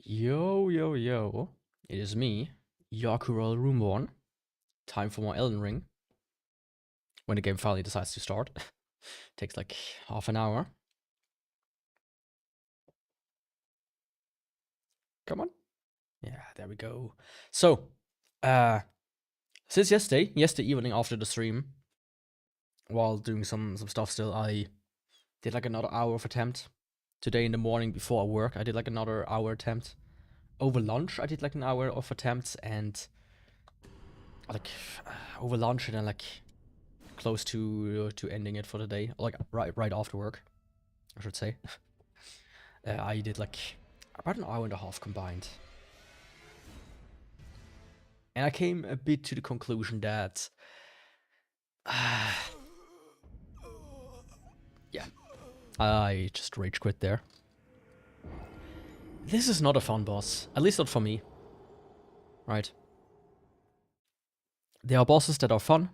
Yo, yo, yo. It is me, Yakuvrael Runeborne. Time for more Elden Ring. When the game finally decides to start. Takes like half an hour. Come on. Yeah, there we go. So, since yesterday evening after the stream, while doing some stuff still, I did like another hour of attempt. Today in the morning before work, I did like another hour attempt. Over lunch, I did like an hour of attempts, and like over lunch and then like close to ending it for the day, like right after work, I should say. I did like about an hour and a half combined, and I came a bit to the conclusion that, yeah, I just rage quit there. This is not a fun boss, at least not for me. Right? There are bosses that are fun.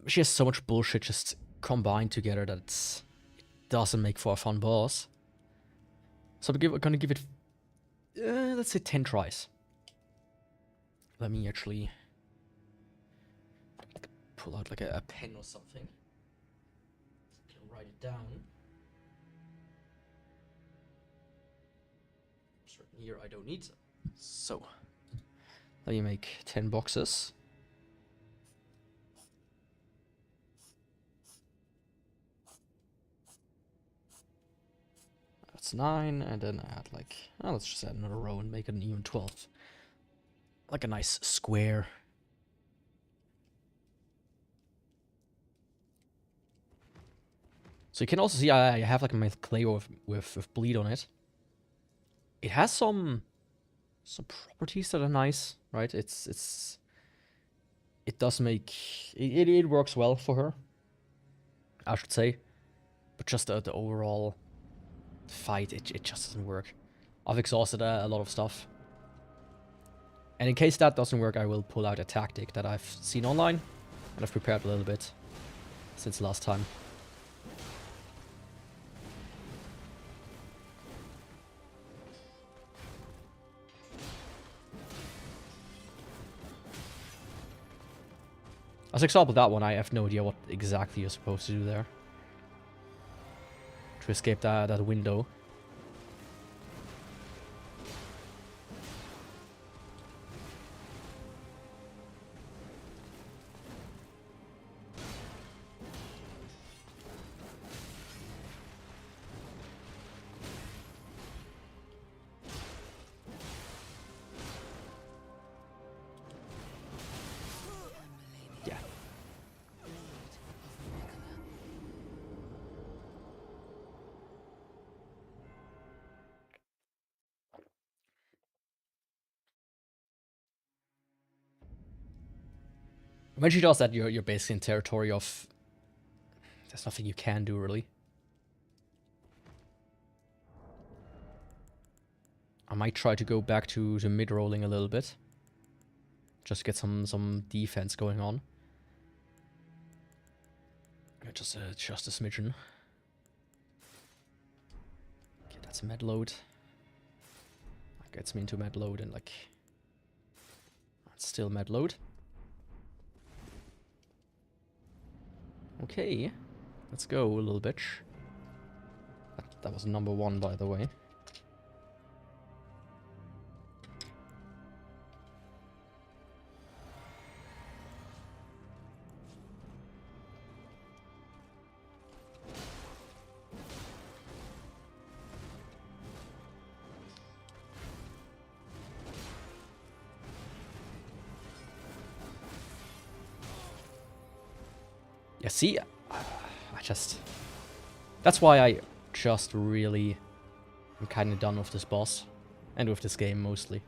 She has so much bullshit just combined together that it doesn't make for a fun boss. So I'm gonna give it, let's say 10 tries. Let me actually pull out like a pen or something. Can write it down. Certain here I don't need. So let me make 10 boxes. That's 9, and then add like, oh, let's just add another row and make it an even 12. Like a nice square. So you can also see I have like my clay with bleed on it. It has some properties that are nice, right? It does make it works well for her, I should say, but just the overall fight, it just doesn't work. I've exhausted a lot of stuff, and in case that doesn't work, I will pull out a tactic that I've seen online and I've prepared a little bit since last time. As example, that one, I have no idea what exactly you're supposed to do there to escape that window. Yeah. When she does that, you're basically in territory of there's nothing you can do really. I might try to go back to the mid-rolling a little bit. Just get some defense going on. Just a smidgen. Okay, that's med load. That gets me into med load and like... That's still med load. Okay. Let's go, a little bitch. That was number 1, by the way. Yeah, see, that's why I just really am kind of done with this boss. And with this game, mostly.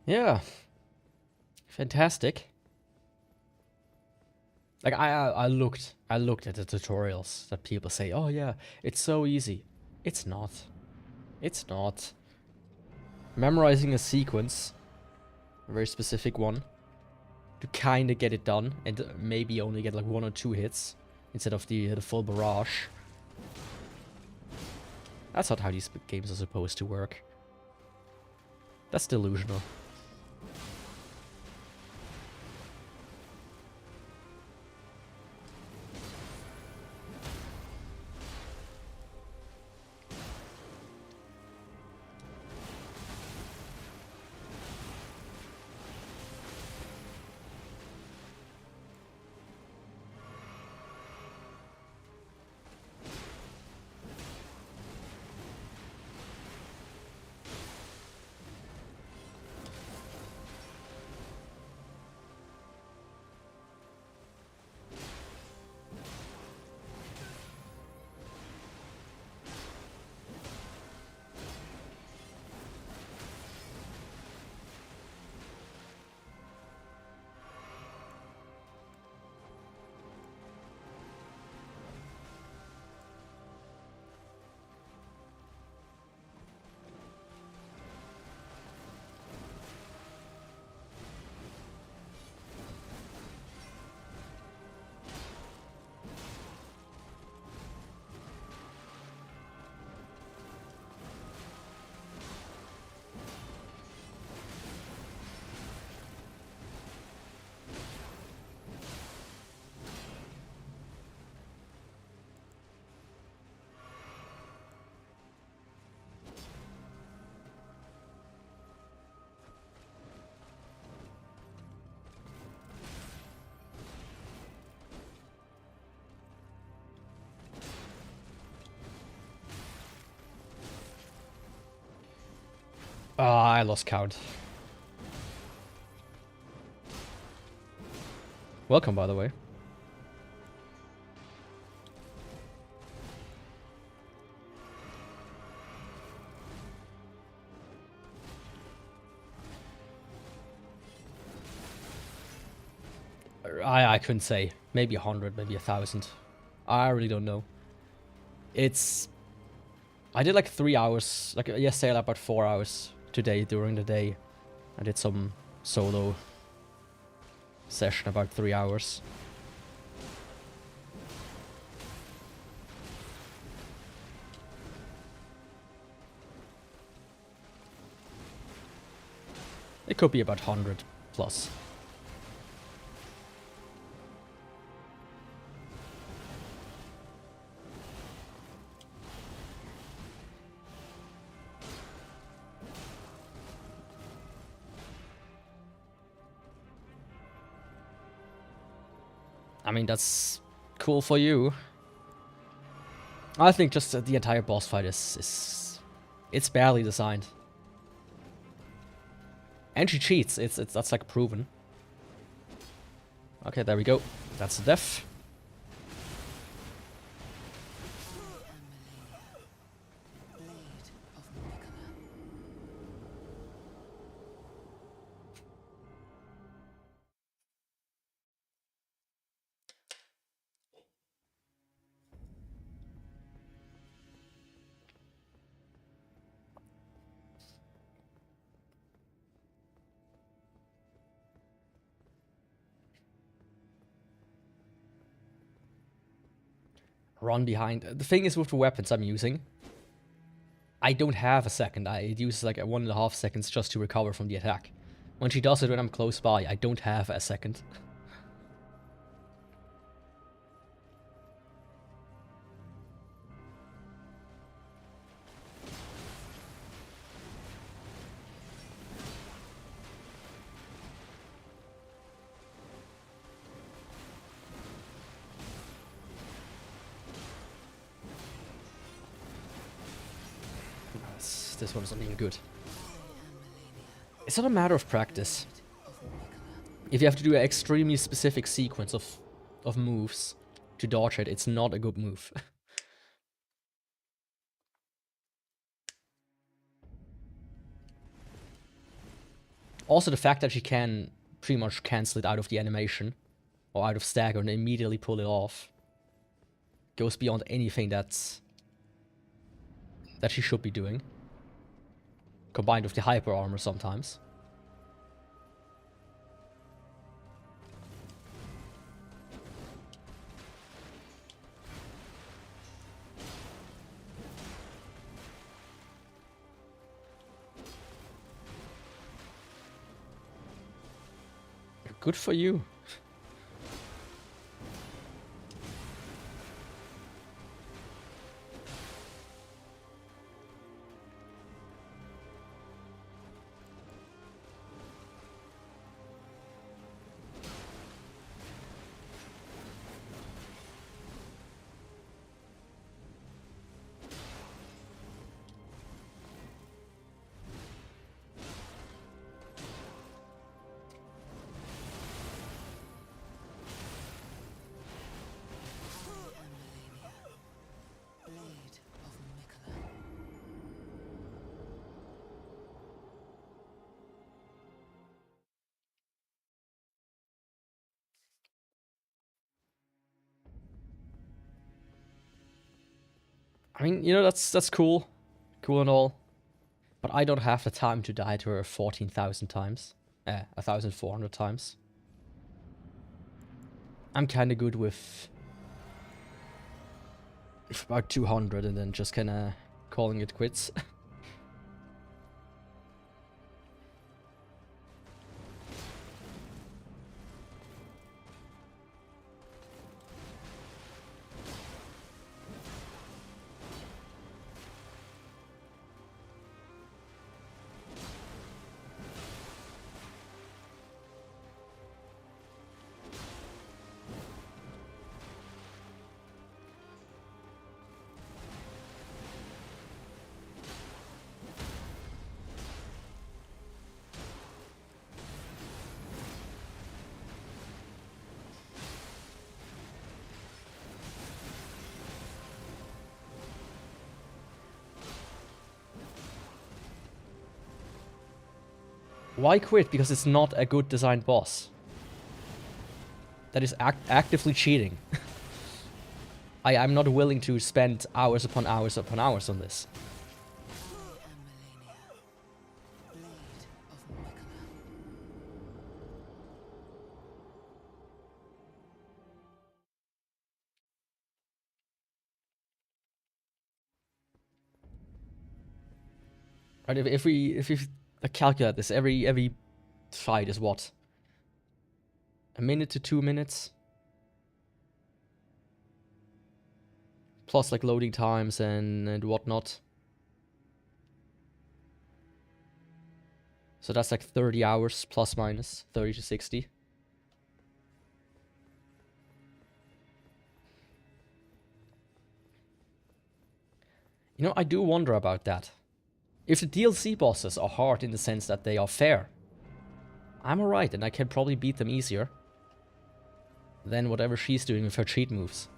Yeah. Fantastic. Like I looked at the tutorials that people say, oh yeah, it's so easy. It's not. It's not. Memorizing a sequence, a very specific one, to kinda get it done, and maybe only get like 1 or 2 hits instead of the full barrage. That's not how these games are supposed to work. That's delusional. Ah, I lost count. Welcome, by the way. I couldn't say. Maybe 100, maybe 1,000. I really don't know. It's... I did like 3 hours, like yesterday, like about 4 hours today during the day. I did some solo session about 3 hours. It could be about 100 plus. I mean, that's cool for you. I think just the entire boss fight is it's barely designed. And she cheats. That's like proven. Okay, there we go. That's the death. Run behind. The thing is with the weapons I'm using, I don't have a second. It uses like 1.5 seconds just to recover from the attack. When she does it when I'm close by, I don't have a second. This one's not even good. It's not a matter of practice. If you have to do an extremely specific sequence of moves to dodge it, it's not a good move. Also, the fact that she can pretty much cancel it out of the animation or out of stagger and immediately pull it off goes beyond anything that she should be doing. Combined with the hyper armor sometimes. Good for you. I mean, you know, that's cool. Cool and all. But I don't have the time to die to her 14,000 times. 1,400 times. I'm kinda good with about 200 and then just kinda calling it quits. Why quit? Because it's not a good designed boss. That is actively cheating. I'm not willing to spend hours upon hours upon hours on this. Right, if we calculate this, every fight is what? A minute to 2 minutes? Plus like loading times and whatnot. So that's like 30 hours plus minus, 30 to 60. You know, I do wonder about that. If the DLC bosses are hard in the sense that they are fair, I'm alright and I can probably beat them easier than whatever she's doing with her cheat moves.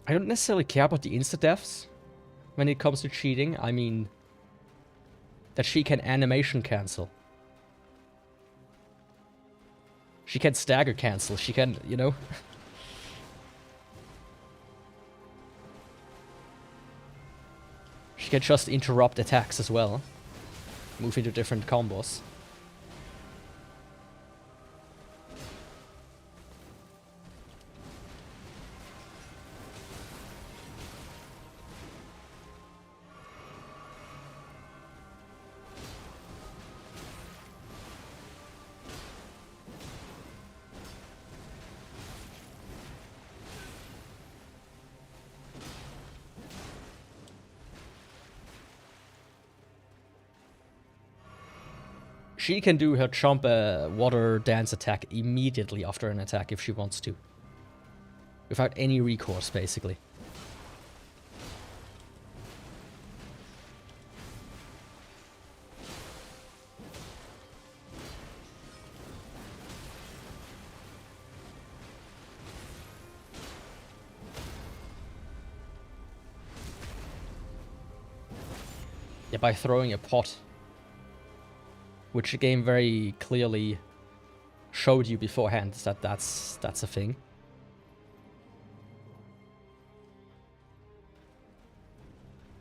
I don't necessarily care about the insta-deaths when it comes to cheating. I mean, that she can animation cancel. She can stagger cancel. She can, you know. She can just interrupt attacks as well. Move into different combos. She can do her jump water dance attack immediately after an attack if she wants to. Without any recourse, basically. Yeah, by throwing a pot. Which the game very clearly showed you beforehand that that's a thing.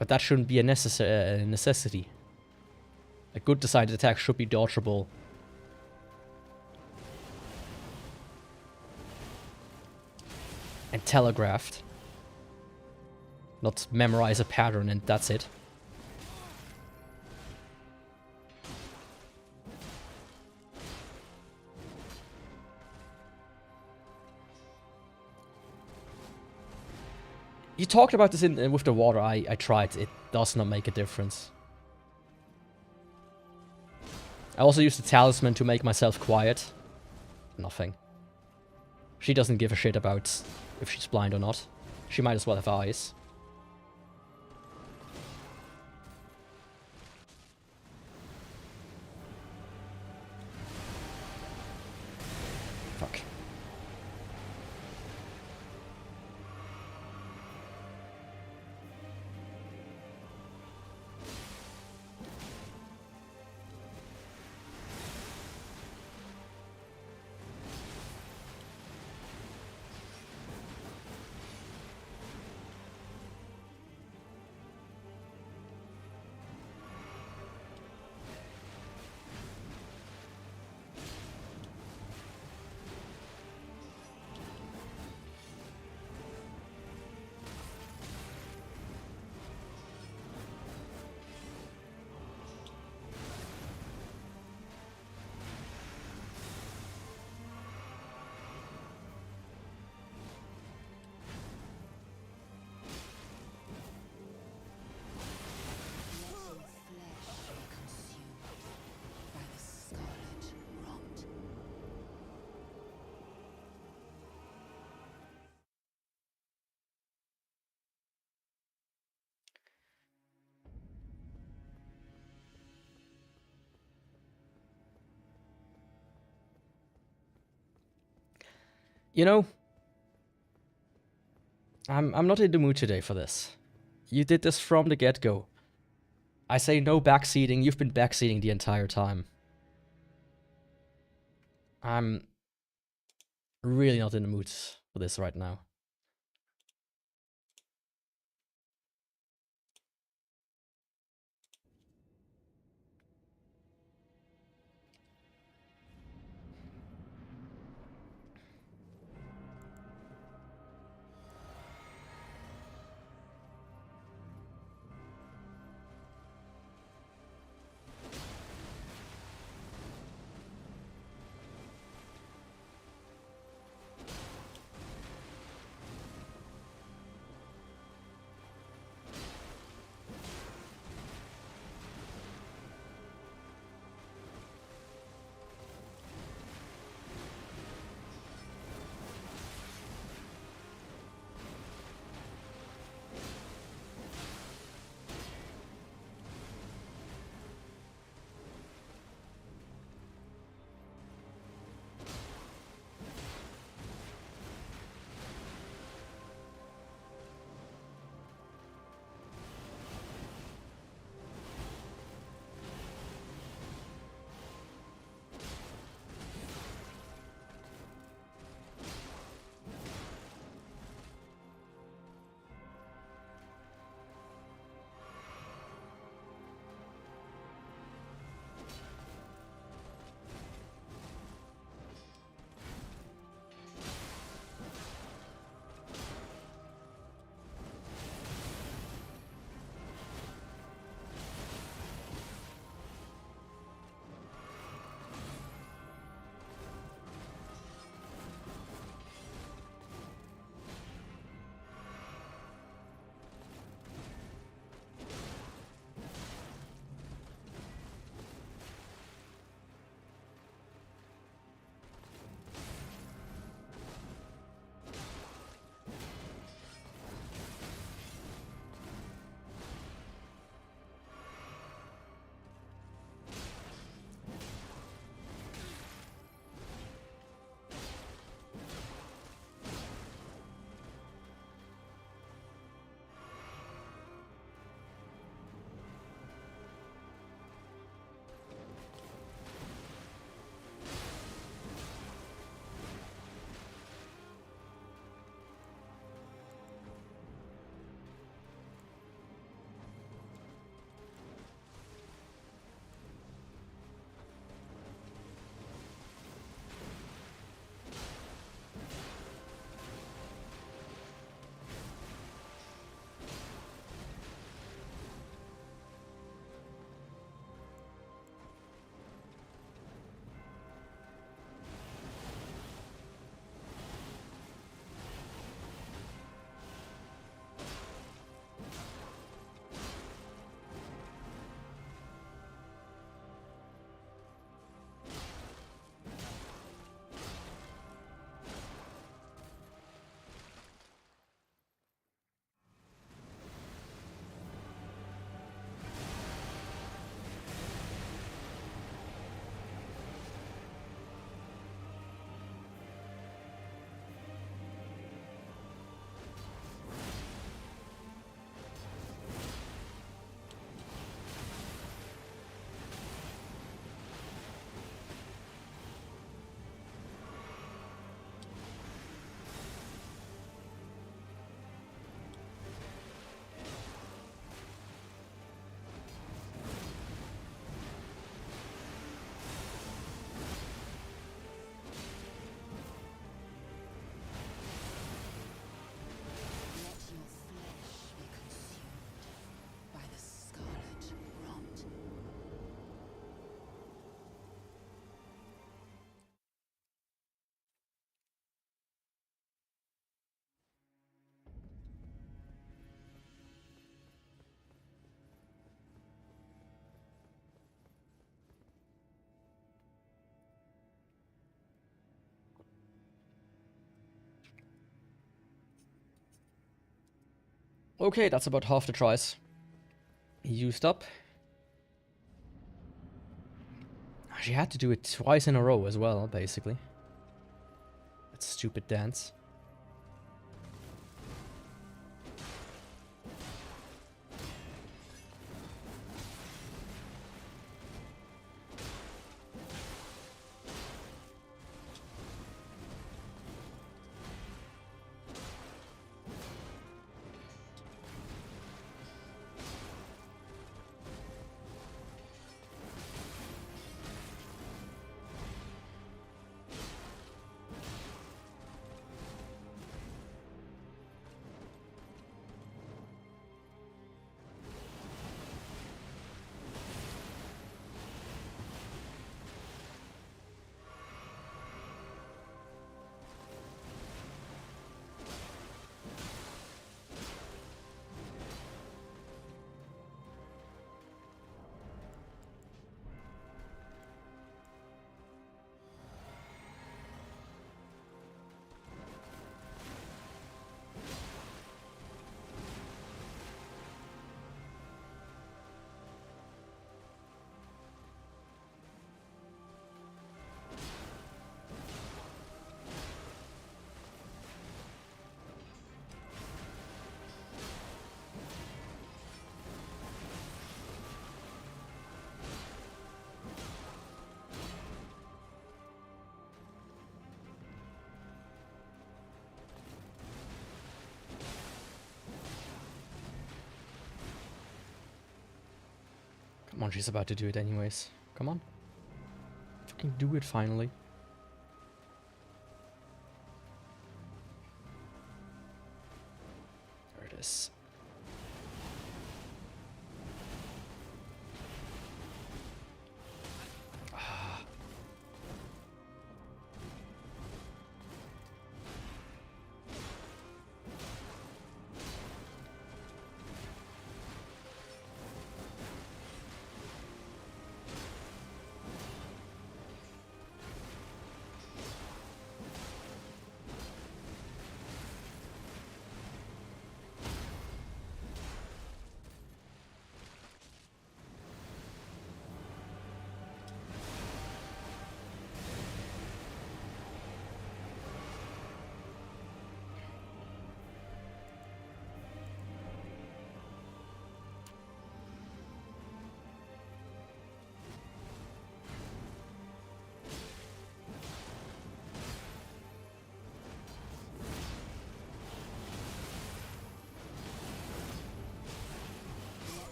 But that shouldn't be a necessity. A good designed attack should be dodgeable. And telegraphed. Not memorize a pattern and that's it. You talked about this with the water. I tried. It does not make a difference. I also used the talisman to make myself quiet. Nothing. She doesn't give a shit about if she's blind or not. She might as well have eyes. Fuck. You know, I'm not in the mood today for this. You did this from the get-go. I say no backseating. You've been backseating the entire time. I'm really not in the mood for this right now. Okay, that's about half the tries used up. She had to do it twice in a row as well, basically. That stupid dance. Come on, she's about to do it anyways. Come on. Fucking do it finally. There it is.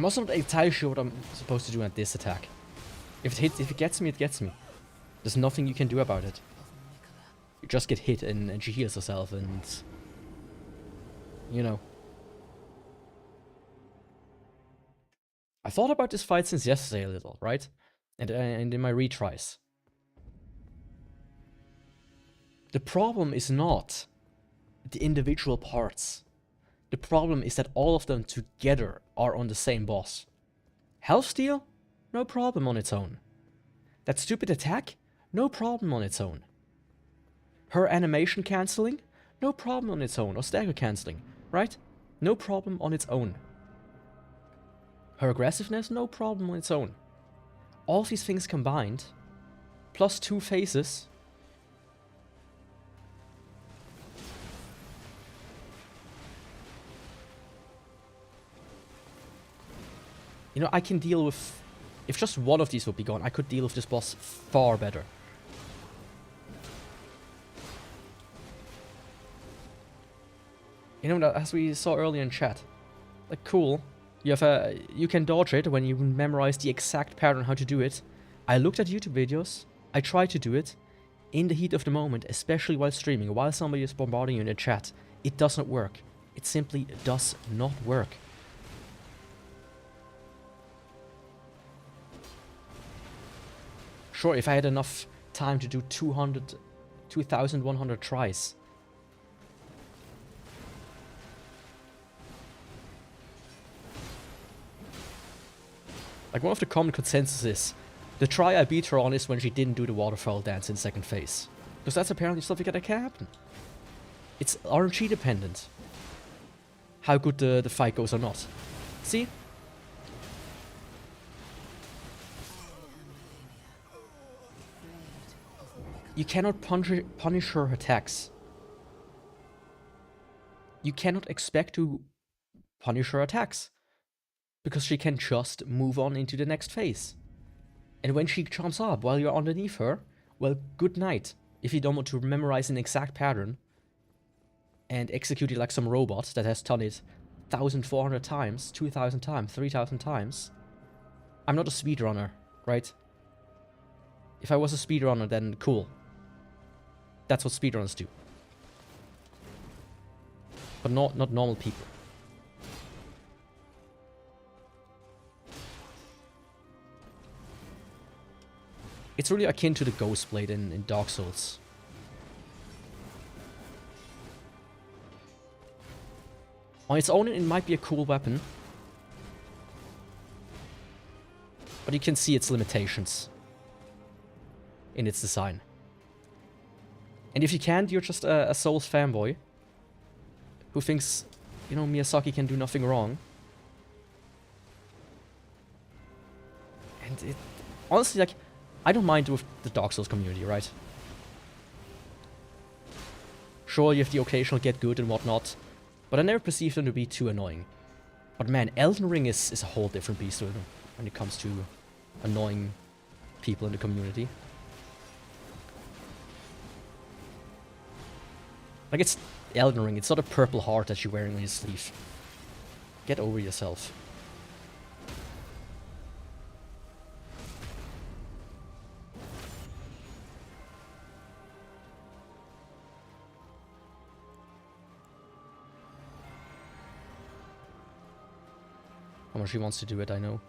I'm also not entirely sure what I'm supposed to do at this attack. If it gets me, it gets me. There's nothing you can do about it. You just get hit and she heals herself and... You know. I thought about this fight since yesterday a little, right? And in my retries. The problem is not the individual parts. The problem is that all of them together are on the same boss. Health steal? No problem on its own. That stupid attack? No problem on its own. Her animation cancelling? No problem on its own. Or stagger cancelling, right? No problem on its own. Her aggressiveness? No problem on its own. All of these things combined, plus 2 phases. You know, I can deal with... If just one of these would be gone, I could deal with this boss far better. You know, as we saw earlier in chat, like, cool. You can dodge it when you memorize the exact pattern how to do it. I looked at YouTube videos, I tried to do it, in the heat of the moment, especially while streaming, while somebody is bombarding you in the chat. It does not work. It simply does not work. Sure, if I had enough time to do 2,100 tries. Like, one of the common consensus is, the try I beat her on is when she didn't do the waterfall dance in second phase. Because that's apparently something that can happen. It's RNG dependent. How good the fight goes or not. See? You cannot punish her attacks. You cannot expect to punish her attacks. Because she can just move on into the next phase. And when she jumps up while you're underneath her, well, good night. If you don't want to memorize an exact pattern and execute it like some robot that has done it 1,400 times, 2,000 times, 3,000 times. I'm not a speedrunner, right? If I was a speedrunner, then cool. That's what speedrunners do. But not normal people. It's really akin to the Ghost Blade in Dark Souls. On its own, it might be a cool weapon. But you can see its limitations in its design. And if you can't, you're just a Souls fanboy who thinks, you know, Miyazaki can do nothing wrong. And it... Honestly, like, I don't mind with the Dark Souls community, right? Sure, you have the occasional get good and whatnot, but I never perceived them to be too annoying. But man, Elden Ring is a whole different beast when it comes to annoying people in the community. Like, it's Elden Ring, it's not a purple heart that you're wearing on your sleeve. Get over yourself. How much he wants to do it, I know.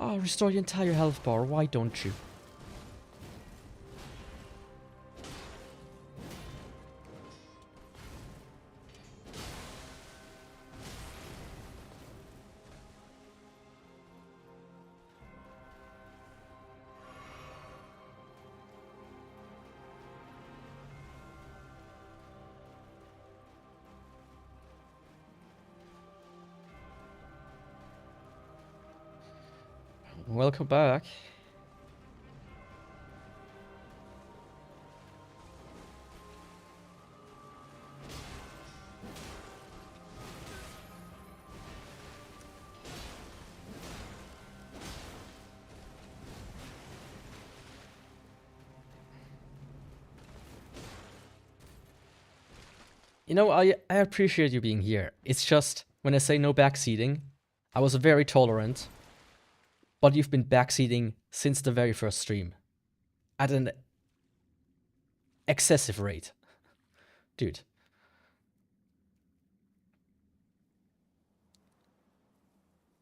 Oh, restore the entire health bar. Why don't you? Welcome back. You know, I appreciate you being here. It's just, when I say no backseating, I was very tolerant, but you've been backseating since the very first stream. At an excessive rate. Dude.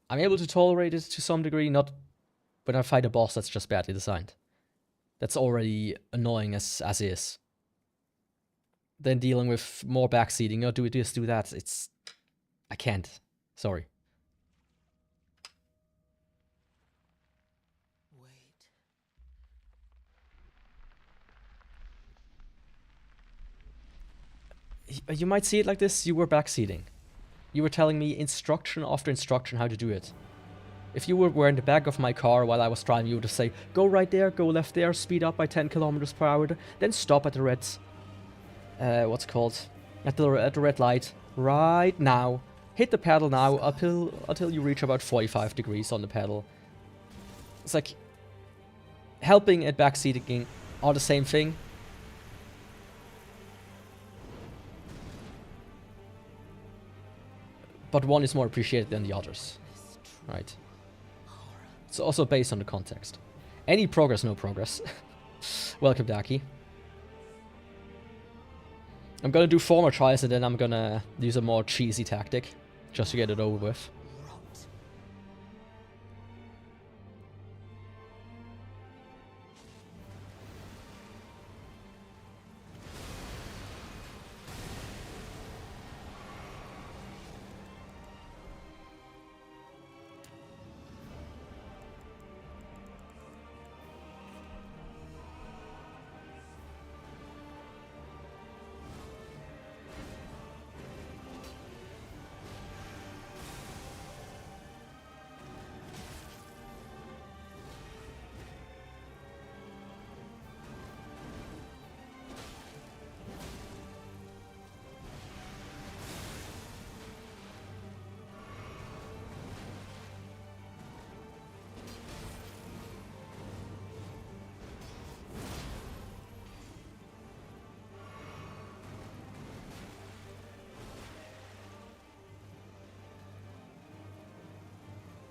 I'm able to tolerate it to some degree, not when I fight a boss that's just badly designed. That's already annoying as is. Then dealing with more backseating, oh, do this, do that, it's... I can't. Sorry. You might see it like this, you were backseating. You were telling me instruction after instruction how to do it. If you were in the back of my car while I was driving, you would just say, go right there, go left there, speed up by 10 kilometers per hour, then stop at the red... what's it called? At the red light. Right now. Hit the pedal now until you reach about 45 degrees on the pedal. It's like... helping and backseating are the same thing. But one is more appreciated than the others. Right. It's also based on the context. Any progress, no progress. Welcome, Daki. I'm gonna do 4 more tries and then I'm gonna use a more cheesy tactic. Just to get it over with.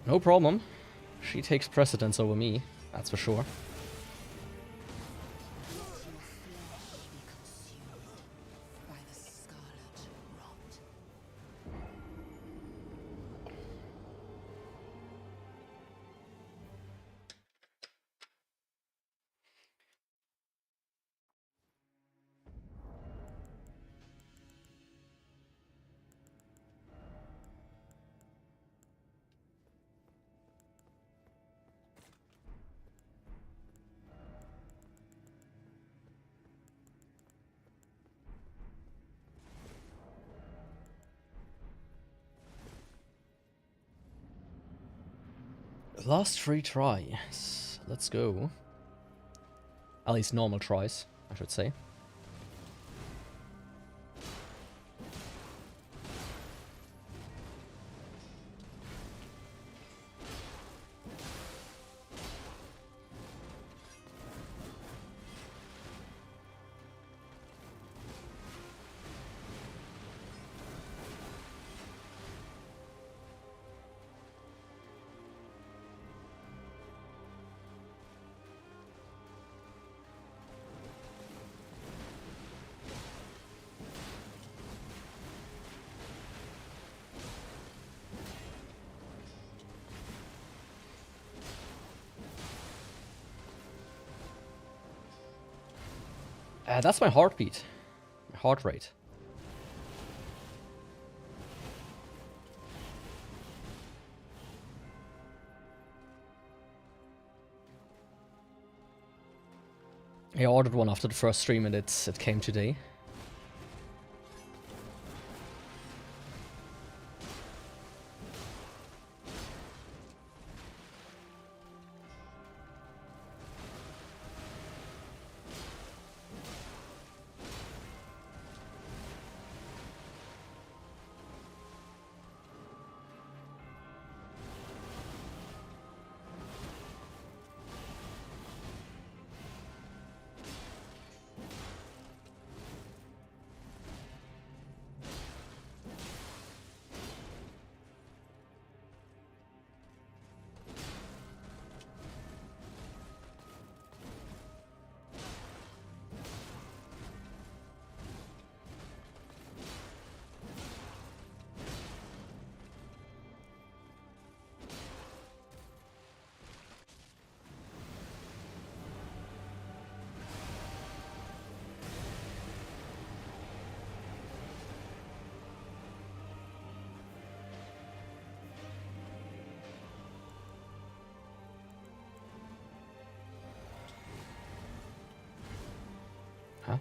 No problem. She takes precedence over me, that's for sure. Last 3 tries. Let's go. At least normal tries, I should say. That's my heartbeat. My heart rate. I ordered one after the first stream and it came today. Huh?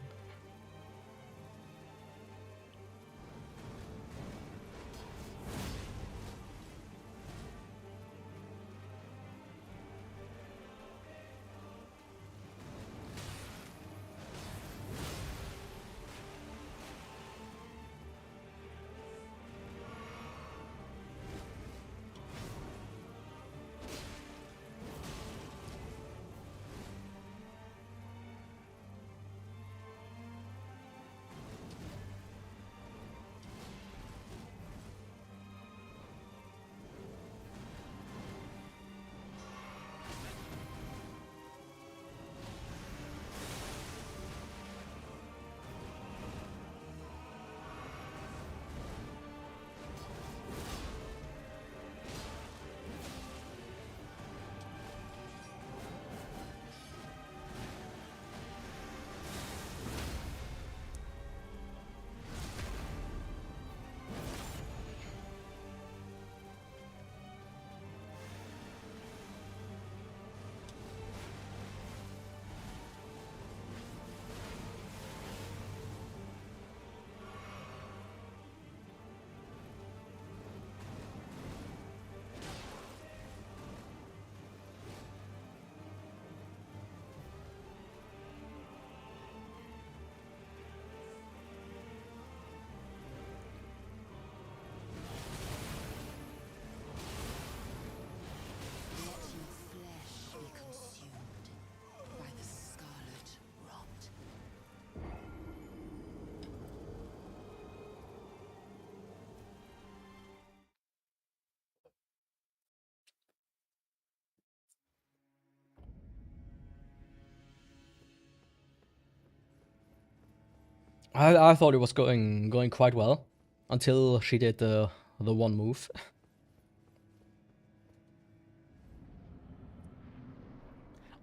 I thought it was going quite well until she did the one move.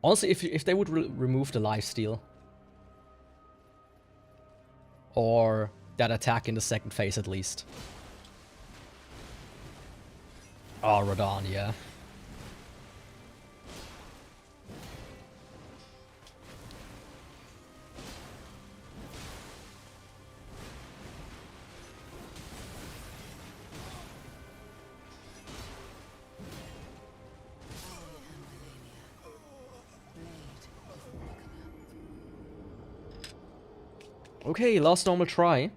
Honestly, if they would remove the lifesteal or that attack in the second phase at least. Oh, Radon, yeah. Okay, last normal try.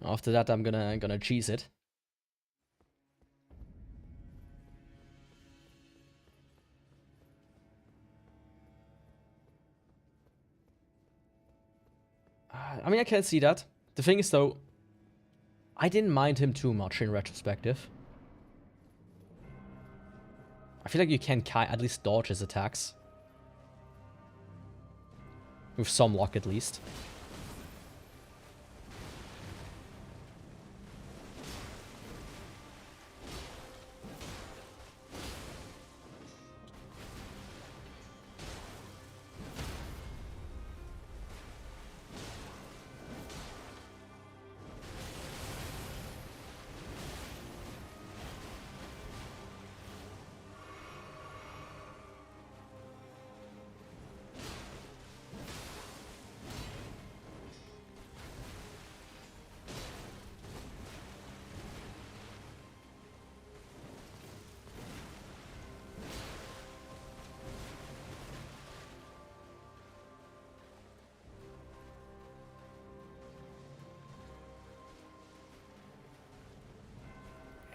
After that, I'm gonna cheese it. I mean, I can see that. The thing is, though, I didn't mind him too much in retrospective. I feel like you can at least dodge his attacks. With some luck, at least.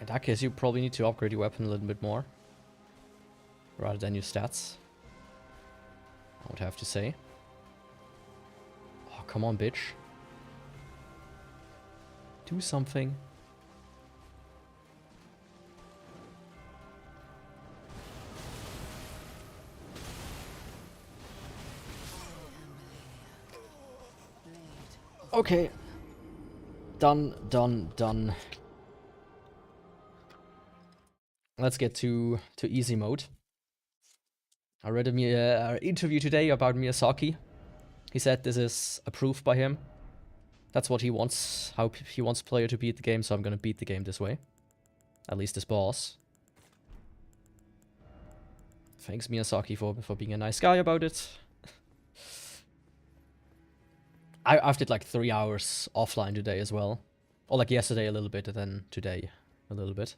In that case, you probably need to upgrade your weapon a little bit more. Rather than your stats. I would have to say. Oh, come on, bitch. Do something. Okay. Done, done, done. Let's get to easy mode. I read an interview today about Miyazaki. He said this is approved by him. That's what he wants, how he wants player to beat the game, so I'm gonna beat the game this way. At least this boss. Thanks Miyazaki for being a nice guy about it. I've did like 3 hours offline today as well. Or like yesterday a little bit, and then today a little bit.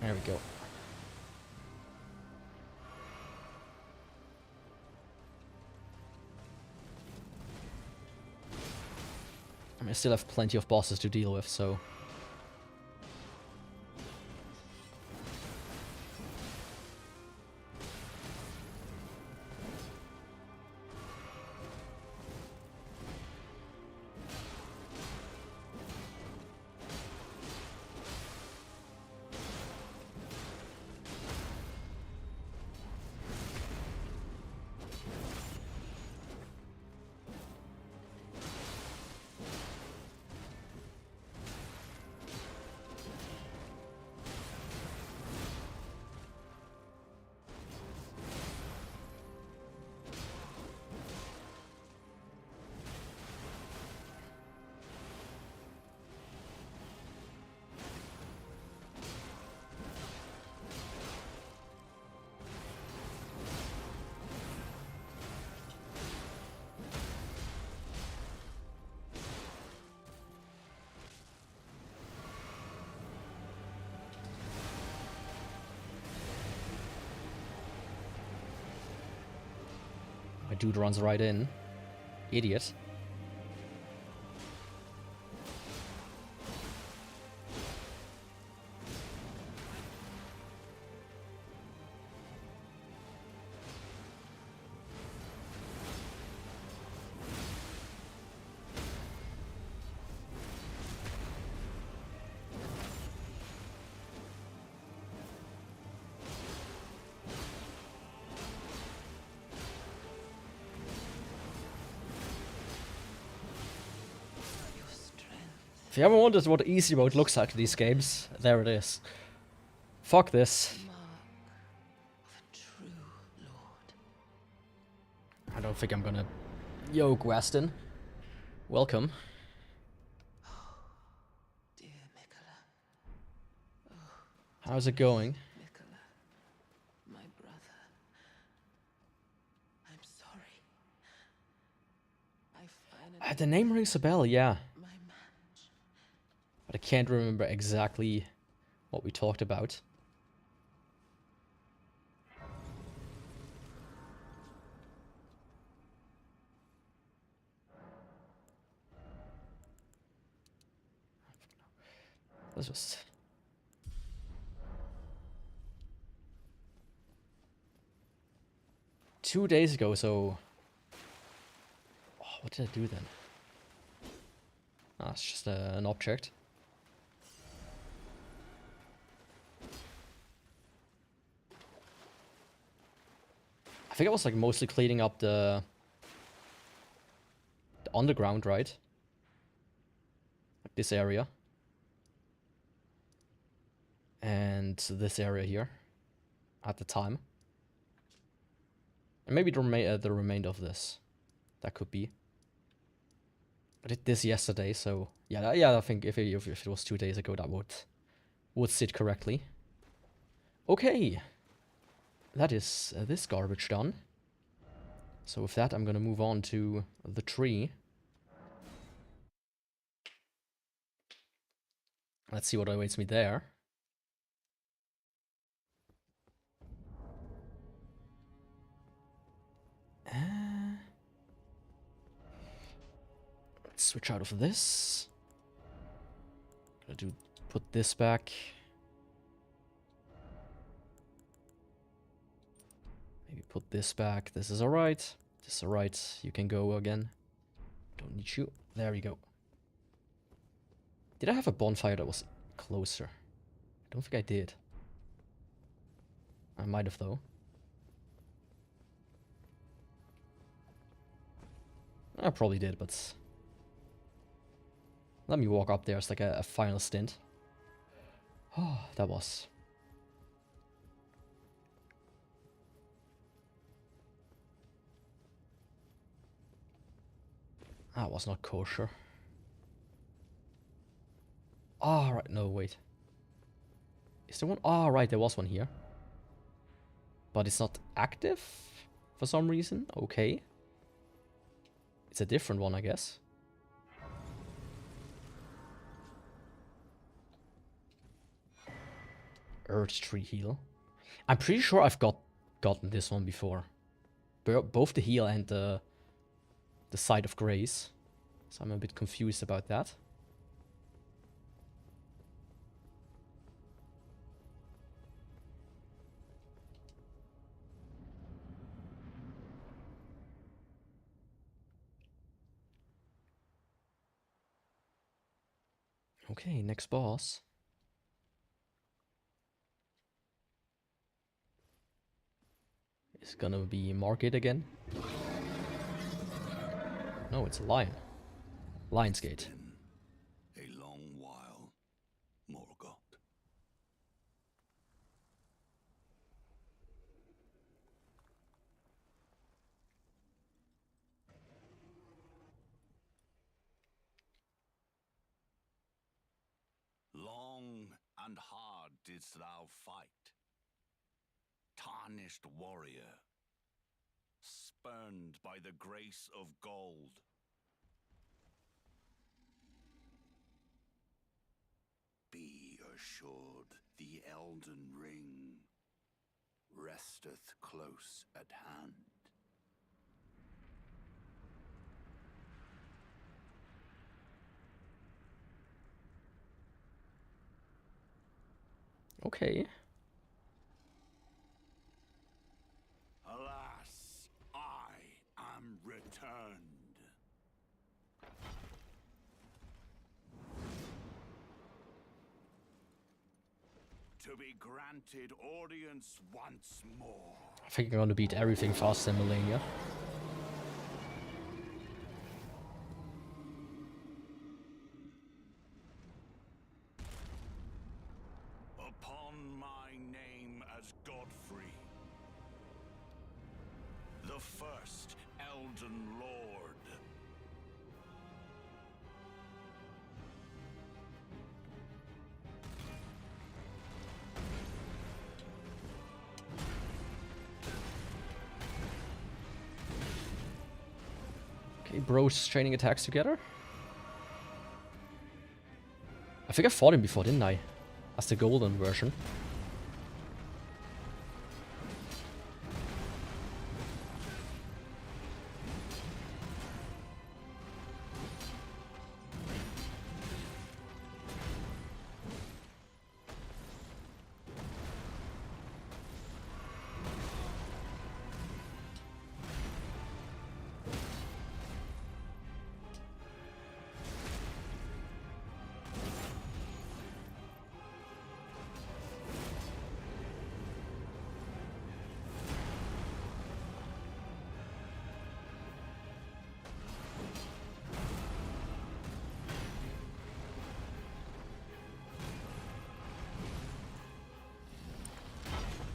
There we go. I mean, I still have plenty of bosses to deal with, so... My dude runs right in. Idiot. If you ever wondered what easy mode looks like in these games, there it is. Fuck this. I don't think I'm gonna... Yo, Gwaston. Welcome. Dear Mikola. How's it going? Mikola, my brother. I'm sorry. I finally... The name rings a bell, yeah. My match. But I can't remember exactly what we talked about. Let's just... 2 days ago, so... Oh, what did I do then? Ah, it's just an object. I think I was like mostly cleaning up the underground, right? Like this area. And this area here. At the time. And maybe the remainder of this. That could be. I did this yesterday, so... Yeah, yeah, I think if it was 2 days ago, that would sit correctly. Okay. That is this garbage done. So with that, I'm gonna move on to the tree. Let's see what awaits me there. switch out of this. Put this back. Maybe put this back. This is alright. This is alright. You can go again. Don't need you. There we go. Did I have a bonfire that was closer? I don't think I did. I might have though. I probably did, but let me walk up there as like a final stint. Oh, that was. That was not kosher. Ah, right. No, wait. Is there one? Ah, right. There was one here. But it's not active for some reason. Okay. It's a different one, I guess. Earth Tree Heal. I'm pretty sure I've gotten this one before. Both the heal and the Site of Grace. So I'm a bit confused about that. Okay, next boss. It's gonna be Market again. No, it's a lion. Lion's Gate. A long while, Morgoth. Long and hard didst thou fight, tarnished warrior, spurned by the grace of gold. Be assured the Elden Ring resteth close at hand. Okay. Alas, I am returned. To be granted audience once more. I think I'm gonna beat everything faster than Millennia. Upon my name as Godfrey, the first Elden Lord. Okay, bros training attacks together. I think I fought him before, didn't I? As the golden version.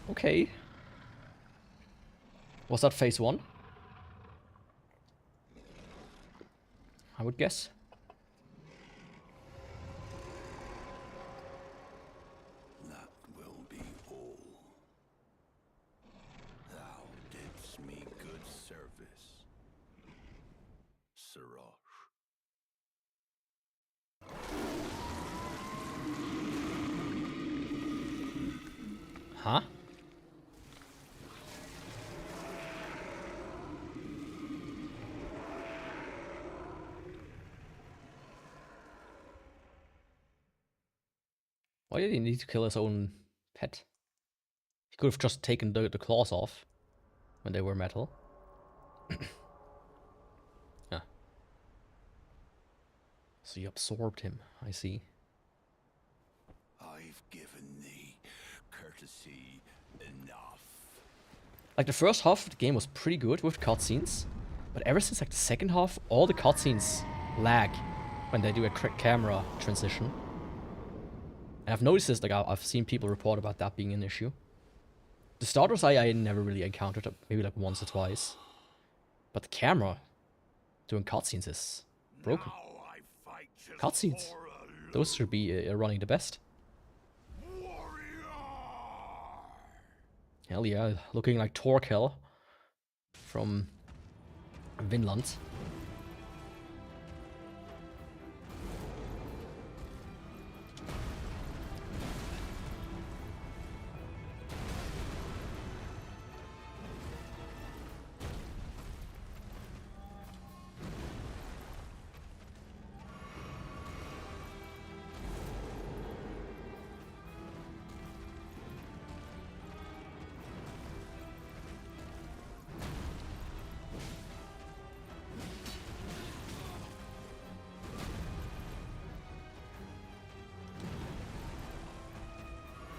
Okay. Was that phase 1? I would guess. That will be all. Thou didst me good service, Siraj. Huh? Why did he need to kill his own pet? He could have just taken the claws off when they were metal. Ah. So you absorbed him, I see. I've given thee courtesy enough. Like the first half of the game was pretty good with cutscenes, but ever since like the second half, all the cutscenes lag when they do a camera transition. And I've noticed this, like I've seen people report about that being an issue. The starters I never really encountered, maybe like once or twice. But the camera doing cutscenes is broken. Cutscenes. Those should be running the best. Hell yeah, looking like Torkel from Vinland.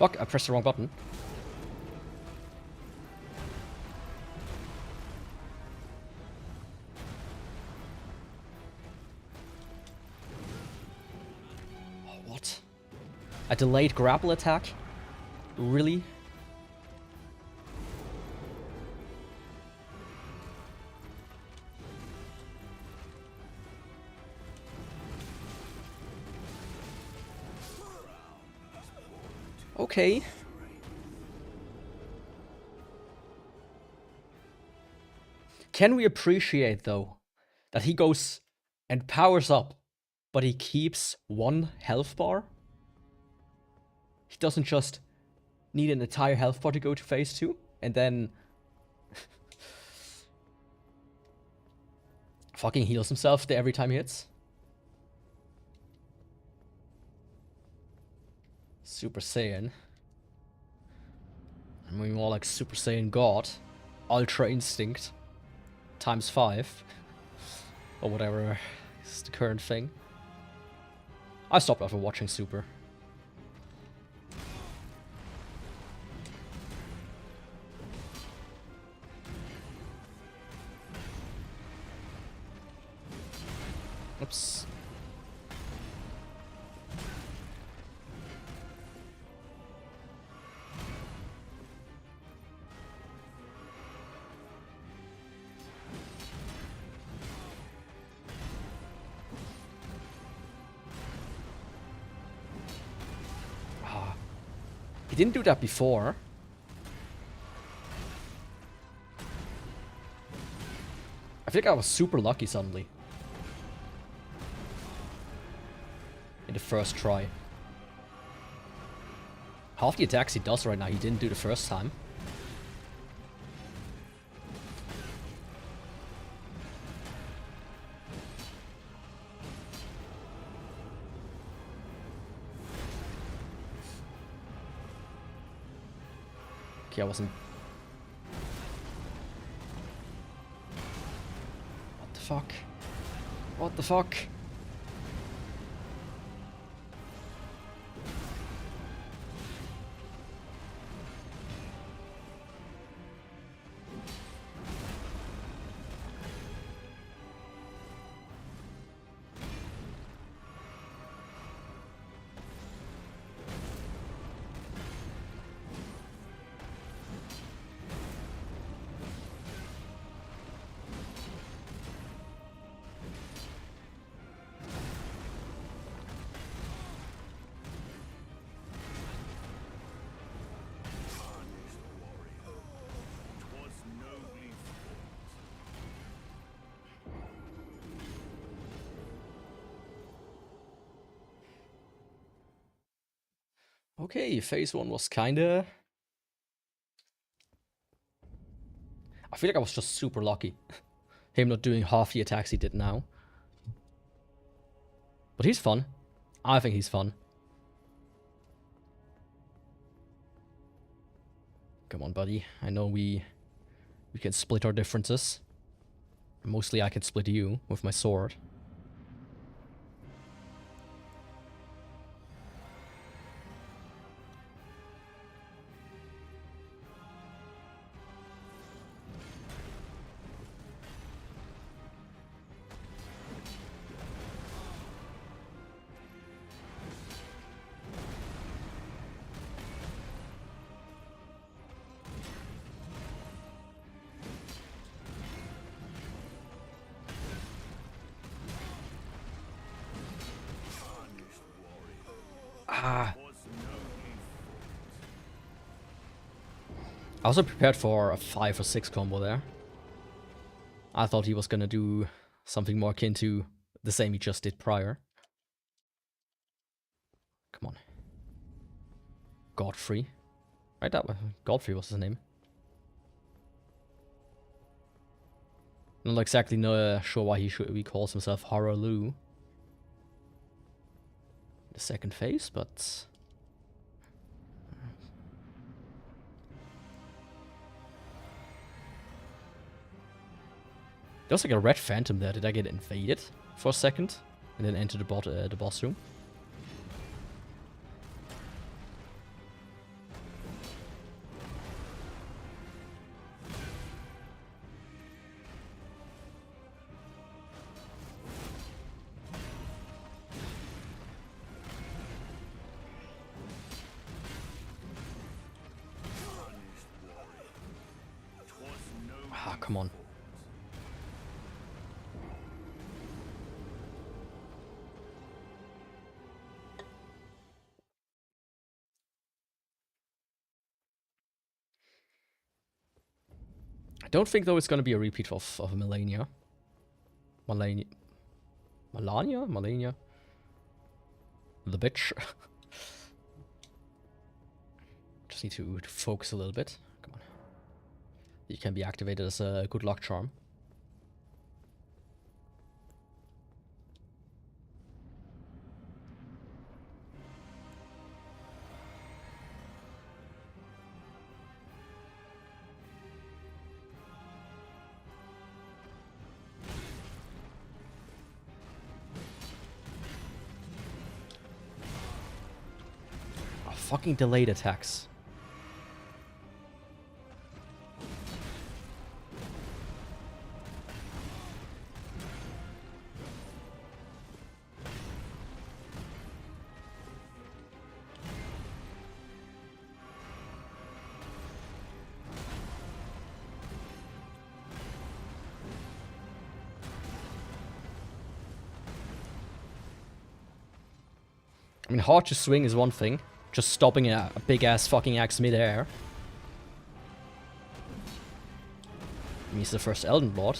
Fuck, I pressed the wrong button. Oh, what? A delayed grapple attack? Really? Okay. Can we appreciate, though, that he goes and powers up, but he keeps one health bar? He doesn't just need an entire health bar to go to phase 2, and then fucking heals himself every time he hits. Super Saiyan. I mean, more like Super Saiyan God. Ultra Instinct. Times 5. Or whatever is the current thing. I stopped after watching Super. Oops. He didn't do that before. I think I was super lucky suddenly. In the first try. Half the attacks he does right now, he didn't do the first time. Okay, I wasn't... What the fuck? What the fuck? Okay, phase 1 was kinda... I feel like I was just super lucky. Him not doing half the attacks he did now. But he's fun. I think he's fun. Come on, buddy. I know we can split our differences. Mostly I can split you with my sword. Ah. I wasn't prepared for a 5 or 6 combo there. I thought he was gonna do something more akin to the same he just did prior. Come on. Godfrey. Right, that was Godfrey was his name. Not exactly sure why he calls himself Horror Lou. The second phase, but there was like a red phantom there. Did I get invaded for a second and then enter the boss room? Ah, come on. I don't think though it's gonna be a repeat of Melania. Melania? The bitch. Just need to focus a little bit. Come on. You can be activated as a good luck charm. Oh, fucking delayed attacks. I mean, hard to swing is one thing. Just stopping a big-ass fucking axe mid-air. I mean, he's the first Elden Lord.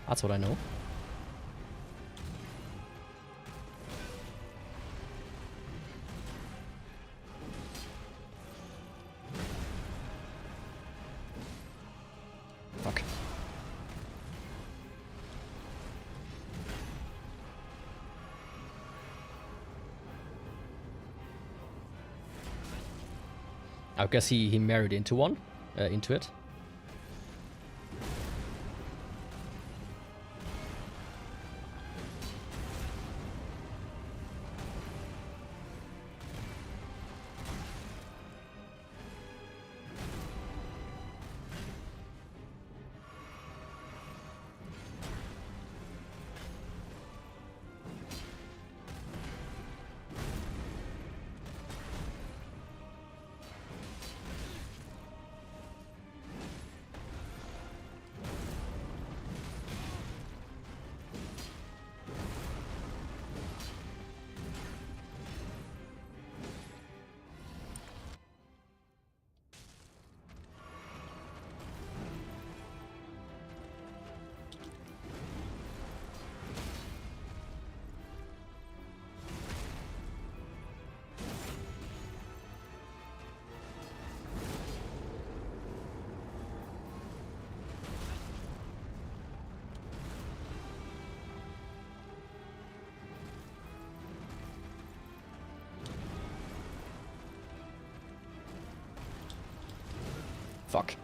That's what I know. Fuck. I guess he married into one, into it. fuck.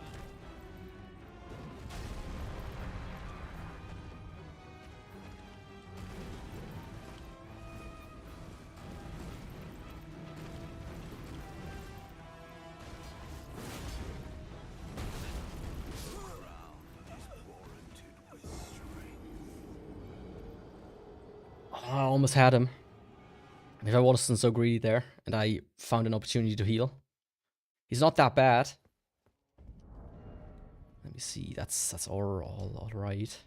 I almost had him. If I wasn't so greedy there, and I found an opportunity to heal. He's not that bad. Let me see, that's all right.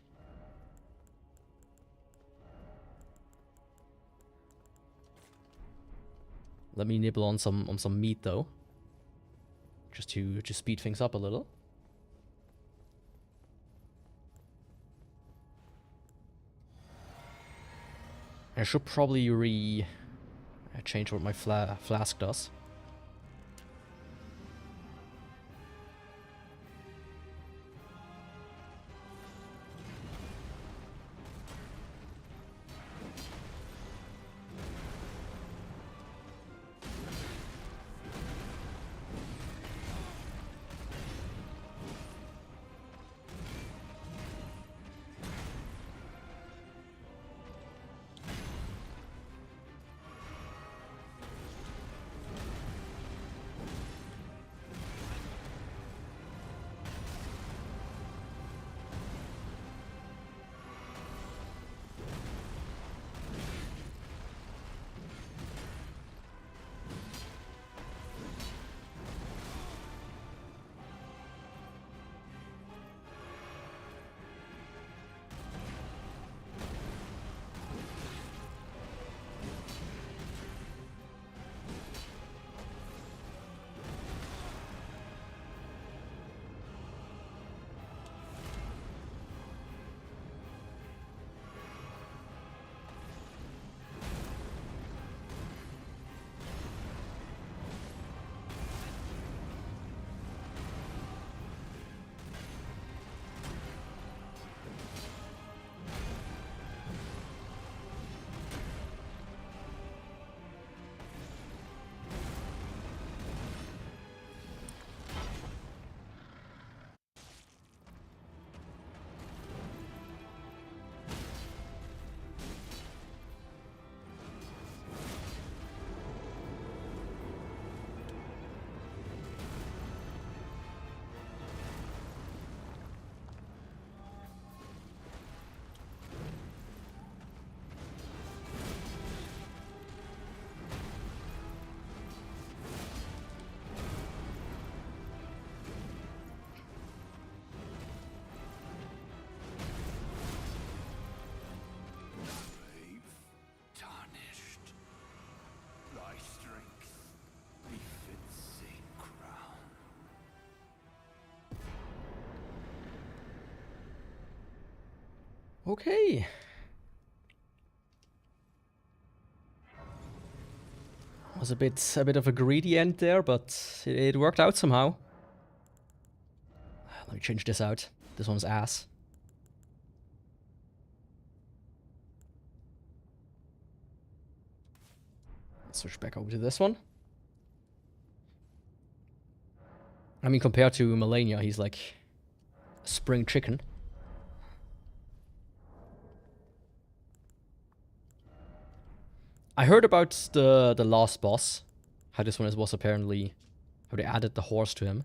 Let me nibble on some meat though. Just to speed things up a little. I should probably change what my flask does. Okay. Was a bit of a greedy end there, but it worked out somehow. Let me change this out. This one's ass. Let's switch back over to this one. I mean, compared to Melania, he's like a spring chicken. I heard about the last boss. How this one was apparently... how they added the horse to him.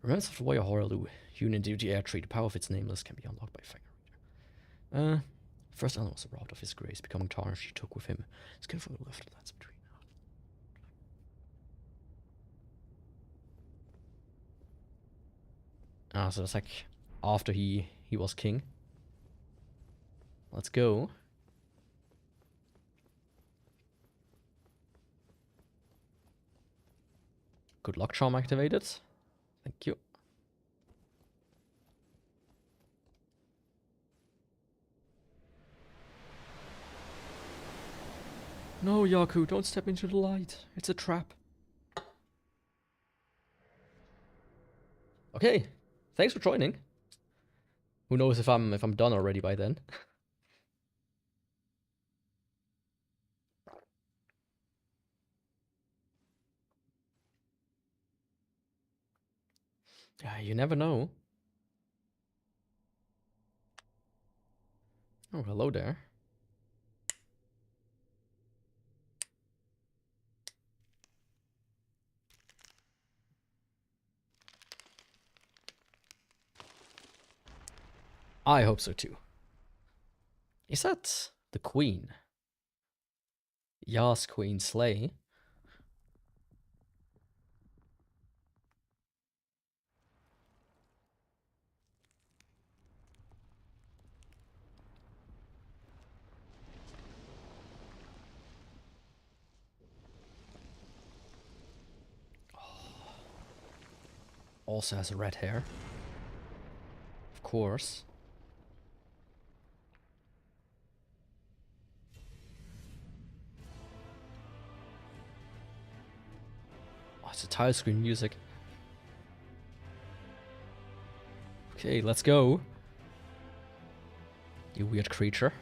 Remembrance of the warrior Horelu. Unit duty air tree. The power of its nameless can be unlocked by finger. First element was robbed of his grace, becoming tarnished. He took with him skillful left lands between. Ah, so it's like after he was king. Let's go. Good luck charm activated. Thank you. No, Yaku, don't step into the light. It's a trap. Okay, thanks for joining. Who knows if I'm done already by then. Yeah, you never know. Oh, hello there. I hope so too. Is that the queen? Yas Queen Slay. Also has red hair. Of course. Oh, it's a tile screen music. Okay, let's go. You weird creature.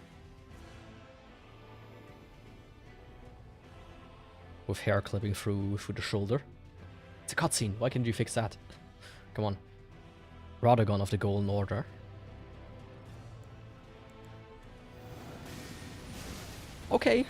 With hair clipping through the shoulder. It's a cutscene. Why can't you fix that? Come on. Radagon of the Golden Order. Okay.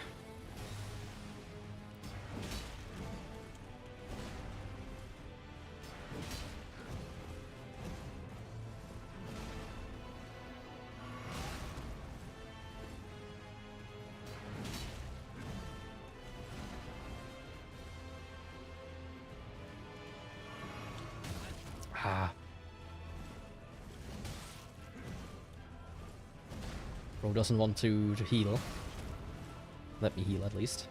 Ah. Bro doesn't want to heal. Let me heal at least.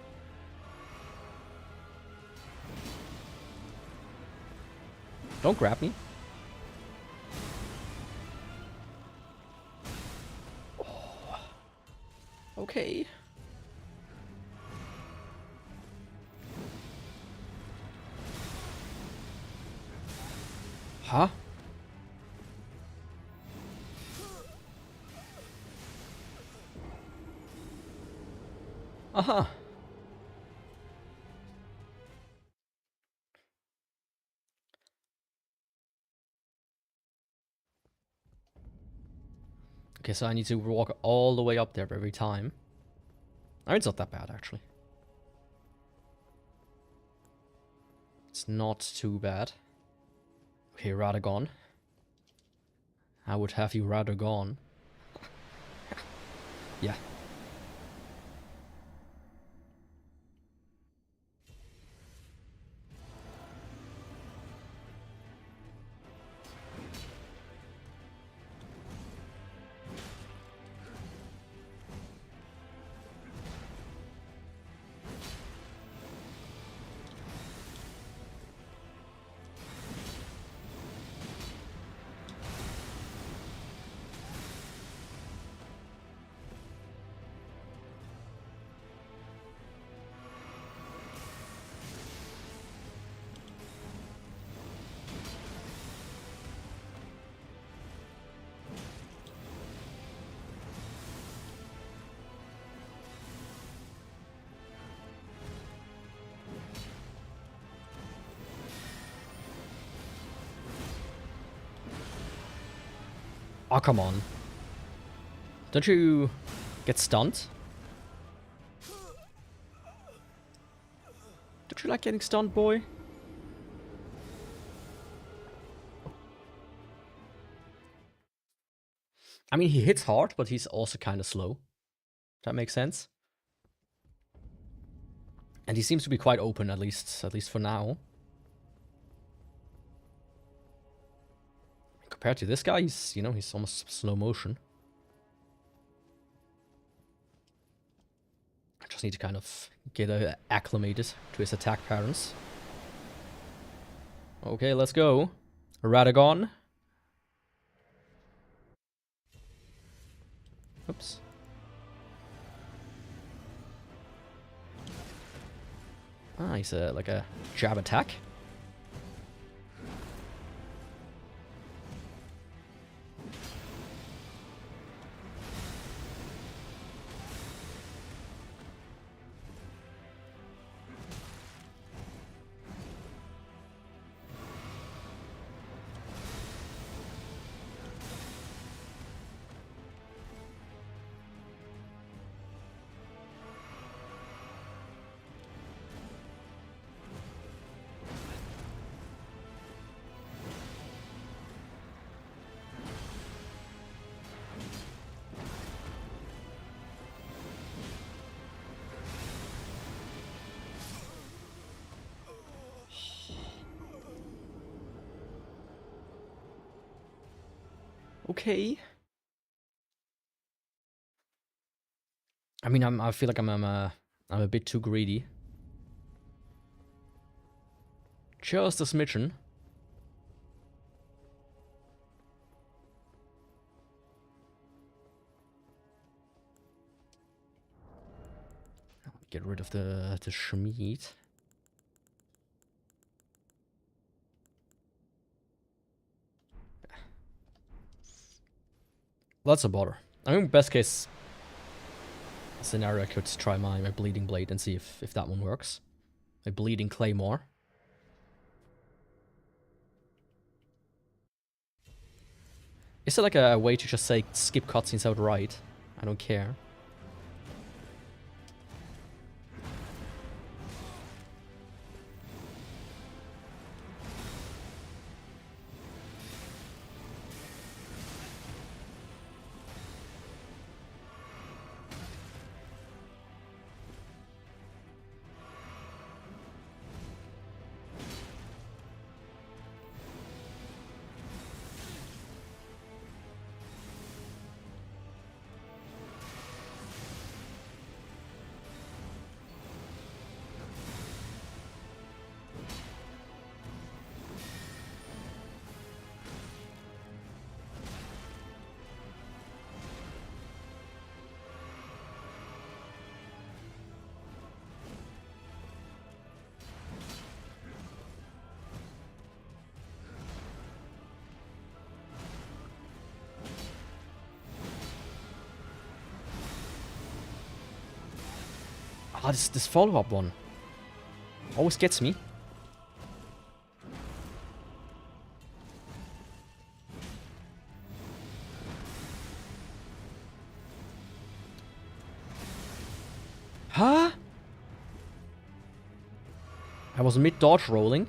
Don't grab me. Oh. Okay. Huh? Uh-huh. Okay, so I need to walk all the way up there every time. I mean, it's not that bad, actually. It's not too bad. Okay, Radagon. I would have you rather gone. Yeah. Oh, come on. Don't you get stunned? Don't you like getting stunned, boy? I mean, he hits hard, but he's also kind of slow. That makes sense. And he seems to be quite open, at least for now. Compared to this guy, he's, you know, he's almost slow motion. I just need to kind of get acclimated to his attack patterns. Okay, let's go. Radagon. Oops. Ah, he's like a jab attack. Okay. I mean, I feel like I'm a bit too greedy. Just a smidgen. Get rid of the Schmied. That's a bother. I mean, best case scenario, I could try my Bleeding Blade and see if that one works. My Bleeding Claymore. Is there like a way to just say skip cutscenes outright? I don't care. Ah, this follow-up one always gets me. Huh? I was mid-dodge rolling.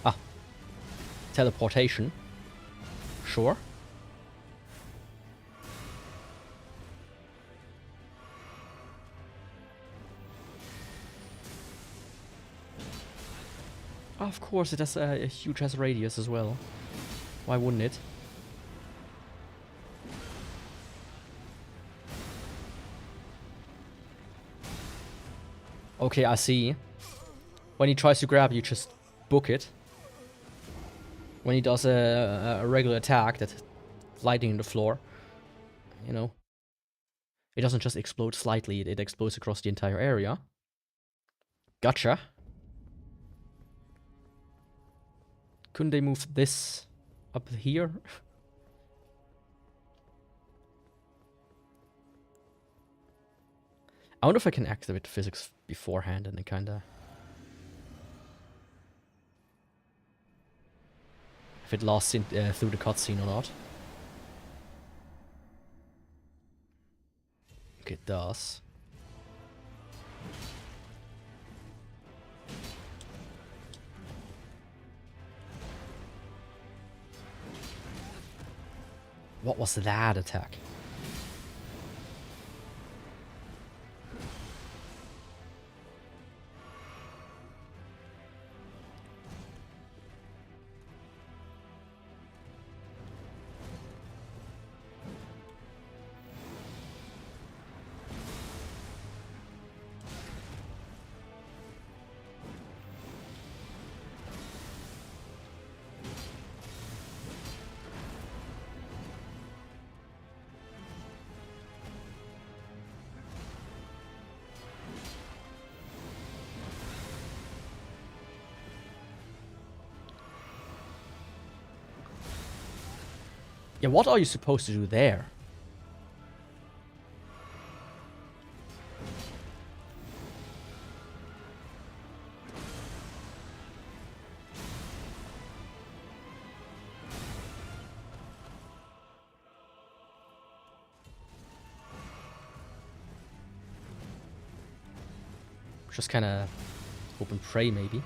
Ah. Teleportation. Sure. Of course, it has a huge ass radius as well. Why wouldn't it? Okay, I see. When he tries to grab you, just book it. When he does a regular attack that's lighting in the floor, you know, it doesn't just explode slightly, it explodes across the entire area. Gotcha. Couldn't they move this up here? I wonder if I can activate the physics beforehand and then kinda... if it lasts in, through the cutscene or not. Okay, it does. What was that attack? Yeah, what are you supposed to do there? Just kinda hope and pray, maybe.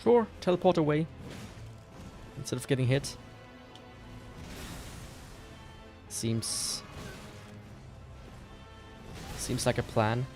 Sure, teleport away. Instead of getting hit. Seems like a plan.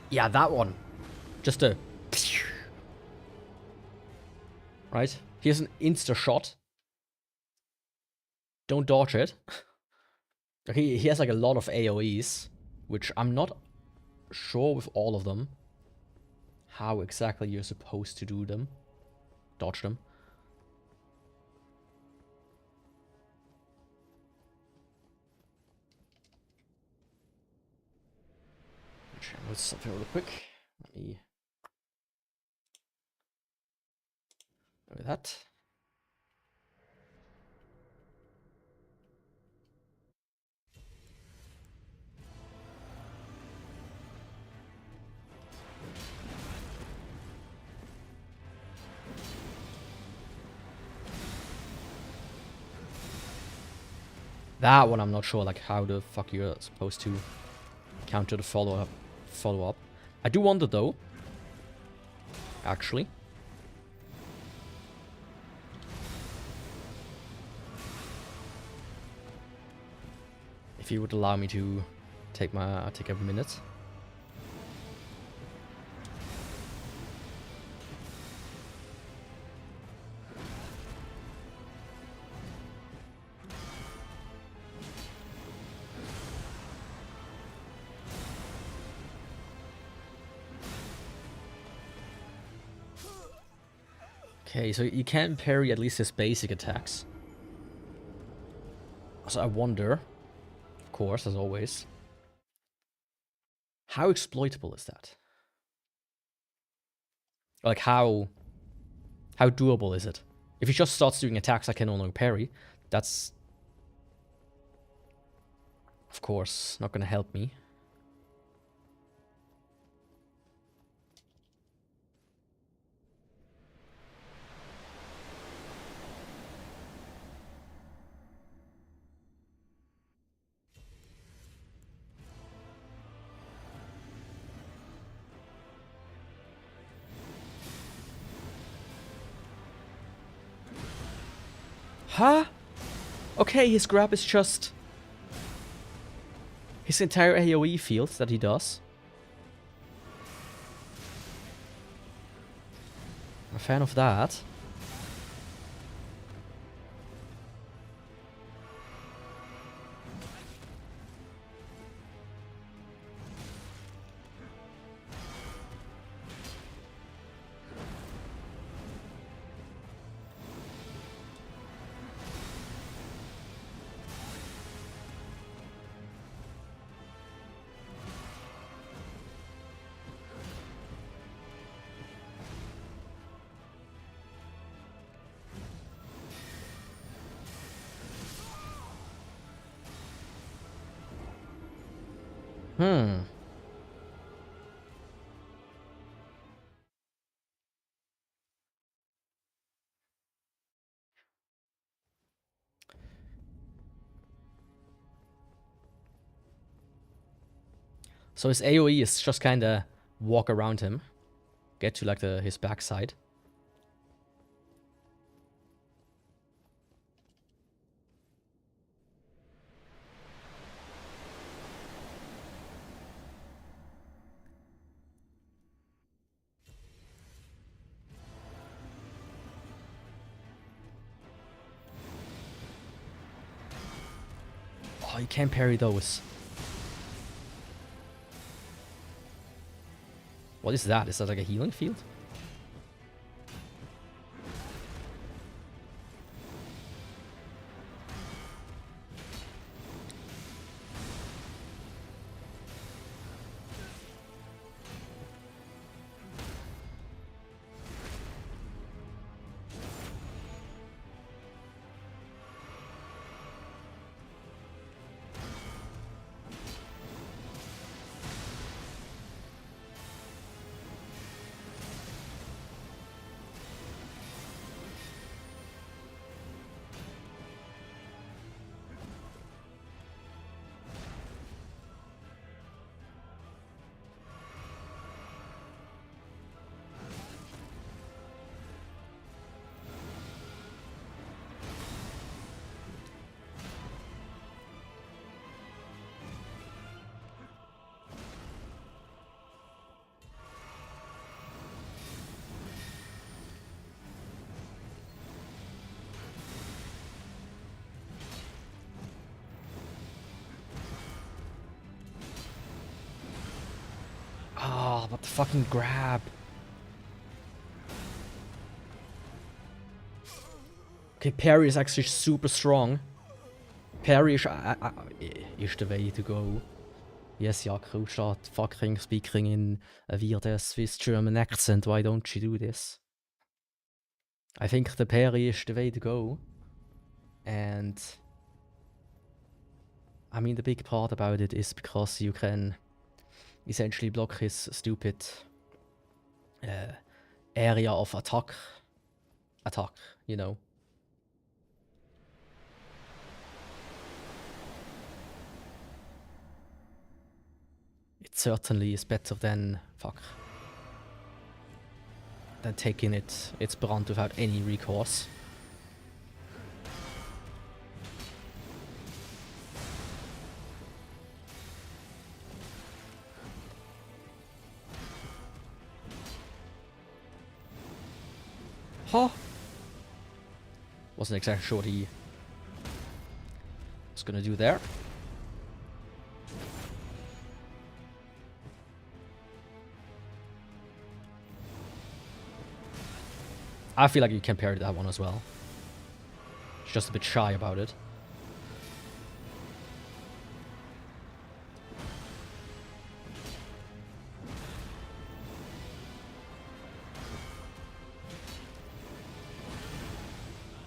Yeah, that one. Just a... Right? Here's an insta-shot. Don't dodge it. Okay, he has like a lot of AoEs, which I'm not sure with all of them how exactly you're supposed to do them. Dodge them. Let's something real quick. Let me look at that. That one I'm not sure like how the fuck you're supposed to counter the follow up. I do wonder though, actually. If you would allow me to take a minute. Okay, so you can parry at least his basic attacks. So I wonder, of course, as always, how exploitable is that? Like how doable is it? If he just starts doing attacks I can no longer parry, that's of course not gonna help me. Huh? Okay, his grab is just his entire AoE field that he does. I'm a fan of that. So his AoE is just kinda walk around him. Get to like his backside. Oh, you can't parry those. What is that? Is that like a healing field? Oh, but the fucking grab. Okay, parry is actually super strong. Parry is the way to go. Yes, Yaku, start fucking speaking in a weird Swiss German accent. Why don't you do this? I think the parry is the way to go. And I mean, the big part about it is because you can essentially block his stupid area of attack, you know. It certainly is better than than taking its brand without any recourse. Huh? Wasn't exactly sure what he was gonna do there. I feel like you can parry that one as well. It's just a bit shy about it.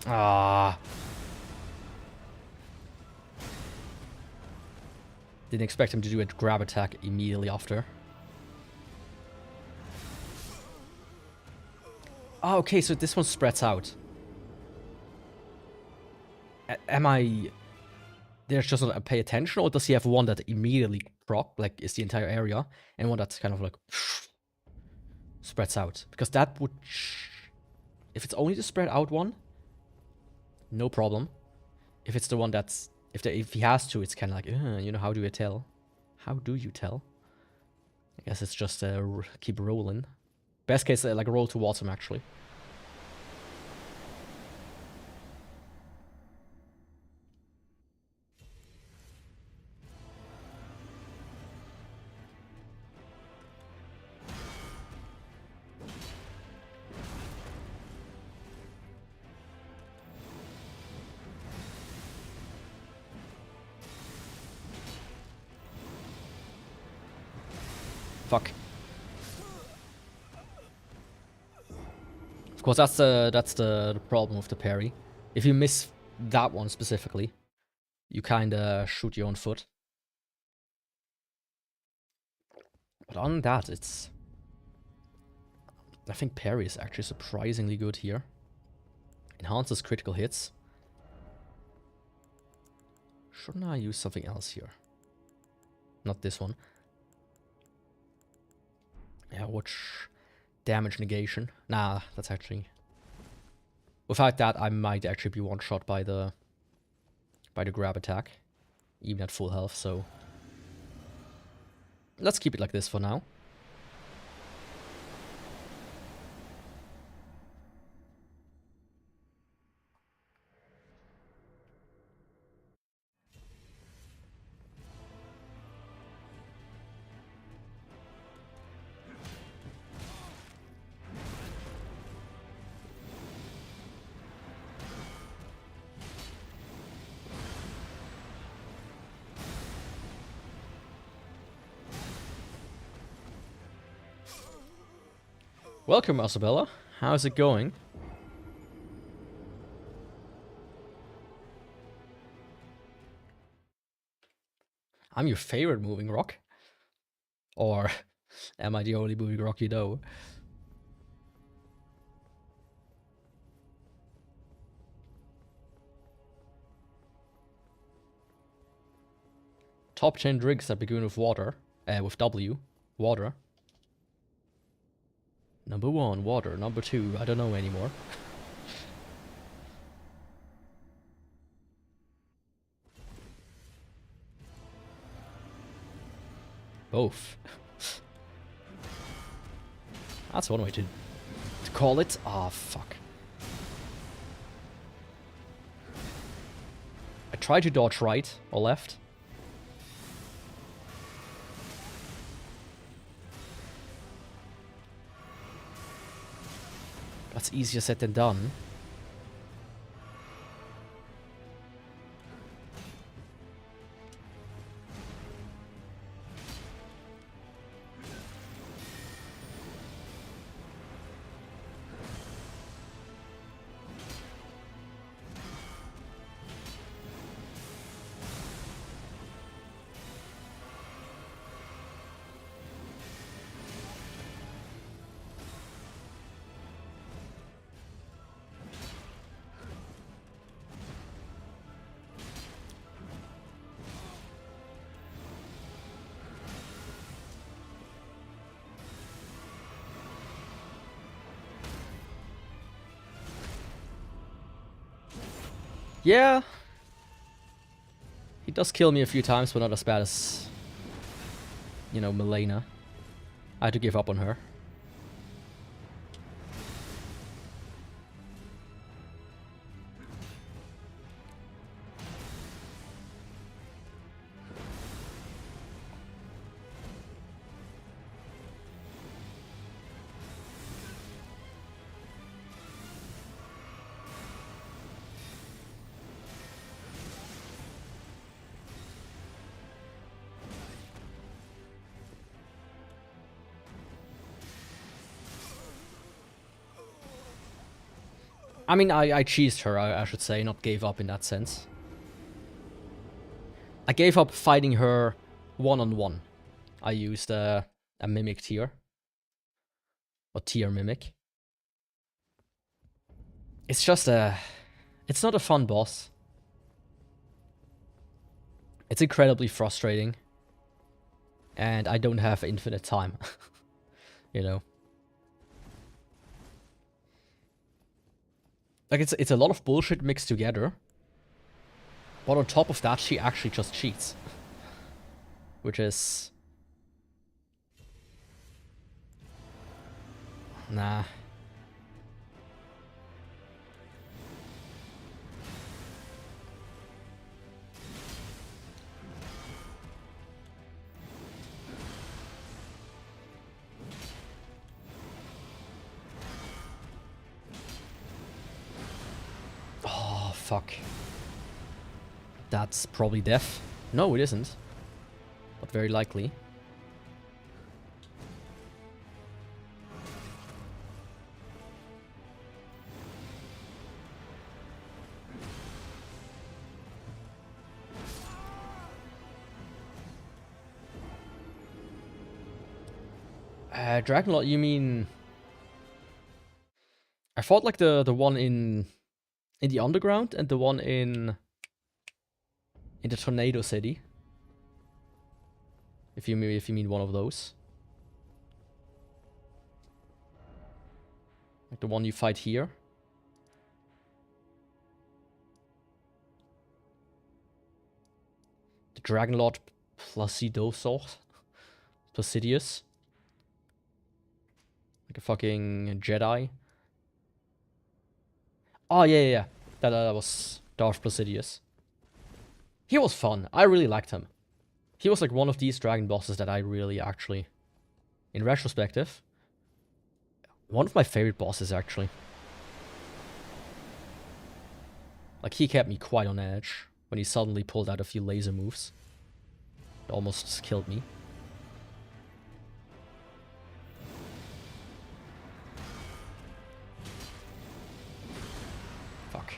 Ah. Didn't expect him to do a grab attack immediately after. Oh, okay, so this one spreads out. Am I... There's just a pay attention, or does he have one that immediately proc, like, is the entire area, and one that's kind of like... spreads out? Because that would... If it's only the spread out one, no problem. If it's the one that's... If he has to, it's kind of like, you know, how do you tell? How do you tell? I guess it's just keep rolling. Best case, like roll towards him, actually. Fuck. Of course, that's the problem with the parry. If you miss that one specifically, you kinda shoot your own foot. But on that, it's... I think parry is actually surprisingly good here. Enhances critical hits. Shouldn't I use something else here? Not this one. Yeah, watch damage negation. Nah, that's actually... Without that, I might actually be one-shot by the grab attack. Even at full health, so... Let's keep it like this for now. Welcome, Isabella. How's it going? I'm your favorite moving rock. Or am I the only moving rock you know? Top 10 drinks that begin with water. With W. Water. Number 1, water. Number 2, I don't know anymore. Both. That's one way to call it. Ah, fuck. I tried to dodge right or left. That's easier said than done. Yeah. He does kill me a few times, but not as bad as, you know, Milena. I had to give up on her. I mean, I cheesed her, I should say, not gave up in that sense. I gave up fighting her one-on-one. I used a mimic tier. Or tier mimic. It's just it's not a fun boss. It's incredibly frustrating. And I don't have infinite time. You know. Like, it's a lot of bullshit mixed together. But on top of that, she actually just cheats. Which is... Nah. Oh, fuck. That's probably death. No, it isn't. But very likely. Dragonlord, you mean... I fought like the one in the underground and the one in the Tornado City. If you mean one of those. Like the one you fight here. The Dragonlord Placidosaur. Placidius. Like a fucking Jedi. Oh, yeah. That was Darth Placidius. He was fun. I really liked him. He was like one of these dragon bosses that I really actually, in retrospective, one of my favorite bosses actually. Like, he kept me quite on edge when he suddenly pulled out a few laser moves. It almost killed me. Fuck.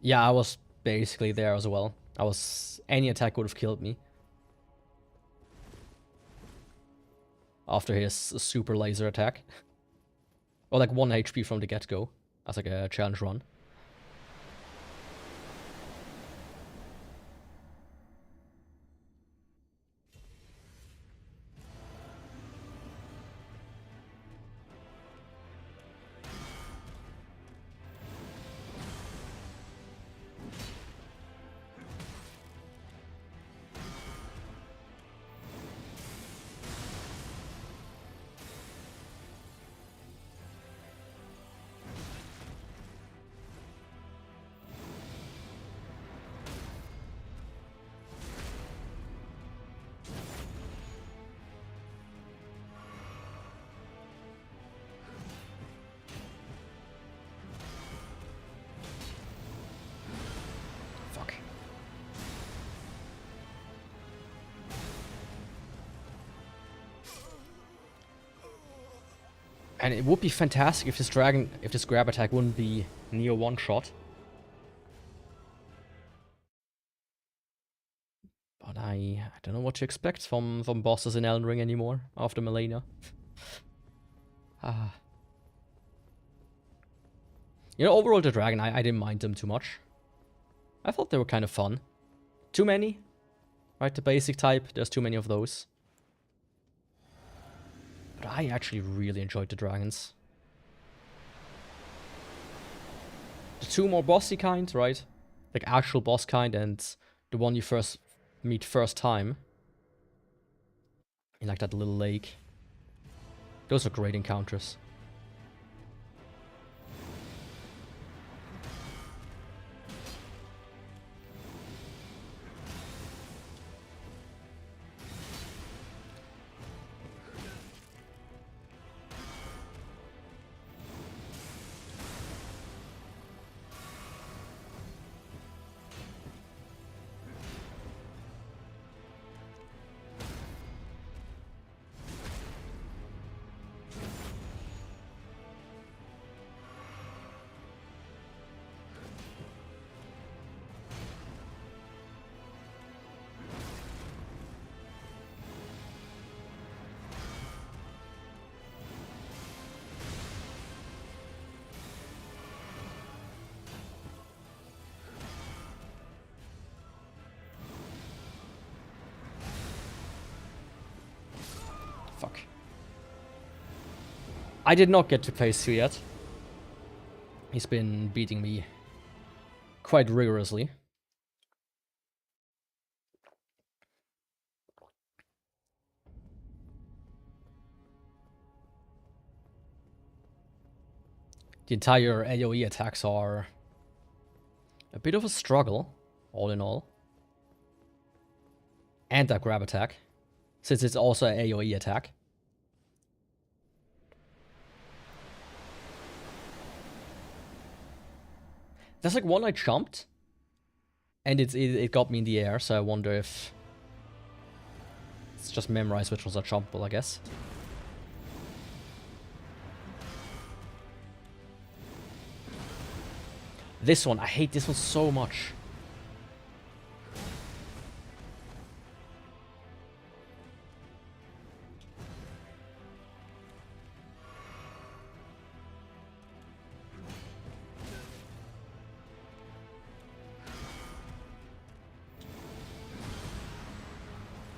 Yeah, I was basically there as well. Any attack would have killed me. After his super laser attack. Or like 1 HP from the get-go. As like a challenge run. And it would be fantastic if this grab attack wouldn't be near one shot. But I don't know what to expect from bosses in Elden Ring anymore after Millennia. You know, overall the dragon, I didn't mind them too much. I thought they were kind of fun. Too many, right? The basic type, there's too many of those. But I actually really enjoyed the dragons. The two more bossy kind, right? Like actual boss kind, and the one you meet first time. In like that little lake. Those are great encounters. Fuck. I did not get to phase 2 yet. He's been beating me quite rigorously. The entire AoE attacks are a bit of a struggle, all in all. And that grab attack, since it's also an AoE attack. There's like one I jumped, and it got me in the air, so I wonder if it's just memorized which ones are jumpable, I guess. This one, I hate this one so much.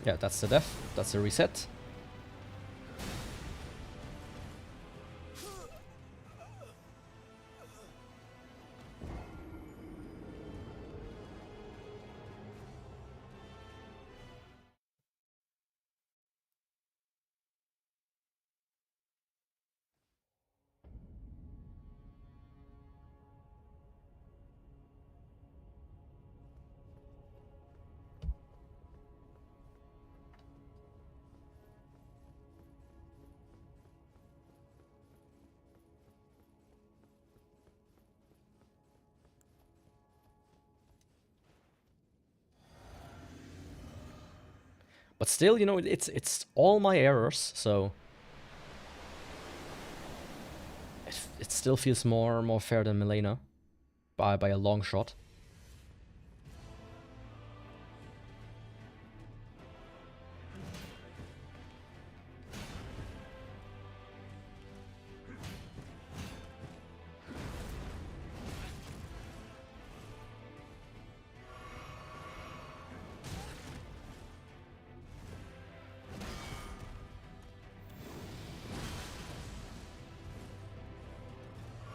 Yeah, that's the death. That's the reset. But still, you know, it's all my errors, so it still feels more fair than Milena by a long shot.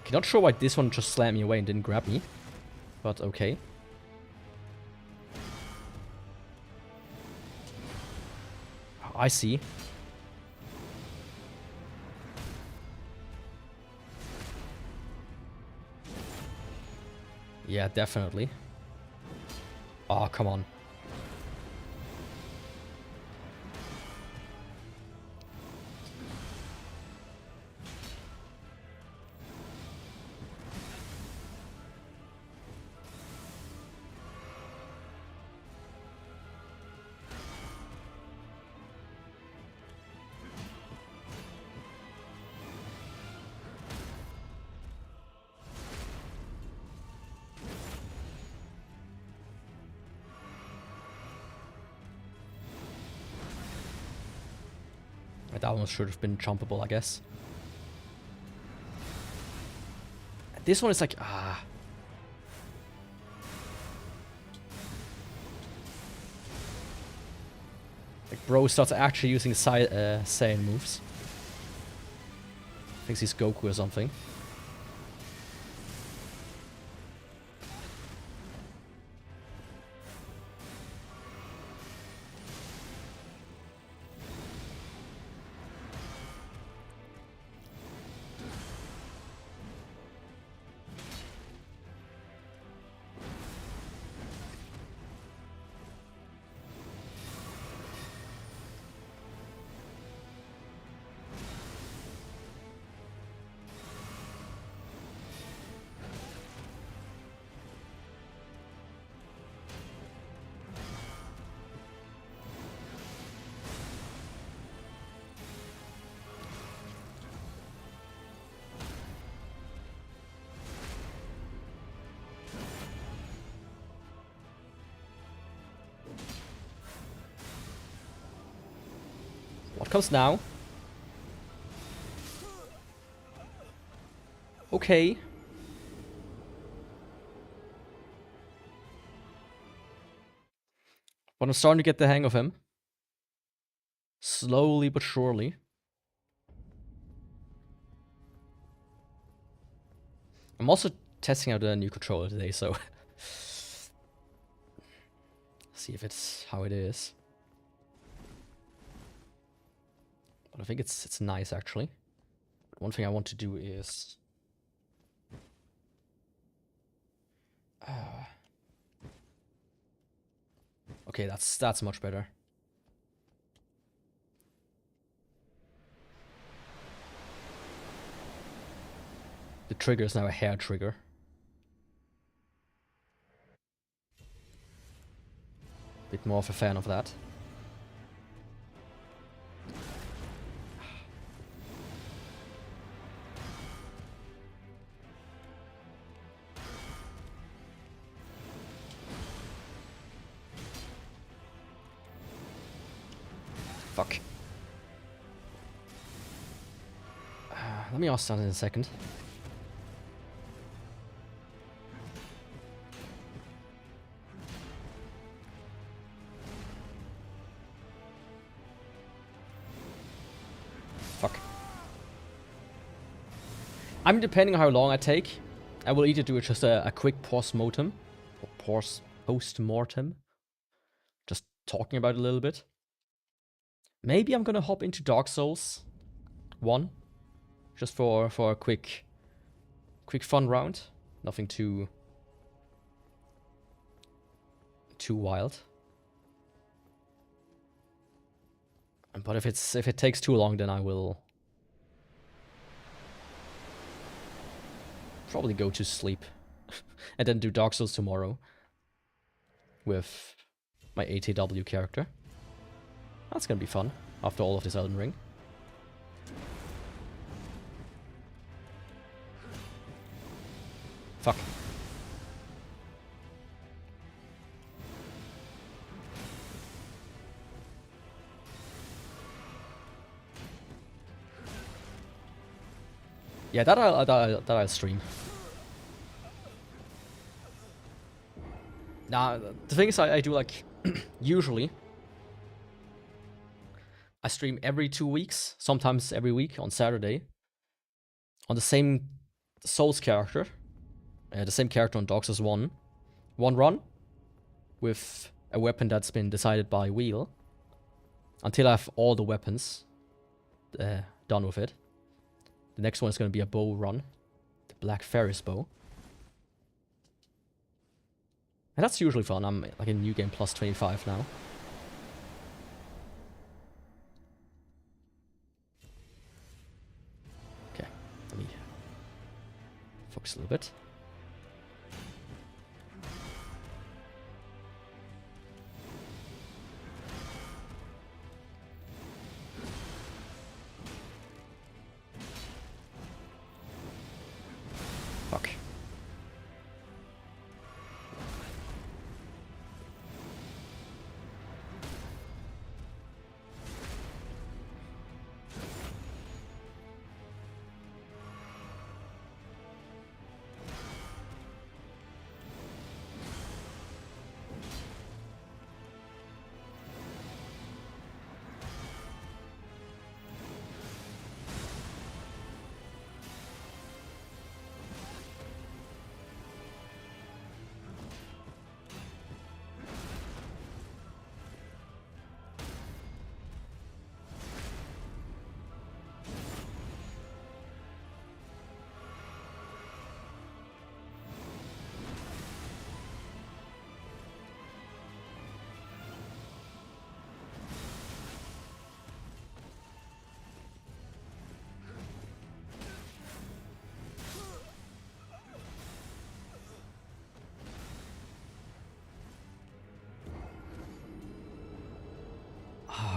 Okay, not sure why this one just slammed me away and didn't grab me, but okay. I see. Yeah, definitely. Oh, come on. That one should have been jumpable, I guess. This one is like, Like, bro starts actually using Saiyan moves. Thinks he's Goku or something. What comes now? Okay. But I'm starting to get the hang of him. Slowly but surely. I'm also testing out a new controller today, so see if it's how it is. But I think it's nice actually. One thing I want to do is okay, that's much better. The trigger is now a hair trigger. Bit more of a fan of that. Fuck. Let me ask that in a second. Fuck. I mean, depending on how long I take, I will either do just a quick post-mortem, or post-mortem, just talking about it a little bit. Maybe I'm gonna hop into Dark Souls 1, just for a quick fun round. Nothing too wild. But if it takes too long, then I will probably go to sleep and then do Dark Souls tomorrow with my ATW character. That's gonna be fun after all of this Elden Ring. Fuck. Yeah, that I'll stream. Nah, the thing is, I do like usually I stream every 2 weeks, sometimes every week on Saturday, on the same Souls character, the same character on Dark Souls 1. One run with a weapon that's been decided by wheel until I have all the weapons done with it. The next one is going to be a bow run, the Black Ferris bow. And that's usually fun. I'm like in New Game Plus 25 now. Okay, let me focus a little bit. Fuck.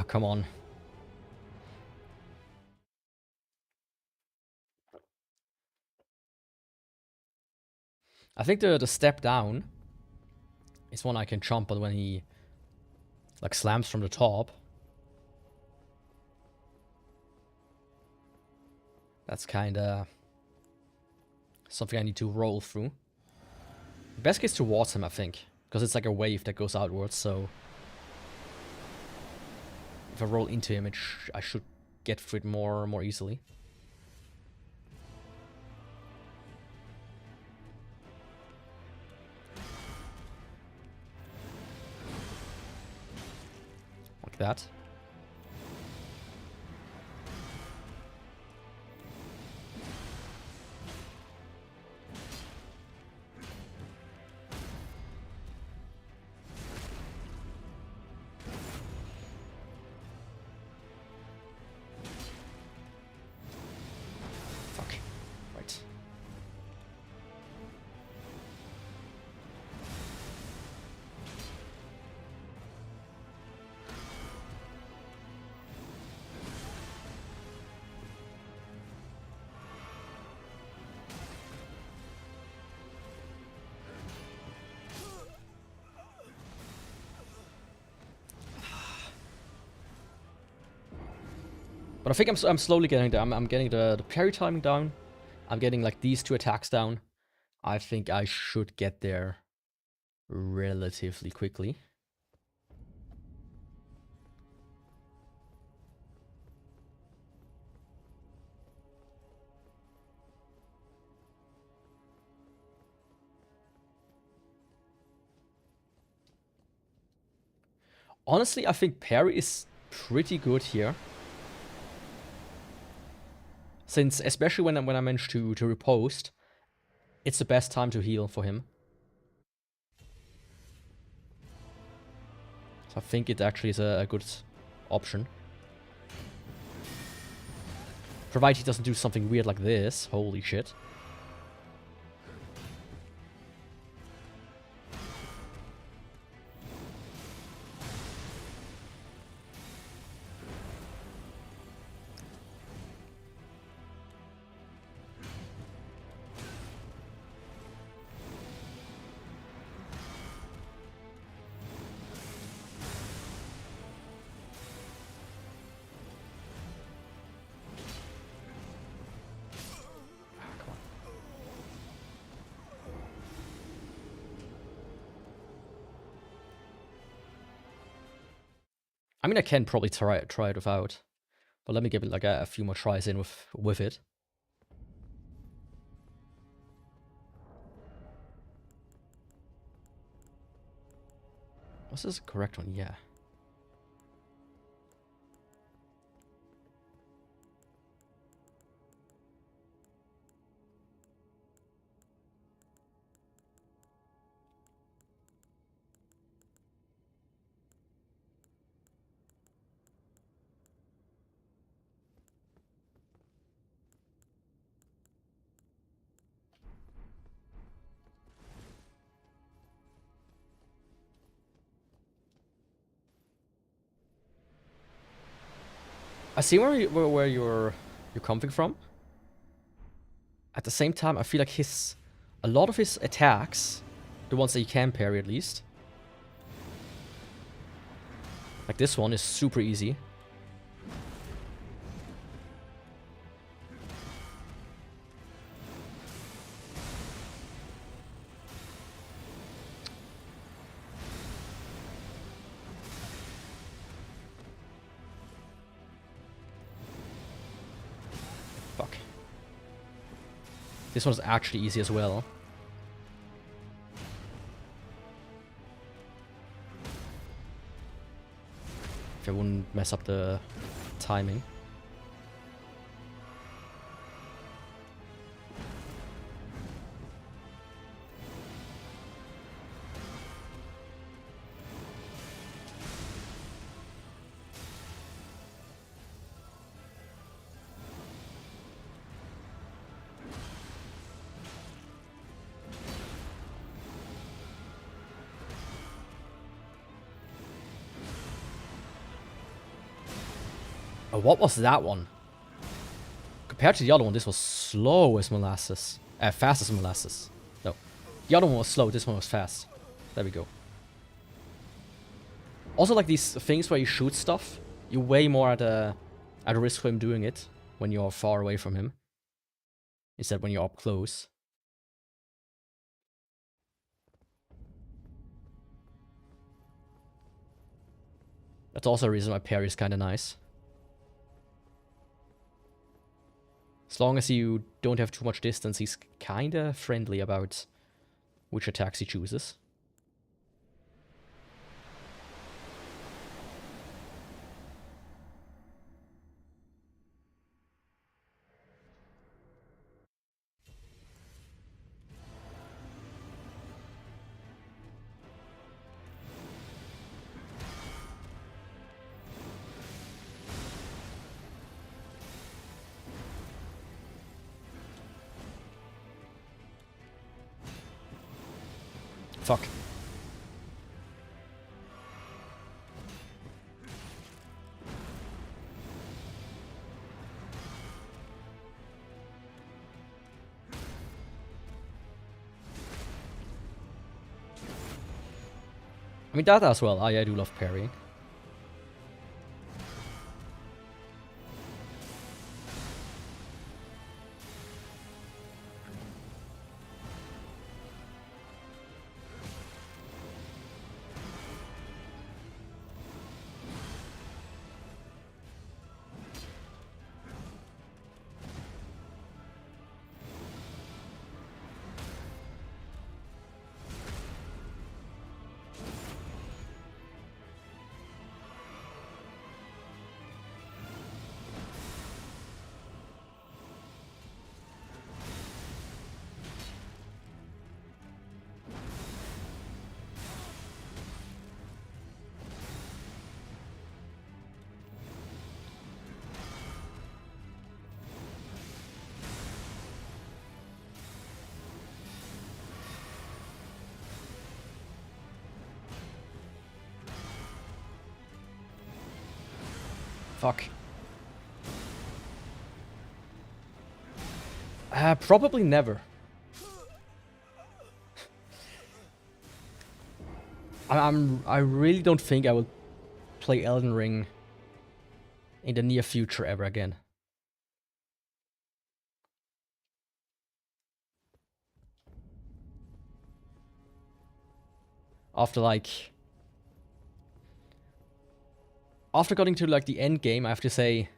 come on. I think the step down is one I can jump on when he like slams from the top. That's kinda something I need to roll through. Best case towards him, I think, because it's like a wave that goes outwards, so if I roll into him, I should get through it more easily. Like that. Fuck. Right. But I think I'm slowly getting there. I'm getting the parry timing down. I'm getting like these 2 attacks down. I think I should get there relatively quickly. Honestly, I think parry is pretty good here. Since, especially when I manage to riposte, it's the best time to heal for him. So I think it actually is a good option. Provided he doesn't do something weird like this. Holy shit. I mean, I can probably try it without, but let me give it like a few more tries in with it. Was this the correct one? Yeah. I see where you're coming from. At the same time, I feel like a lot of his attacks, the ones that you can parry at least, like this one is super easy. Fuck. This one's actually easy as well. If I wouldn't mess up the timing. Oh, what was that one? Compared to the other one, this was slow as molasses. Fast as molasses. No. The other one was slow, this one was fast. There we go. Also, like these things where you shoot stuff, you're way more at a risk for him doing it when you're far away from him. Instead when you're up close. That's also a reason why parry is kinda nice. As long as you don't have too much distance, he's kinda friendly about which attacks he chooses. Fuck. I mean, that as well. I do love parrying. Fuck. Probably never. I really don't think I will play Elden Ring in the near future ever again. After getting to like the end game, I have to say,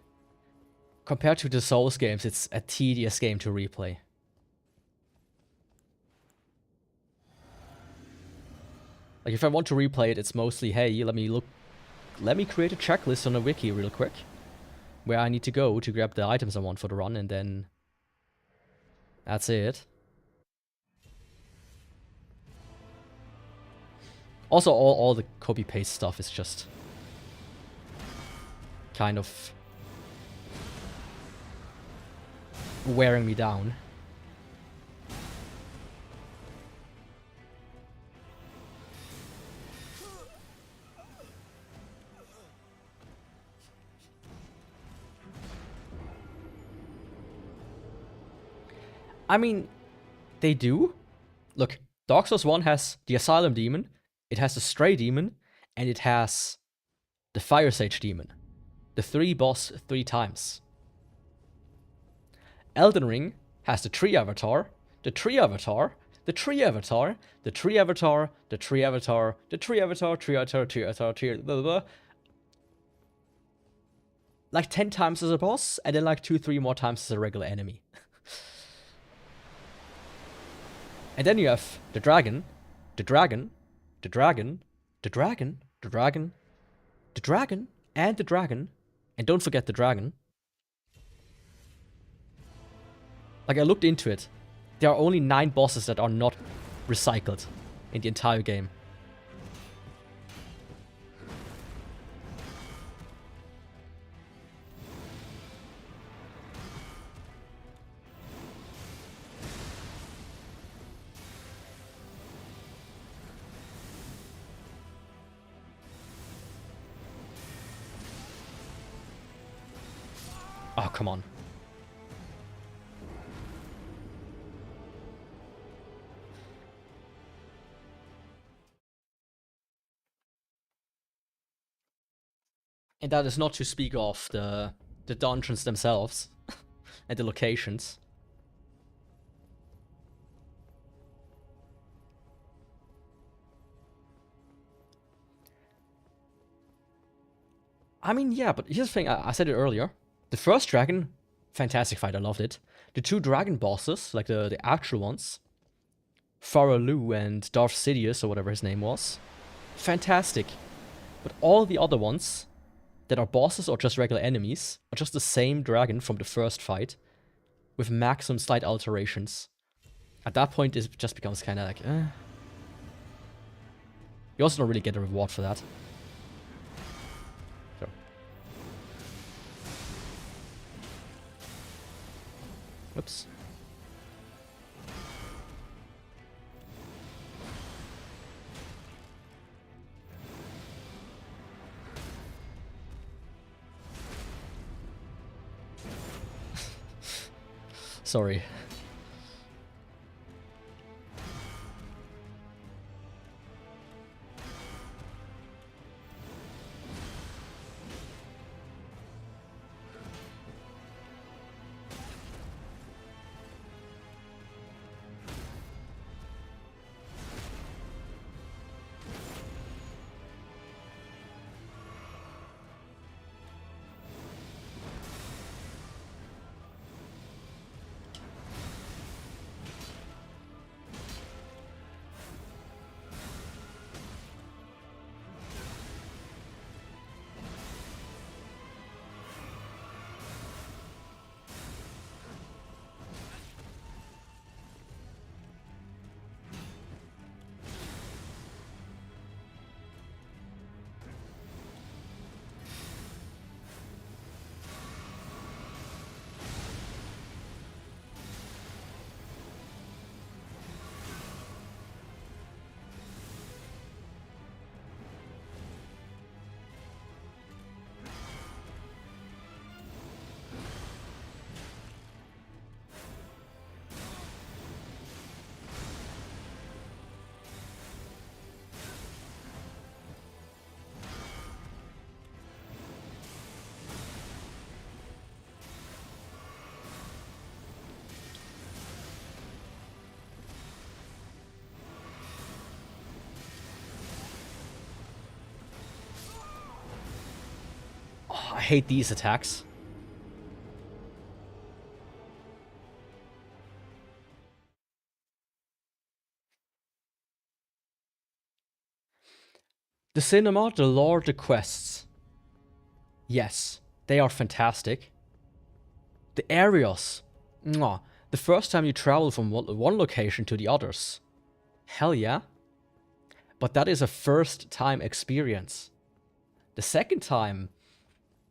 compared to the Souls games, it's a tedious game to replay. Like if I want to replay it, it's mostly, hey, let me create a checklist on a wiki real quick, where I need to go to grab the items I want for the run, and then that's it. Also, all the copy-paste stuff is just kind of wearing me down. I mean, they do. Look, Dark Souls 1 has the Asylum Demon, it has the Stray Demon, and it has the Fire Sage Demon. The 3 boss 3 times. Elden Ring has the Tree Avatar, the Tree Avatar, the Tree Avatar, the Tree Avatar, the Tree Avatar, the Tree Avatar, Tree Avatar, Tree Avatar, Tree blah blah blah. Like 10 times as a boss, and then like 2-3 more times as a regular enemy. And then you have the dragon, the dragon, the dragon, the dragon, the dragon, the dragon, and the dragon. And don't forget the dragon. Like, I looked into it. There are only 9 bosses that are not recycled in the entire game. Oh, come on. And that is not to speak of the dungeons themselves and the locations. I mean, yeah, but here's the thing, I said it earlier. The first dragon, fantastic fight, I loved it. The 2 dragon bosses, like the actual ones, Faralu and Darth Sidious, or whatever his name was, fantastic. But all the other ones that are bosses or just regular enemies are just the same dragon from the first fight, with maximum slight alterations. At that point, it just becomes kind of like, You also don't really get a reward for that. So. Whoops. Sorry. Oh, I hate these attacks. The cinema, the lore, the quests. Yes, they are fantastic. The areas. Mwah. The first time you travel from one location to the others. Hell yeah. But that is a first time experience. The second time.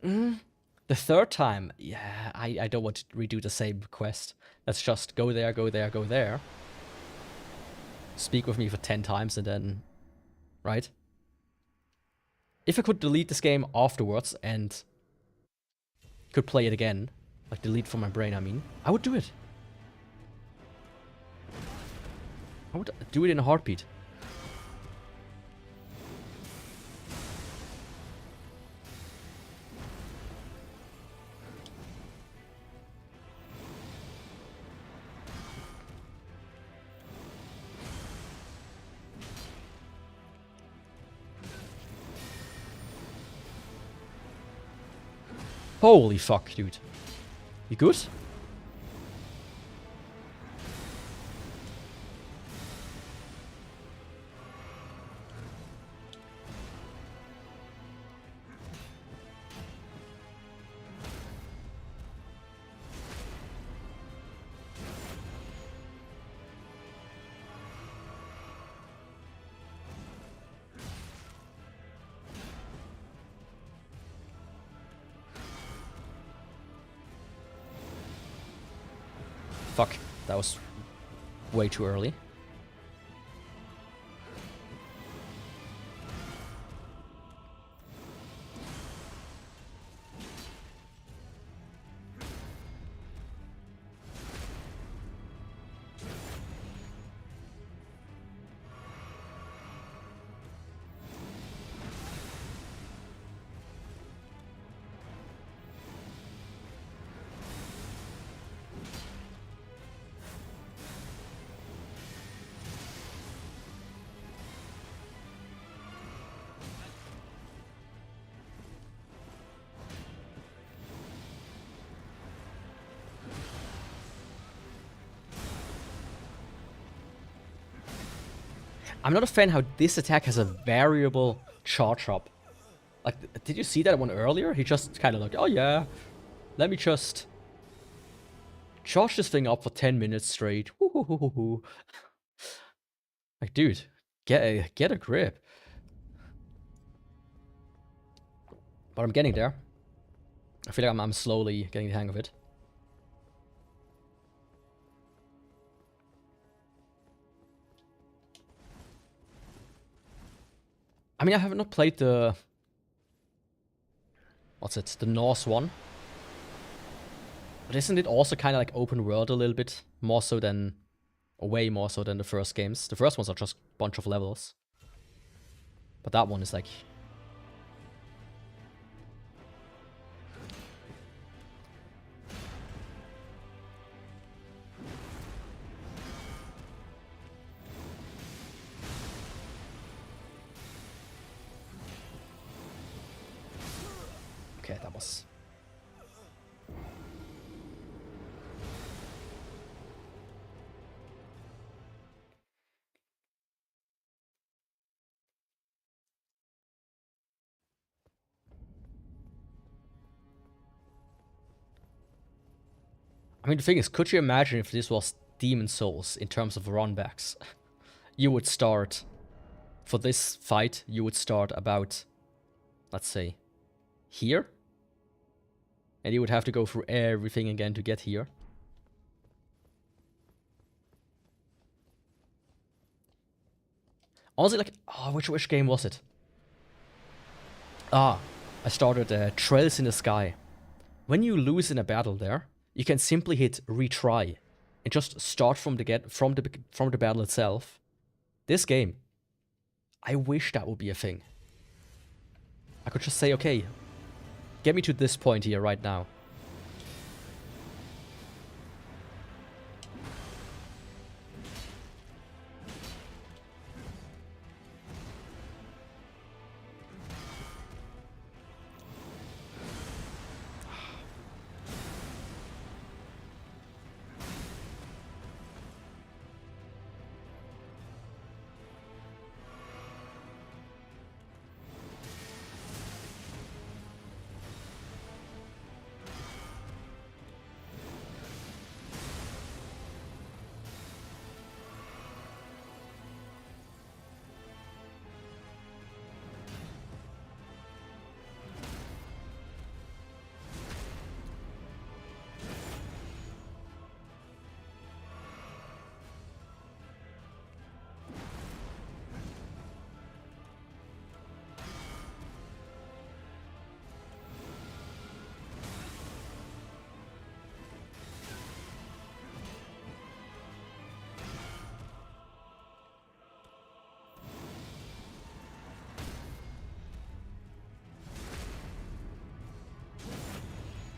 The third time. Yeah, I don't want to redo the same quest. Let's just go there, go there, go there. Speak with me for 10 times and then... Right? If I could delete this game afterwards and could play it again, like delete from my brain, I mean, I would do it. I would do it in a heartbeat. Holy fuck, dude. You good? Fuck, that was way too early. I'm not a fan how this attack has a variable charge up. Like, did you see that one earlier? He just kind of like, oh yeah, let me just charge this thing up for 10 minutes straight. Woo-hoo-hoo-hoo-hoo. Like, dude, get a grip. But I'm getting there. I feel like I'm slowly getting the hang of it. I mean, I have not played the... What's it? The Norse one. But isn't it also kind of like open world a little bit? More so than... Or way more so than the first games. The first ones are just a bunch of levels. But that one is like... Okay, that was... I mean, the thing is, could you imagine if this was Demon Souls in terms of runbacks? You would start... For this fight, you would start about... Let's say... Here? And you would have to go through everything again to get here. Honestly, like... Oh, which game was it? Ah, I started Trails in the Sky. When you lose in a battle there, you can simply hit retry and just start from the battle itself. This game, I wish that would be a thing. I could just say, okay, get me to this point here right now.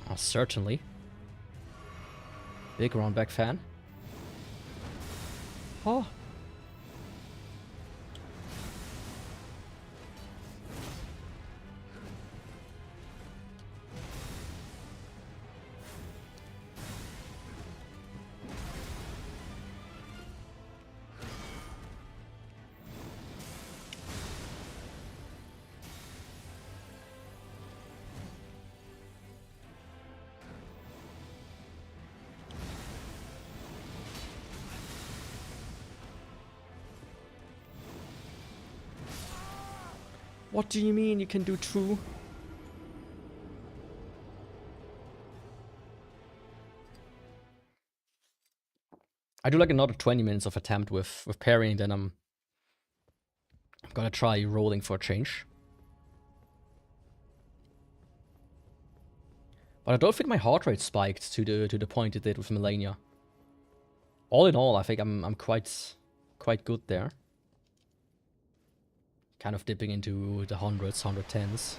Oh, certainly. Big Runback fan. Oh. What do you mean you can do true? I do like another 20 minutes of attempt with parrying, then I'm gonna try rolling for a change. But I don't think my heart rate spiked to the point it did with Melania. All in all, I think I'm quite good there. Kind of dipping into the hundreds, 110s.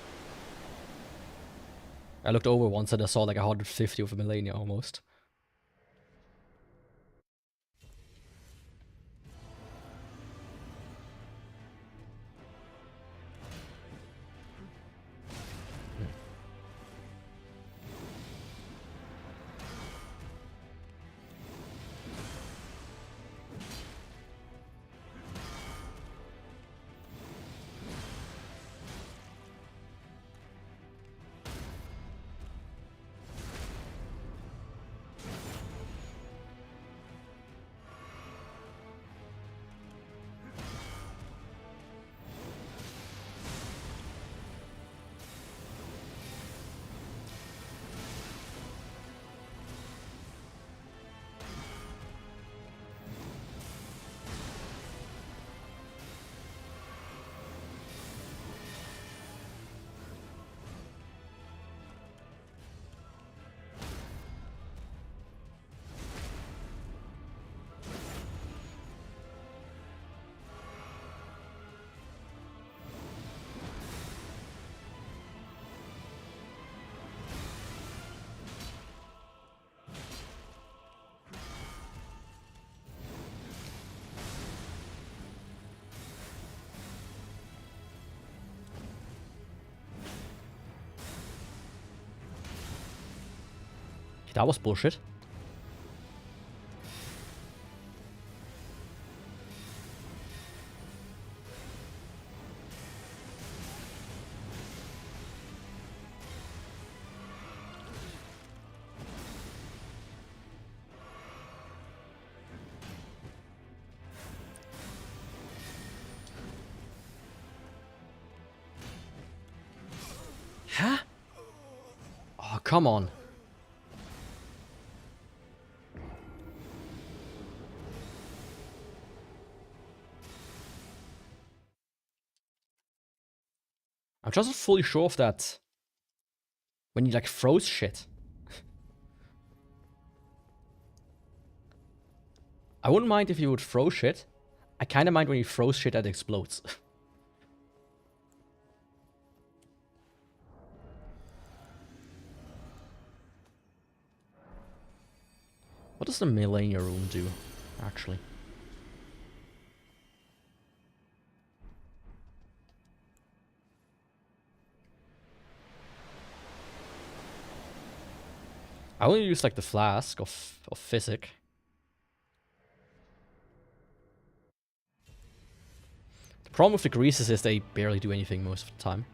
I looked over once and I saw like 150 with Melania almost. That was bullshit. Huh? Oh, come on. I'm just not fully sure of that. When you like froze shit. I wouldn't mind if you would throw shit. I kinda mind when you froze shit that explodes. What does the Millennia Rune do, actually? I only use like the flask of physic. The problem with the greases is they barely do anything most of the time.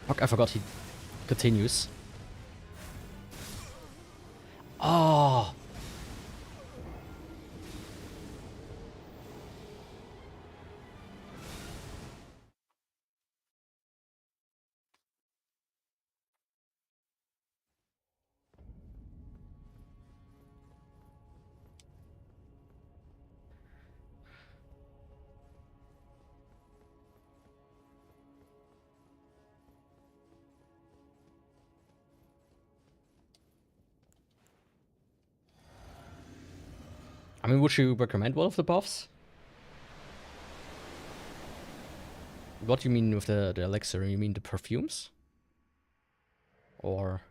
Fuck, I forgot he continues. Oh. I mean, would you recommend one of the buffs? What do you mean with the elixir? You mean the perfumes? Or...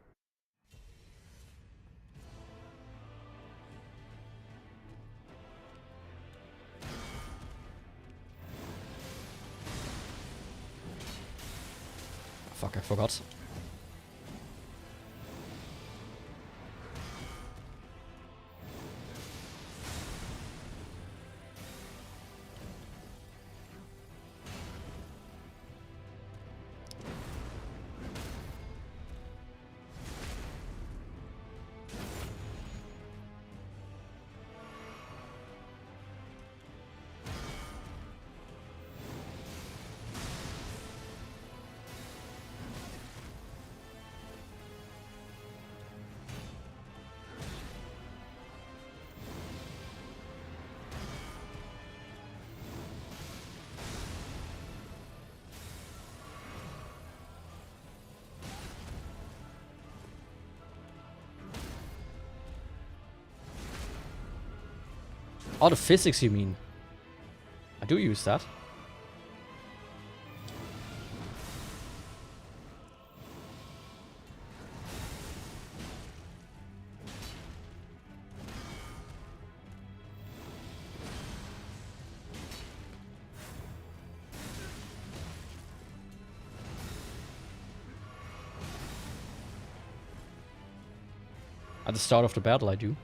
Fuck, I forgot. Oh, the physics you mean? I do use that. At the start of the battle, I do.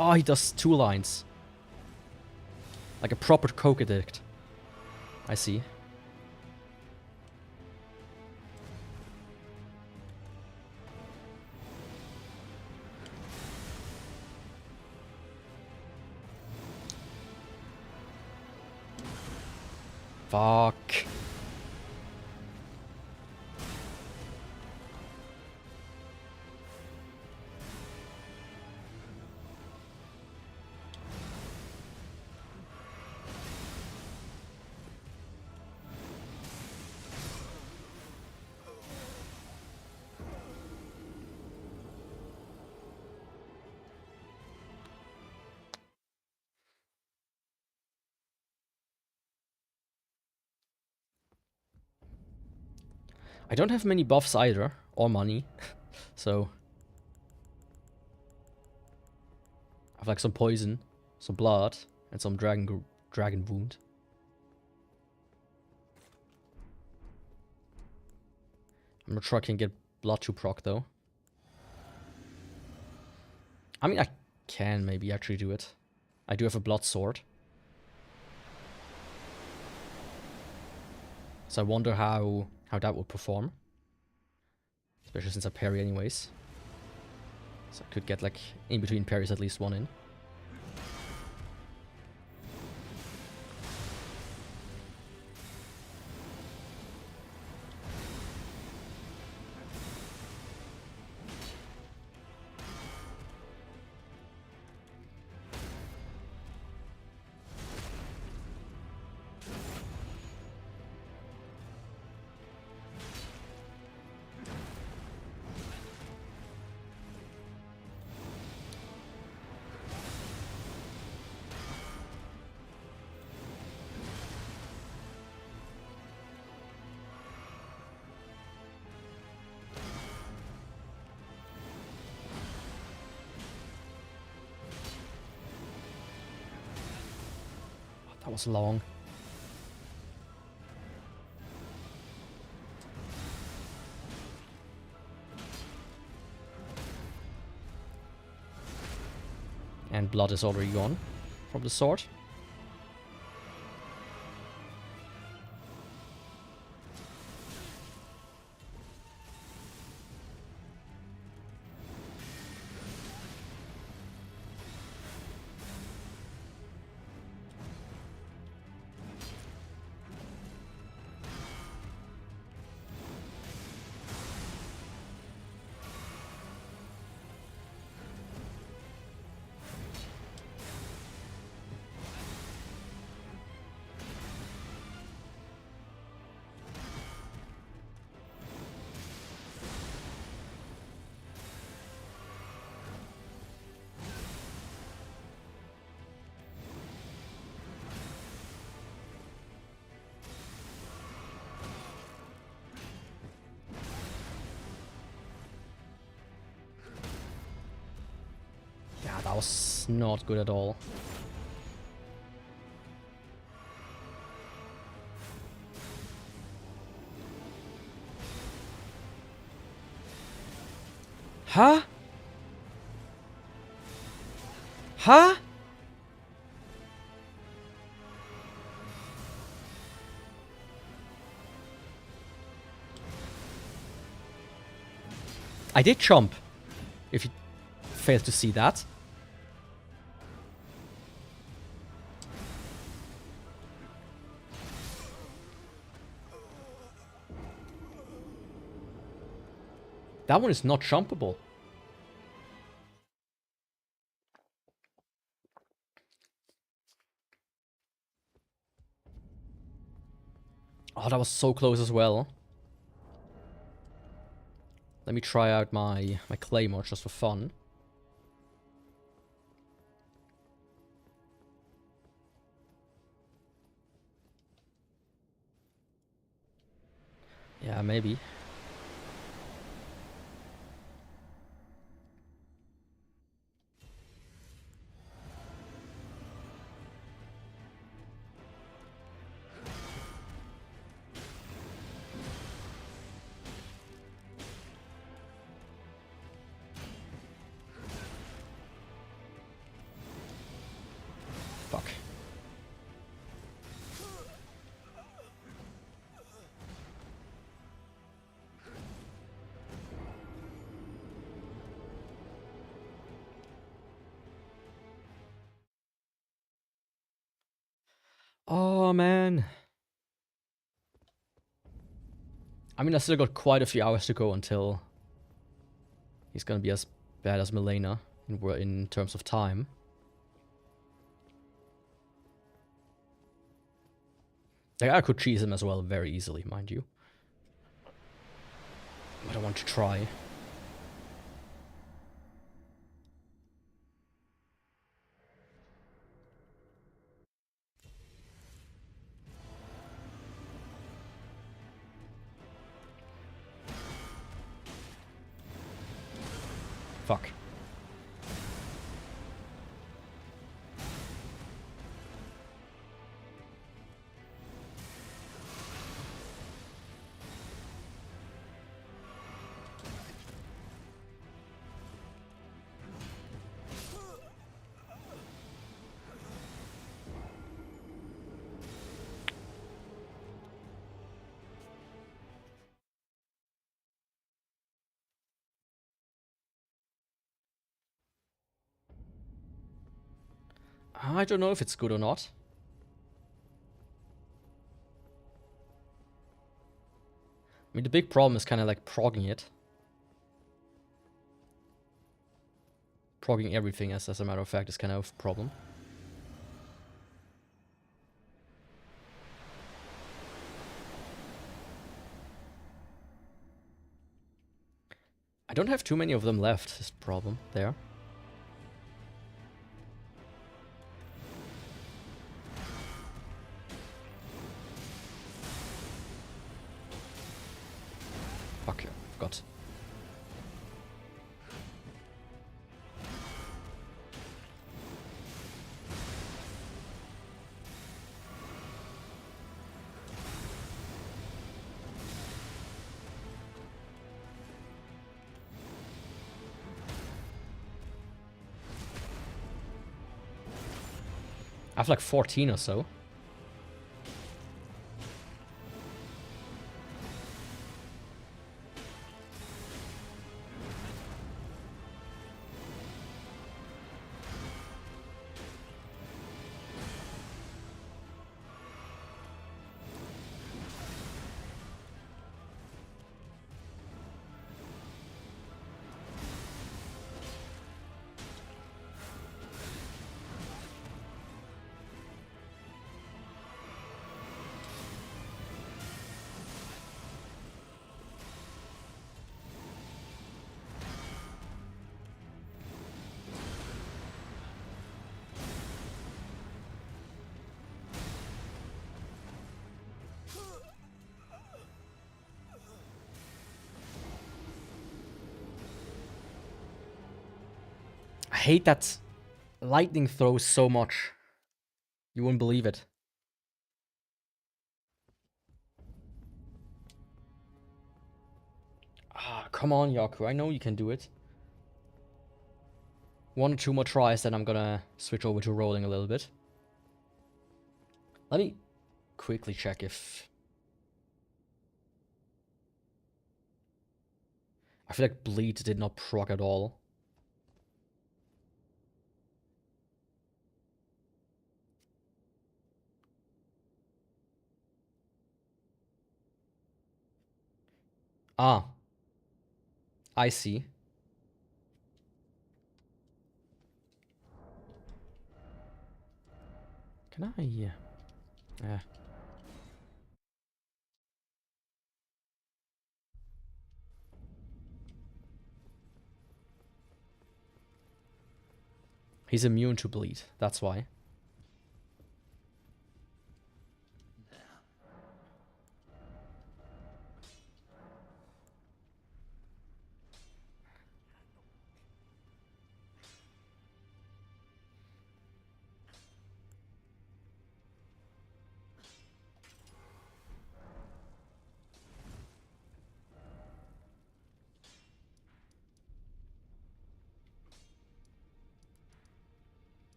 Oh, he does 2 lines. Like a proper coke addict. I see. Fuck. I don't have many buffs either, or money, so... I have like some poison, some blood, and some dragon wound. I'm not sure I can get blood to proc though. I mean, I can maybe actually do it. I do have a blood sword. So I wonder how that would perform. Especially since I parry anyways. So I could get like in between parries at least 1 in. That was long. And blood is already gone from the sword. Yeah, that was not good at all. Huh? Huh? I did jump. If you failed to see that. That one is not jumpable. Oh, that was so close as well. Let me try out my claymore just for fun. Yeah, maybe. Fuck. Oh, man. I mean, I still got quite a few hours to go until he's gonna be as bad as Milena in terms of time. Like, I could cheese him as well very easily, mind you. But I want to try. Fuck. I don't know if it's good or not. I mean, the big problem is kind of like progging it. Progging everything, as a matter of fact, is kind of a problem. I don't have too many of them left, is the problem there. Fuck you, forgot. I have like 14 or so. I hate that lightning throws so much. You wouldn't believe it. Ah, come on, Yaku. I know you can do it. 1 or 2 more tries, then I'm gonna switch over to rolling a little bit. Let me quickly check if... I feel like Bleed did not proc at all. Ah. I see. Can I... Yeah. He's immune to bleed, that's why.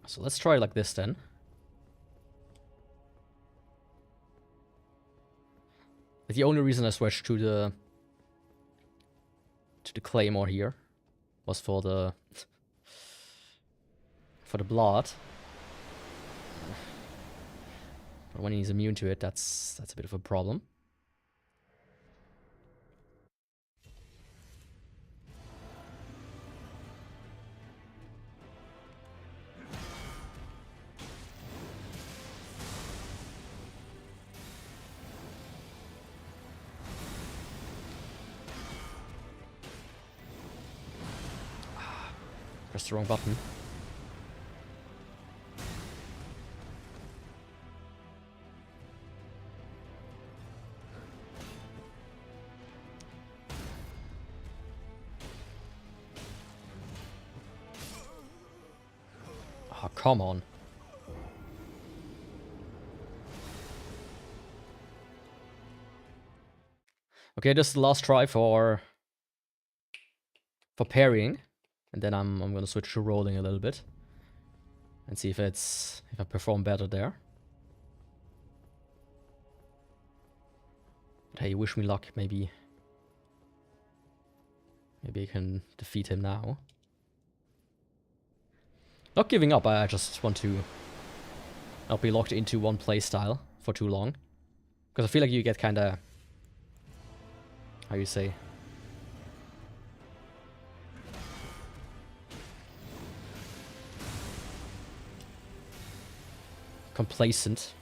So let's try like this then. The only reason I switched to the claymore here was for the blood. But when he's immune to it, that's a bit of a problem. Pressed the wrong button. Oh, come on. Okay, this is the last try for parrying. And then I'm gonna switch to rolling a little bit. And see if I perform better there. But hey, wish me luck, maybe I can defeat him now. Not giving up, I just want to not be locked into one playstyle for too long. Because I feel like you get kinda, how you say, complacent.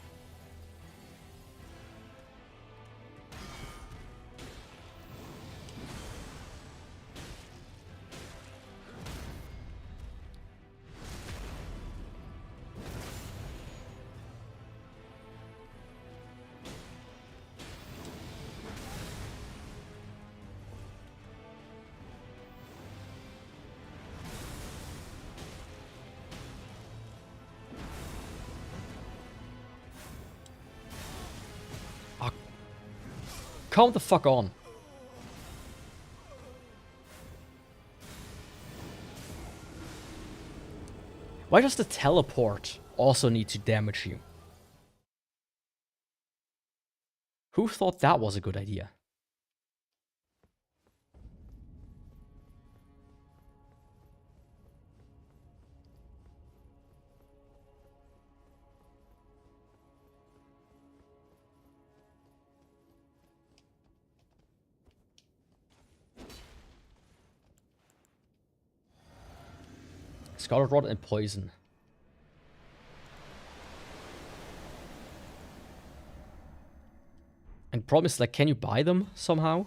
Come the fuck on. Why does the teleport also need to damage you? Who thought that was a good idea? Scarlet Rot and Poison. And problem is, like, can you buy them somehow?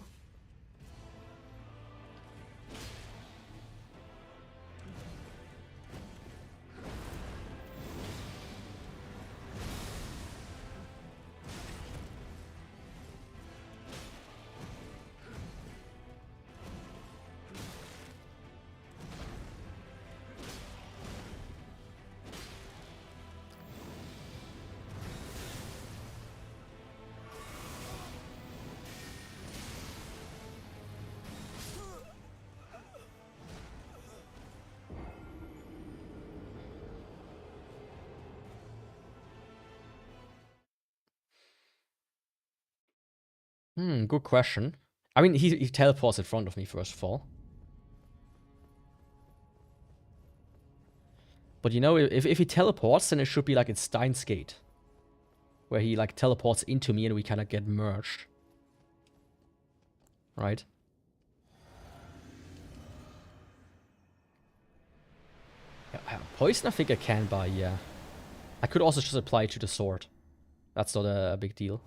Good question. I mean, he teleports in front of me, first of all. But you know, if he teleports, then it should be like in Steins Gate, where he like teleports into me and we kind of get merged. Right? Yeah, poison I think I can buy, yeah. I could also just apply it to the sword. That's not a big deal.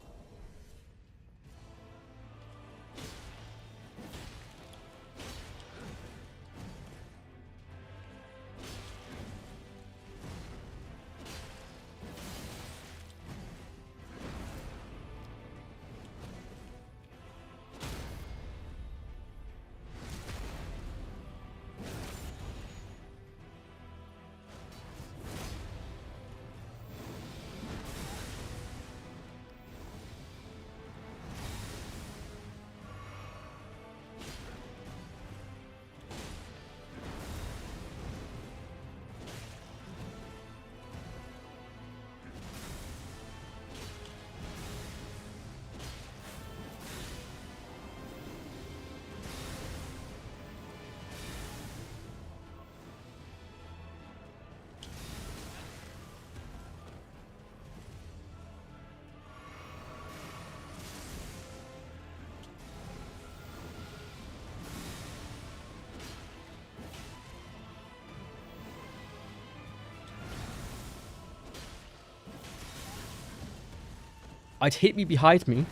It hit me behind me.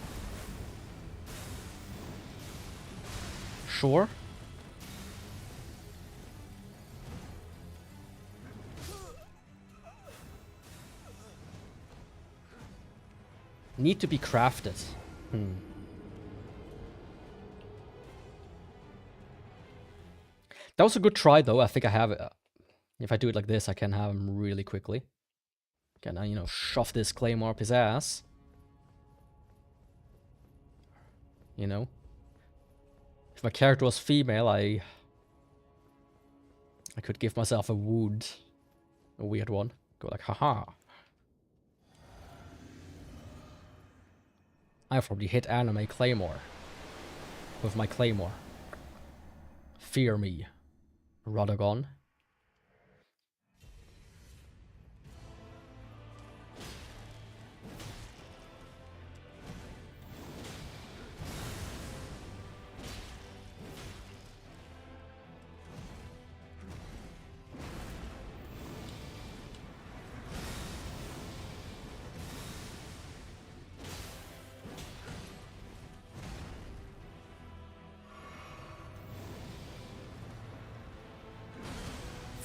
Sure. Need to be crafted. That was a good try, though. I think I have it. If I do it like this, I can have him really quickly. Can I, you know, shove this claymore up his ass? You know? If my character was female, I could give myself a wound. A weird one. Go like, haha. I probably hit anime claymore. With my claymore. Fear me. Radagon.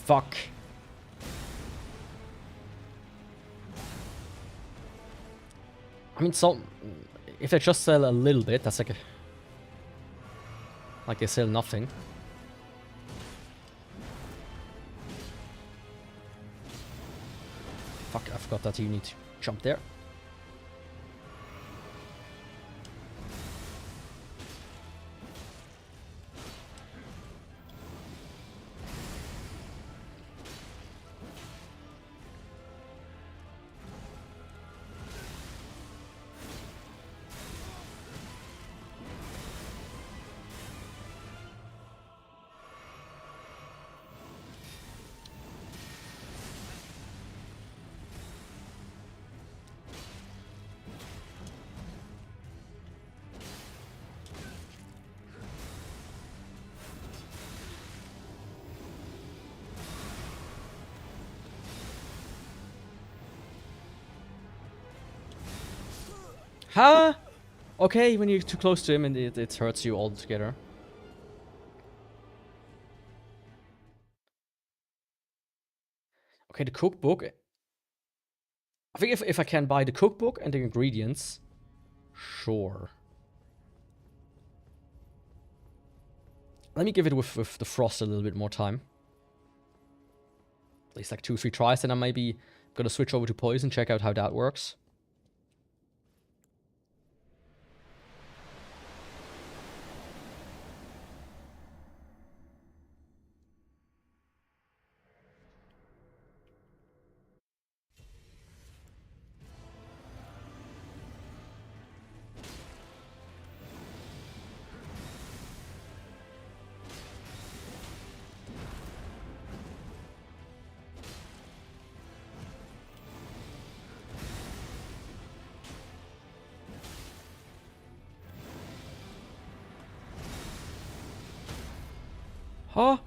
Fuck. I mean, so if they just sell a little bit, that's like they sell nothing. Fuck, I forgot that you need to jump there. Huh? Okay, when you're too close to him and it hurts you altogether. Okay, the cookbook. I think if I can buy the cookbook and the ingredients, sure. Let me give it with the frost a little bit more time. At least like 2-3 tries, and I might be gonna switch over to poison, check out how that works. Huh?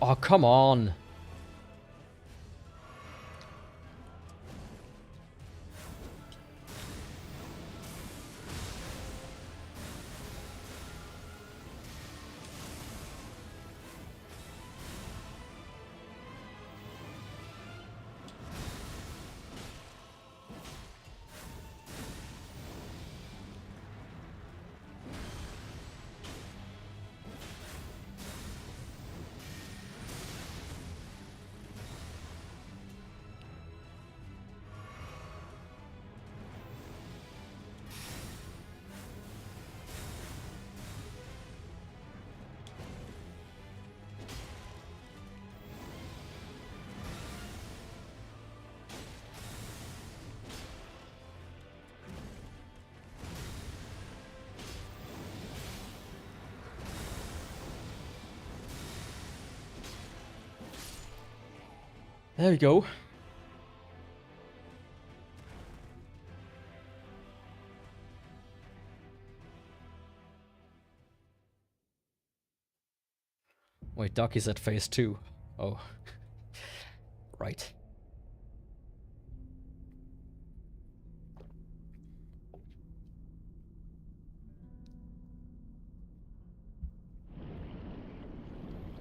Oh, come on. There we go. Wait, Duck is at phase 2. Oh. Right.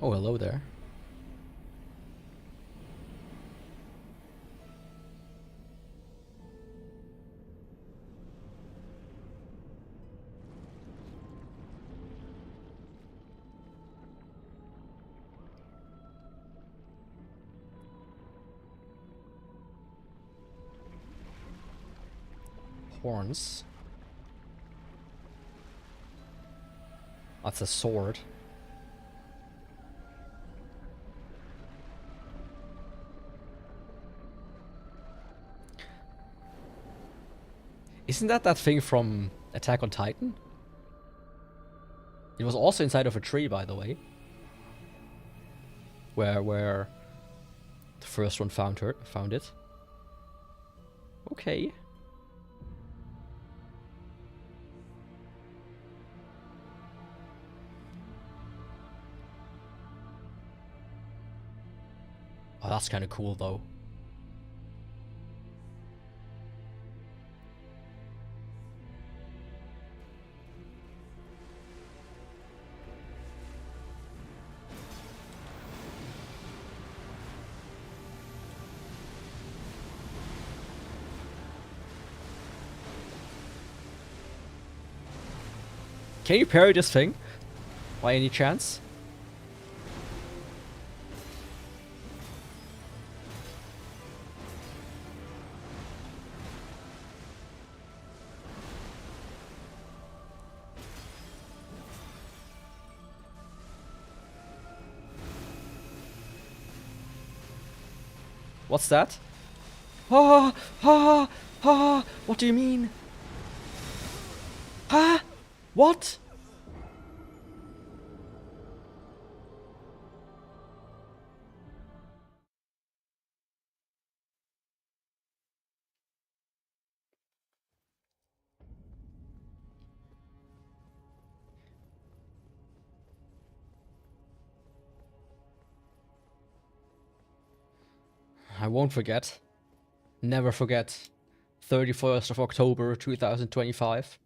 Oh, hello there. Horns. That's a sword. Isn't that thing from Attack on Titan? It was also inside of a tree, by the way. Where the first one found it. Okay. Oh, that's kind of cool, though. Can you parry this thing? By any chance? What's that? Ah, ah, ah, what do you mean? Huh? What? I won't forget. Never forget. 31st of October 2025.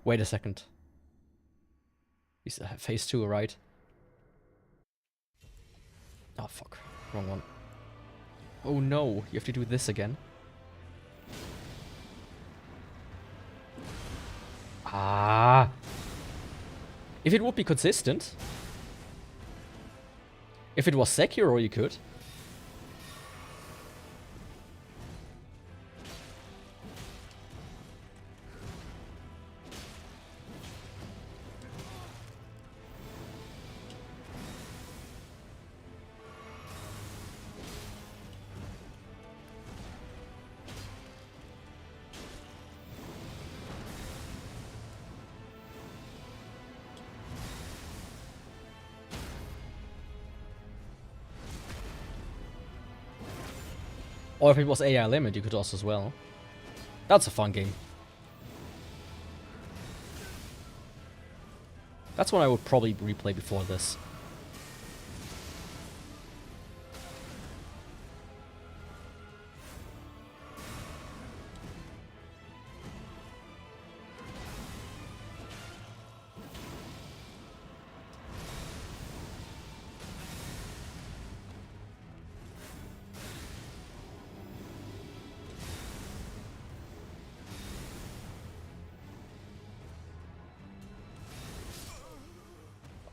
Wait a second. Is phase 2, right? Oh fuck. Wrong one. Oh no, you have to do this again. Ah. If it would be consistent. If it was Sekiro, you could. Or if it was AI Limit, you could also as well. That's a fun game. That's one I would probably replay before this.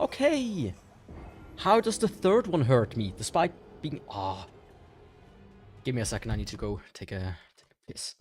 Okay! How does the third one hurt me, despite being... Ah. Give me a second, I need to go take a piss.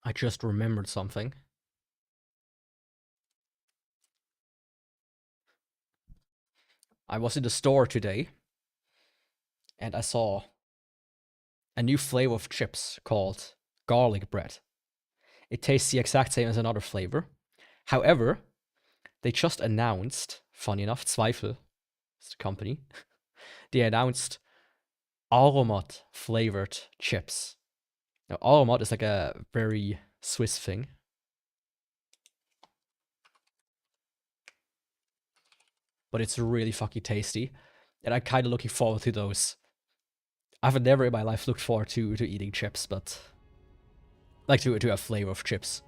I just remembered something. I was in the store today, and I saw a new flavor of chips called garlic bread. It tastes the exact same as another flavor. However, they just announced, funny enough, Zweifel is the company, they announced Aromat flavored chips. Now, Aromat is like a very Swiss thing. But it's really fucking tasty. And I'm kind of looking forward to those. I've never in my life looked forward to eating chips, but like to a flavor of chips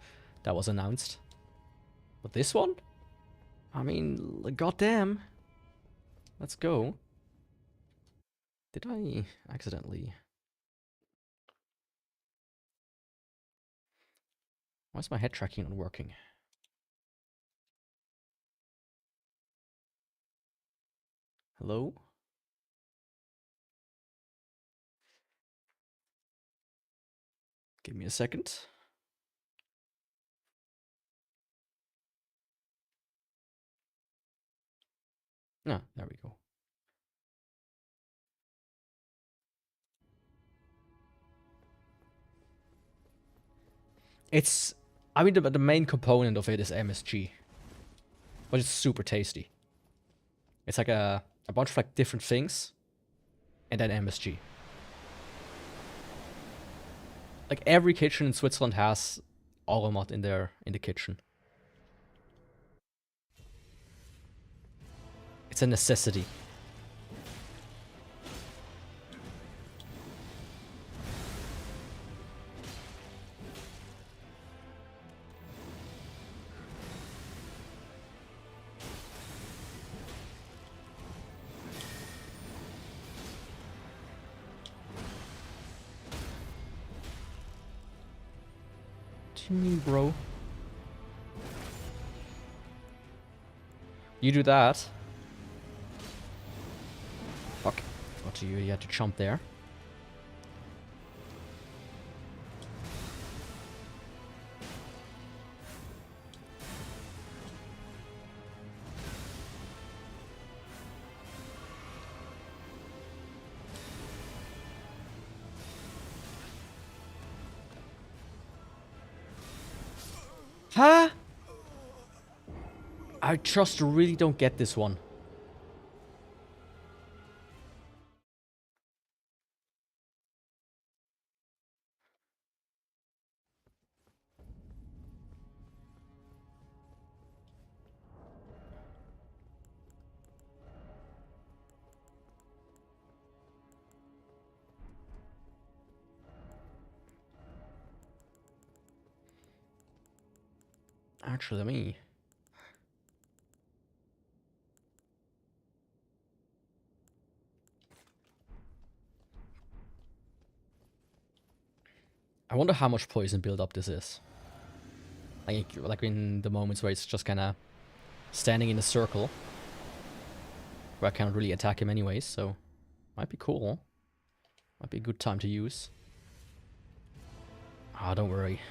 that was announced. But this one? I mean, goddamn. Let's go. Did I accidentally... Why is my head tracking not working? Hello? Give me a second. Ah, there we go. It's... I mean, the main component of it is MSG. But it's super tasty. It's like a bunch of like different things. And then MSG. Like every kitchen in Switzerland has Aromat in the kitchen. It's a necessity. What do you mean, bro? You do that. Fuck. What do you had to jump there? Huh? I just really don't get this one. Actually, let me... I wonder how much poison build-up this is. Like in the moments where it's just kind of standing in a circle. Where I can't really attack him anyways, so... Might be cool. Might be a good time to use. Ah, don't worry.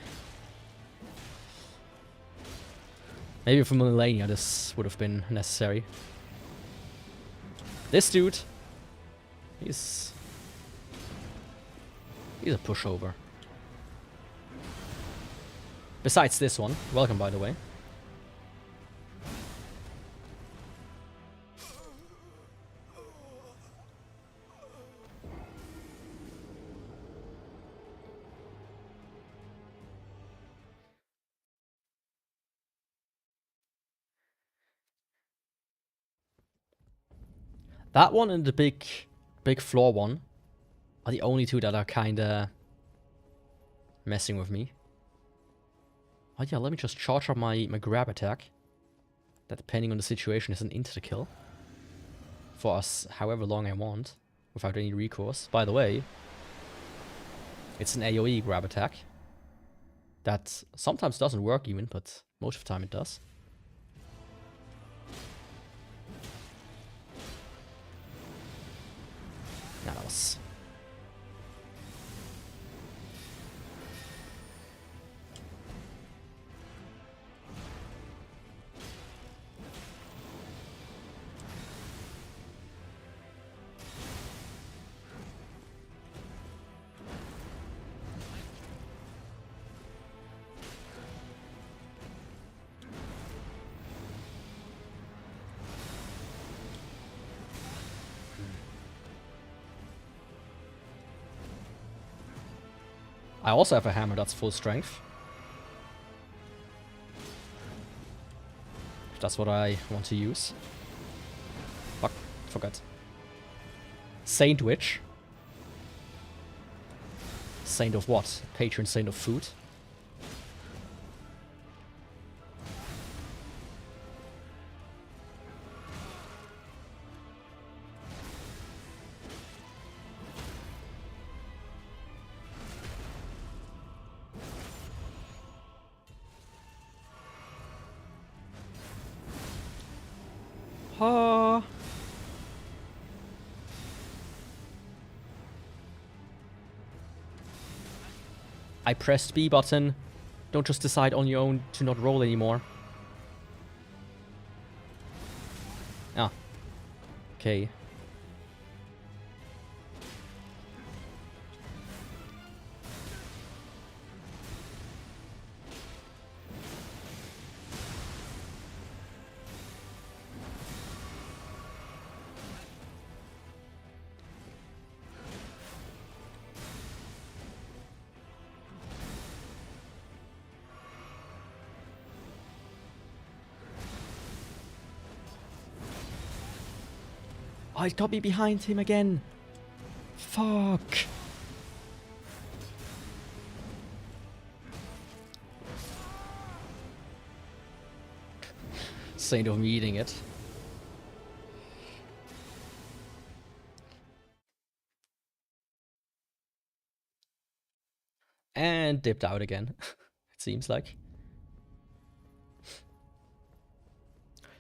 Maybe for Millennia this would have been necessary. This dude... He's a pushover. Besides this one. Welcome, by the way. That one and the big floor one are the only two that are kinda messing with me. Oh yeah, let me just charge up my grab attack. That, depending on the situation, is an insta-kill. For us, however long I want, without any recourse. By the way, it's an AoE grab attack. That sometimes doesn't work even, but most of the time it does. Now that was... I also have a hammer that's full strength. If that's what I want to use. Fuck, forgot. Saint Witch. Saint of what? Patron saint of food. Ha. I pressed B button. Don't just decide on your own to not roll anymore. Ah. Okay. Oh, it got me behind him again. Fuck. Saint of me eating it. And dipped out again, it seems like.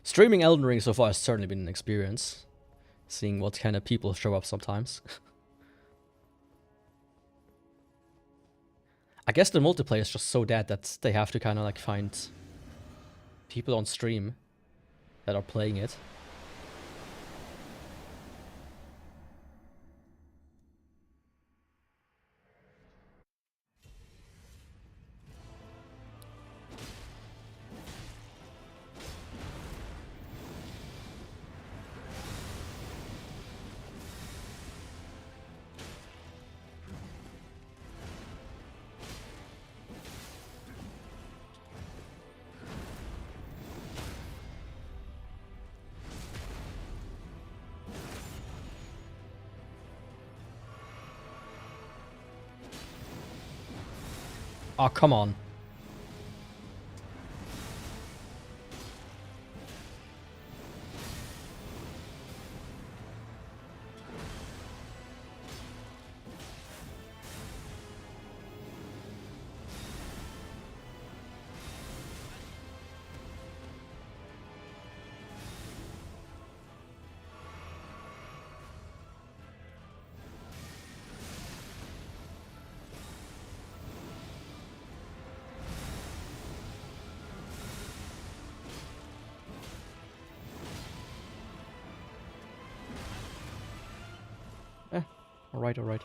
Streaming Elden Ring so far has certainly been an experience. Seeing what kind of people show up sometimes. I guess the multiplayer is just so dead that they have to kind of like find people on stream that are playing it. Oh, come on. Alright, alright.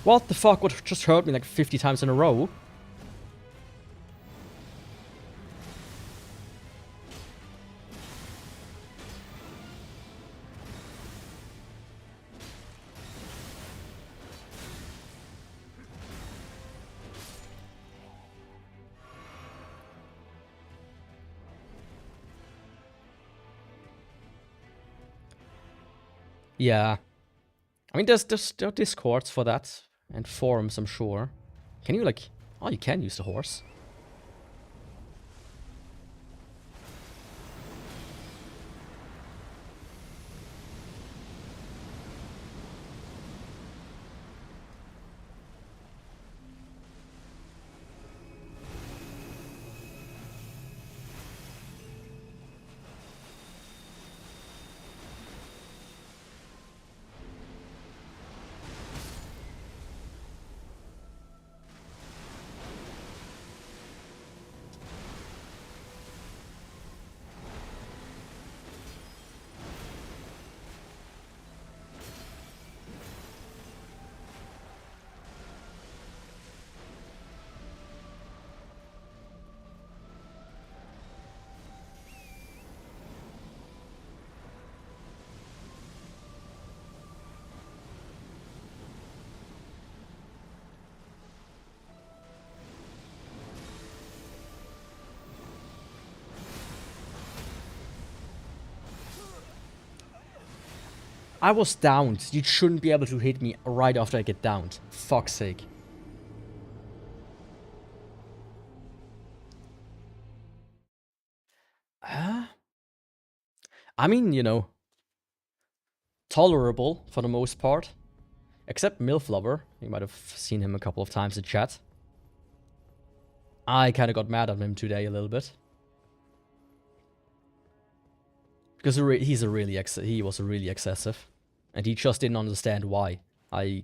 What the fuck? What just hurt me like 50 times in a row? Yeah. I mean, there are discords for that. And forums, I'm sure. Can you, like... Oh, you can use the horse. I was downed. You shouldn't be able to hit me right after I get downed. Fuck's sake. I mean, you know, tolerable for the most part. Except MILF Lover. You might have seen him a couple of times in chat. I kind of got mad at him today a little bit. Because he was really excessive. And he just didn't understand why. I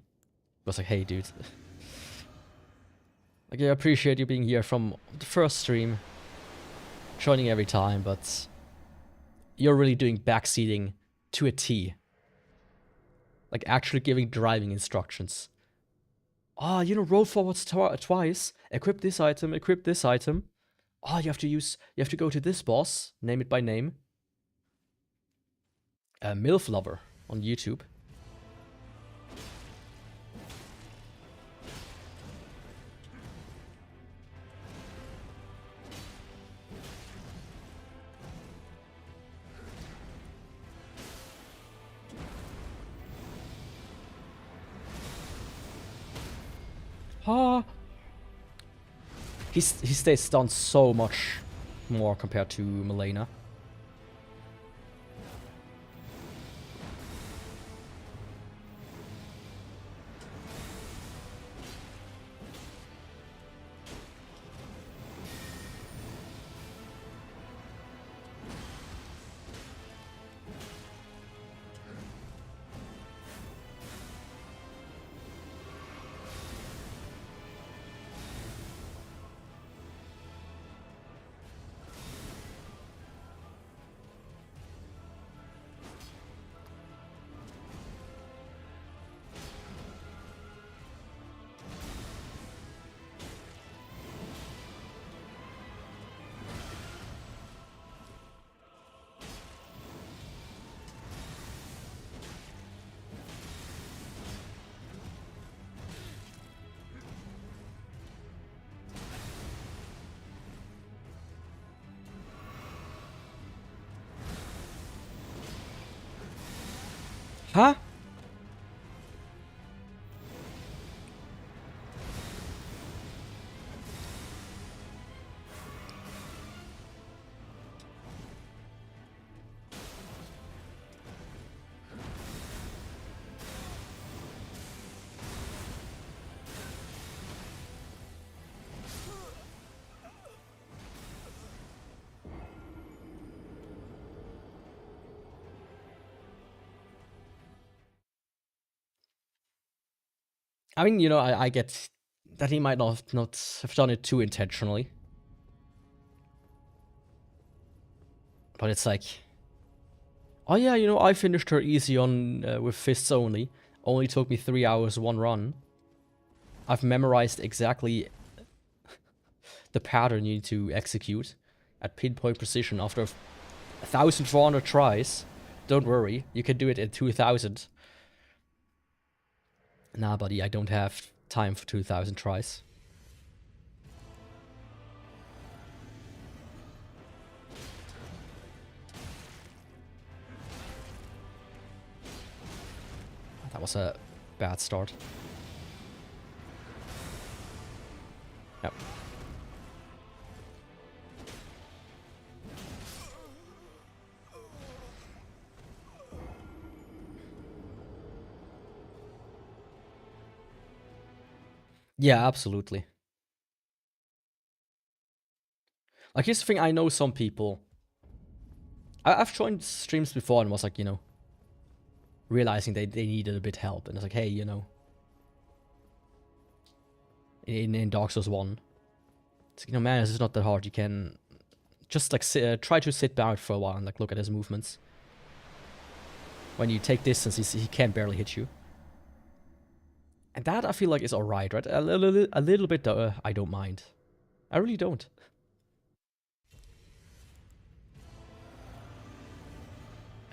was like, hey dude. Like, I appreciate you being here from the first stream. Joining every time, but you're really doing backseating to a T. Like actually giving driving instructions. Ah, you know, roll forwards twice. Equip this item, equip this item. Ah, you have to go to this boss. Name it by name. MILF Lover on YouTube. Ah. He stays stunned so much more compared to Milena. Huh? I mean, you know, I get that he might not have done it too intentionally. But it's like, oh yeah, you know, I finished her easy on with fists only. Only took me 3 hours one run. I've memorized exactly the pattern you need to execute at pinpoint precision after 1,400 tries. Don't worry, you can do it in 2,000. Nah, buddy, I don't have time for 2,000 tries. That was a bad start. Yep. Yeah, absolutely. Like, here's the thing, I know some people... I've joined streams before and was like, you know, realizing they needed a bit help. And it's like, hey, you know, in Dark Souls 1, it's like, you know, man, this is not that hard. You can just, like, try to sit down for a while and, like, look at his movements. When you take distance, he can barely hit you. And that, I feel like, is alright, right? A little bit, I don't mind. I really don't.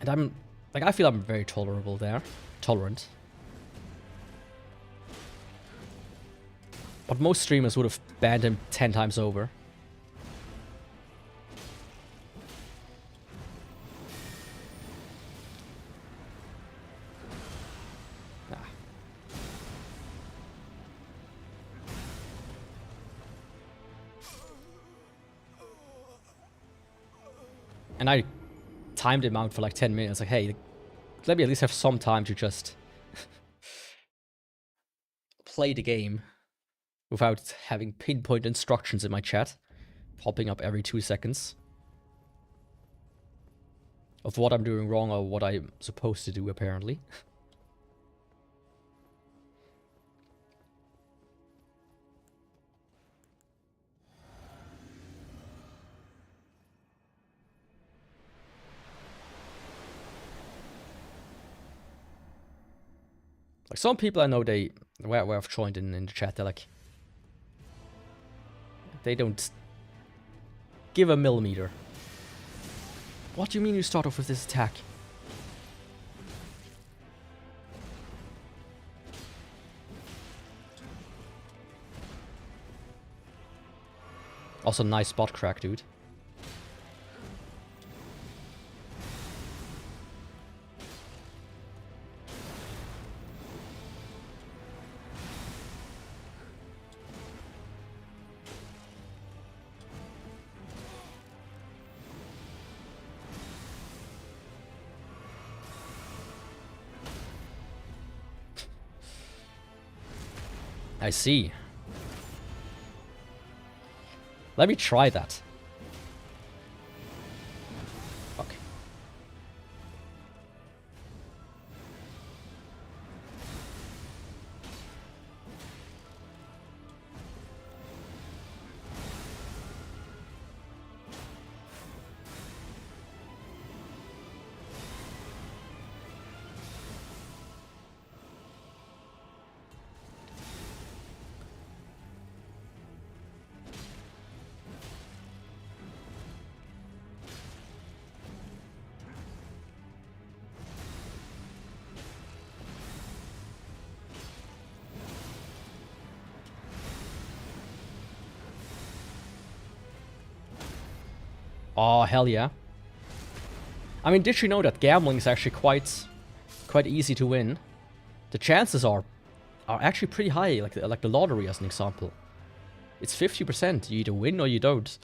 And I'm, like, I feel I'm very tolerable there. Tolerant. But most streamers would have banned him 10 times over. And I timed him out for like 10 minutes. Like, hey, let me at least have some time to just play the game without having pinpoint instructions in my chat popping up every 2 seconds of what I'm doing wrong or what I'm supposed to do, apparently. Like, some people I know, where I've joined in the chat, they're like, they don't give a millimeter. What do you mean you start off with this attack? Also, nice spot crack, dude. I see. Let me try that. Fuck. Oh, hell yeah. I mean, did you know that gambling is actually quite easy to win? The chances are actually pretty high, like the lottery as an example. It's 50%. You either win or you don't.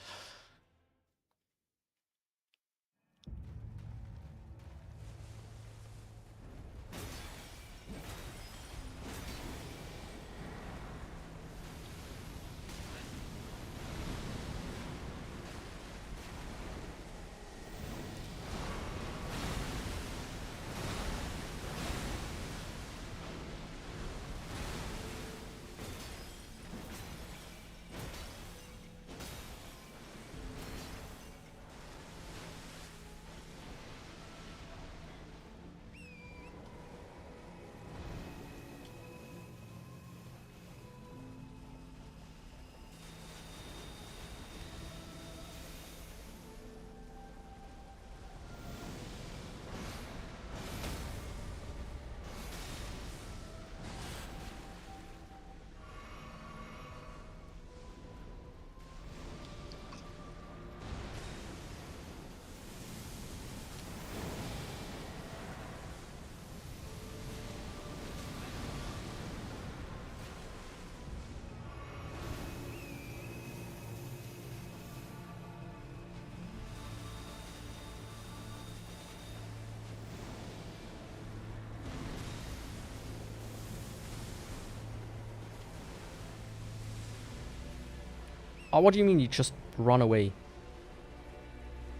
Oh, what do you mean you just run away?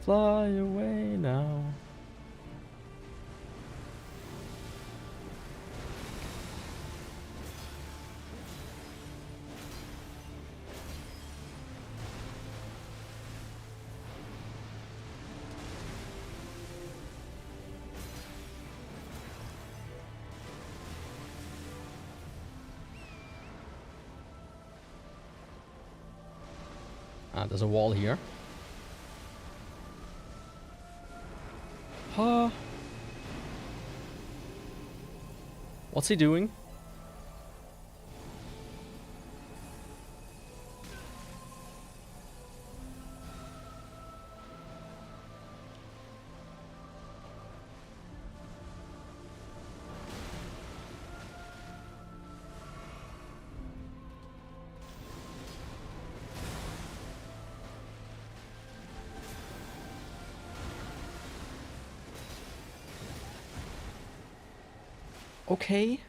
Fly away now. There's a wall here. Huh? What's he doing? Okay.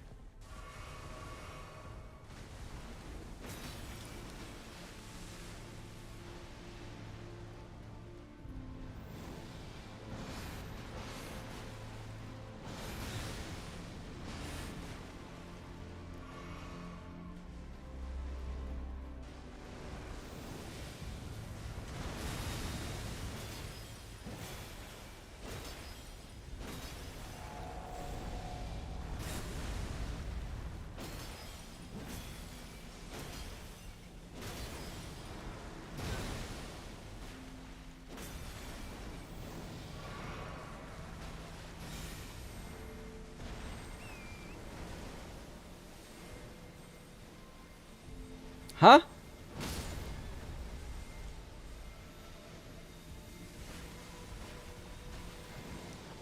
Huh?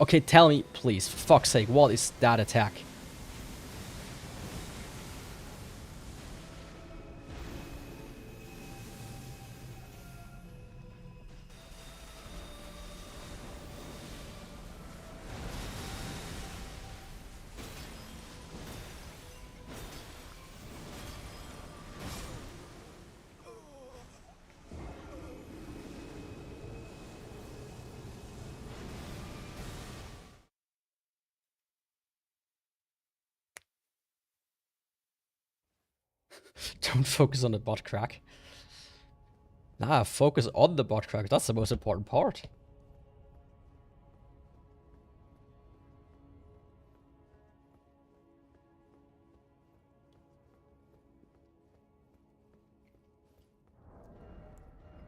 Okay, tell me, please, for fuck's sake, what is that attack? Don't focus on the bot crack. Nah, focus on the bot crack. That's the most important part.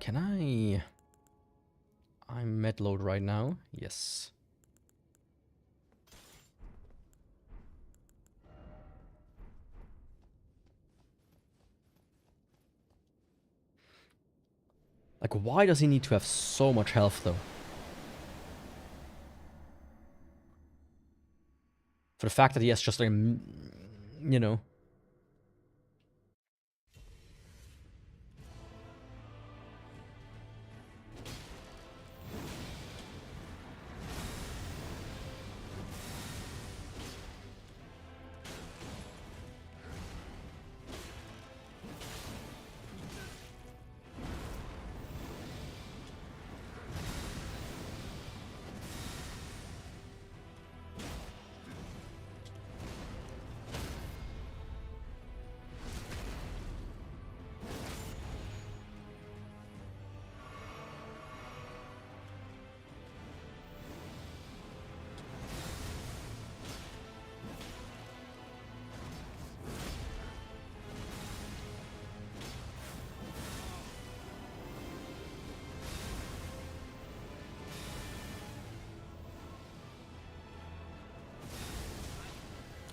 Can I... I'm med load right now. Yes. Like, why does he need to have so much health, though? For the fact that he has just, like, you know...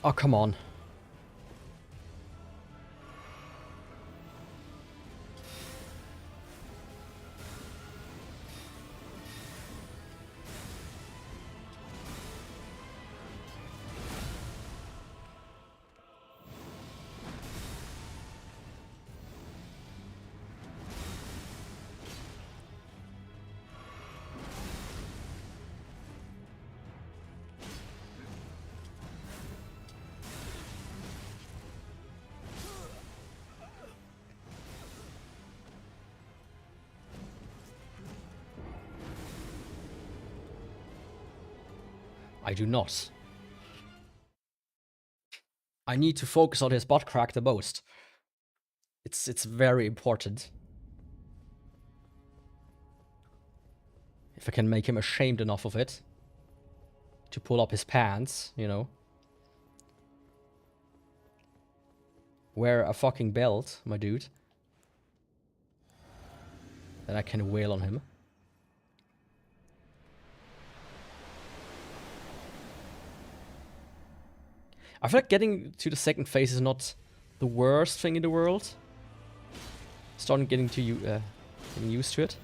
Oh, come on. I do not. I need to focus on his bot crack the most. It's very important. If I can make him ashamed enough of it to pull up his pants, you know. Wear a fucking belt, my dude. Then I can wail on him. I feel like getting to the second phase is not the worst thing in the world. Starting getting used to it.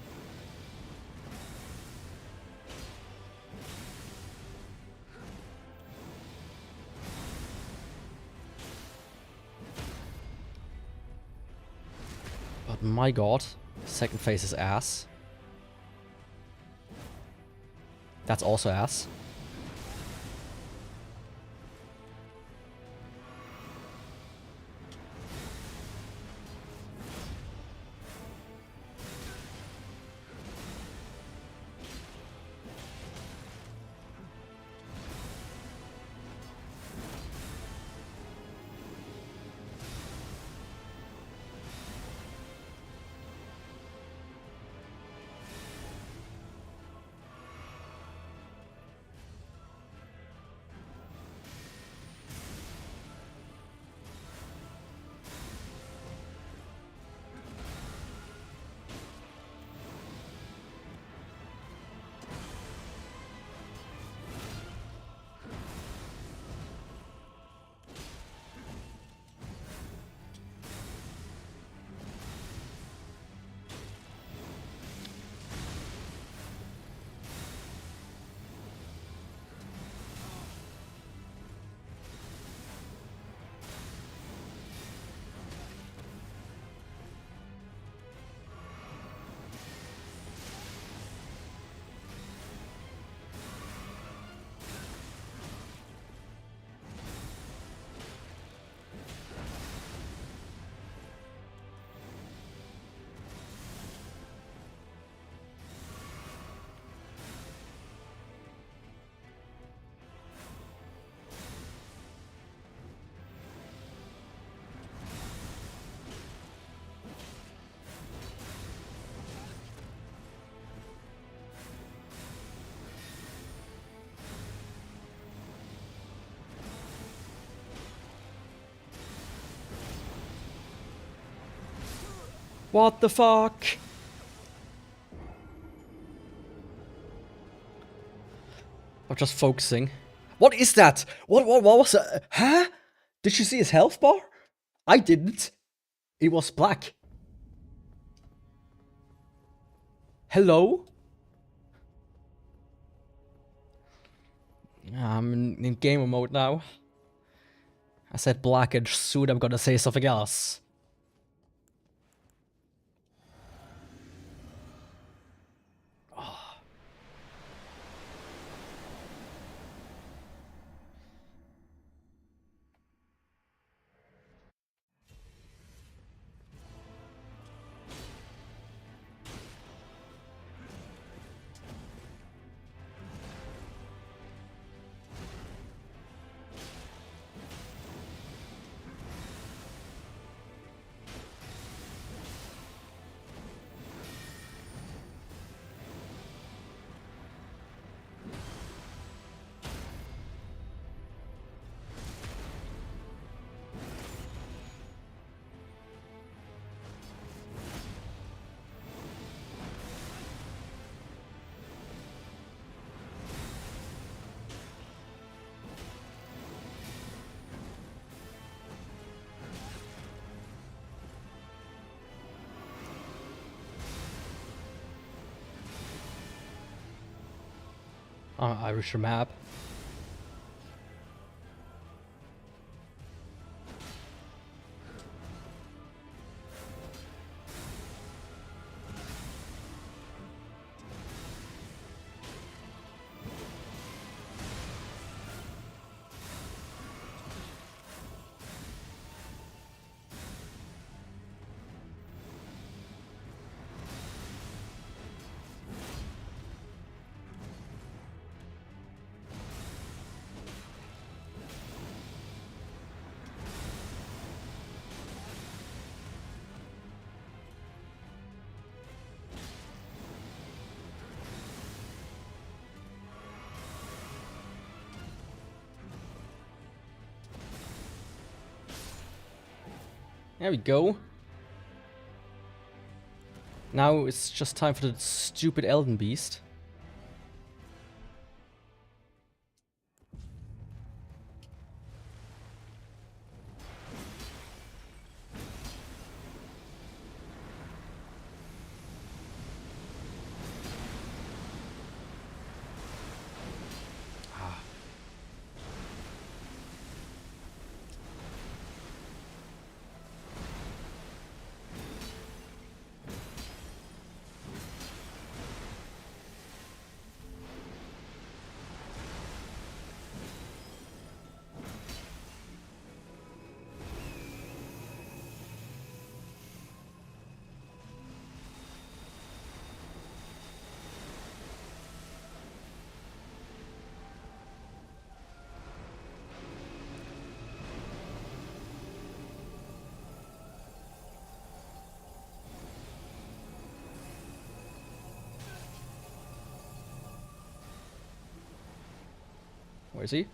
But my god, second phase is ass. That's also ass. What the fuck? I'm just focusing. What is that? What was that? Huh? Did you see his health bar? I didn't. It was black. Hello? I'm in gamer mode now. I said black and soon I'm gonna say something else. Irish map. There we go. Now it's just time for the stupid Elden Beast. Where is he?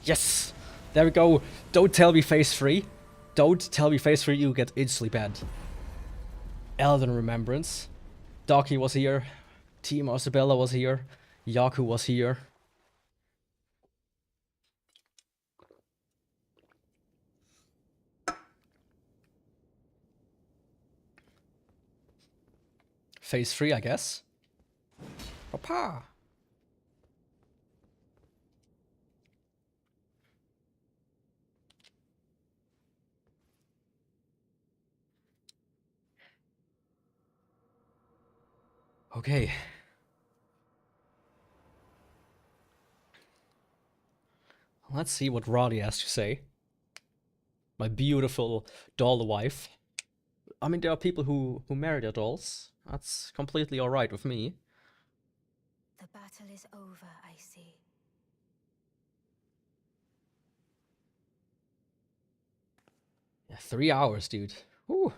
Yes! There we go. Don't tell me phase 3. Don't tell me phase 3, you get instantly banned. Elden Remembrance. Doki was here. Team Isabella was here. Yaku was here. Phase 3, I guess. Papa! Okay. Let's see what Roddy has to say. My beautiful doll wife. I mean, there are people who marry their dolls. That's completely alright with me. The battle is over, I see. Yeah, 3 hours, dude. Whew.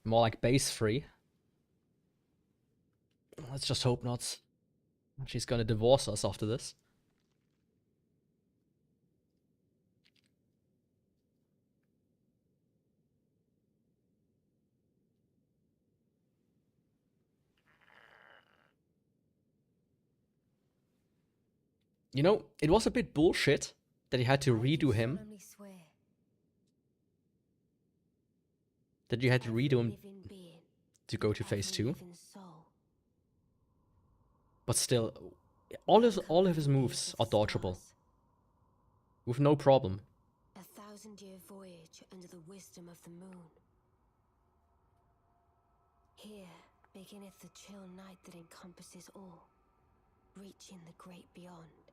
More like base 3. Let's just hope not. She's gonna divorce us after this. You know, it was a bit bullshit that you had to redo him. Solemnly swear That you had to every redo him living being, to go to phase every 2. living soul, But still, all of his moves are dodgeable. With no problem. 1,000-year voyage under the wisdom of the moon. Here beginneth the chill night that encompasses all, reaching the great beyond.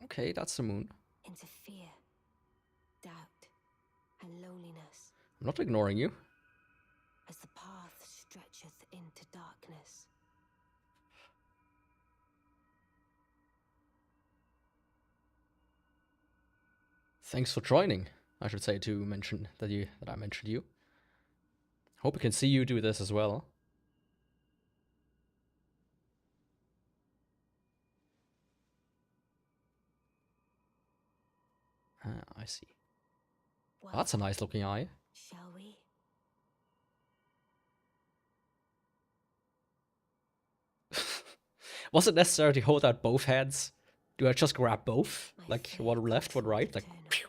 Okay, that's the moon. Into fear, doubt, and loneliness, I'm not ignoring you. as the path stretcheth into darkness. Thanks for joining. I should say to mention that I mentioned you. Hope I can see you do this as well. I see. Well, That's a nice looking eye. shall we? Was it necessary to hold out both hands? Do I just grab both? My Like faith one left, one unto right? Like, eternal. phew.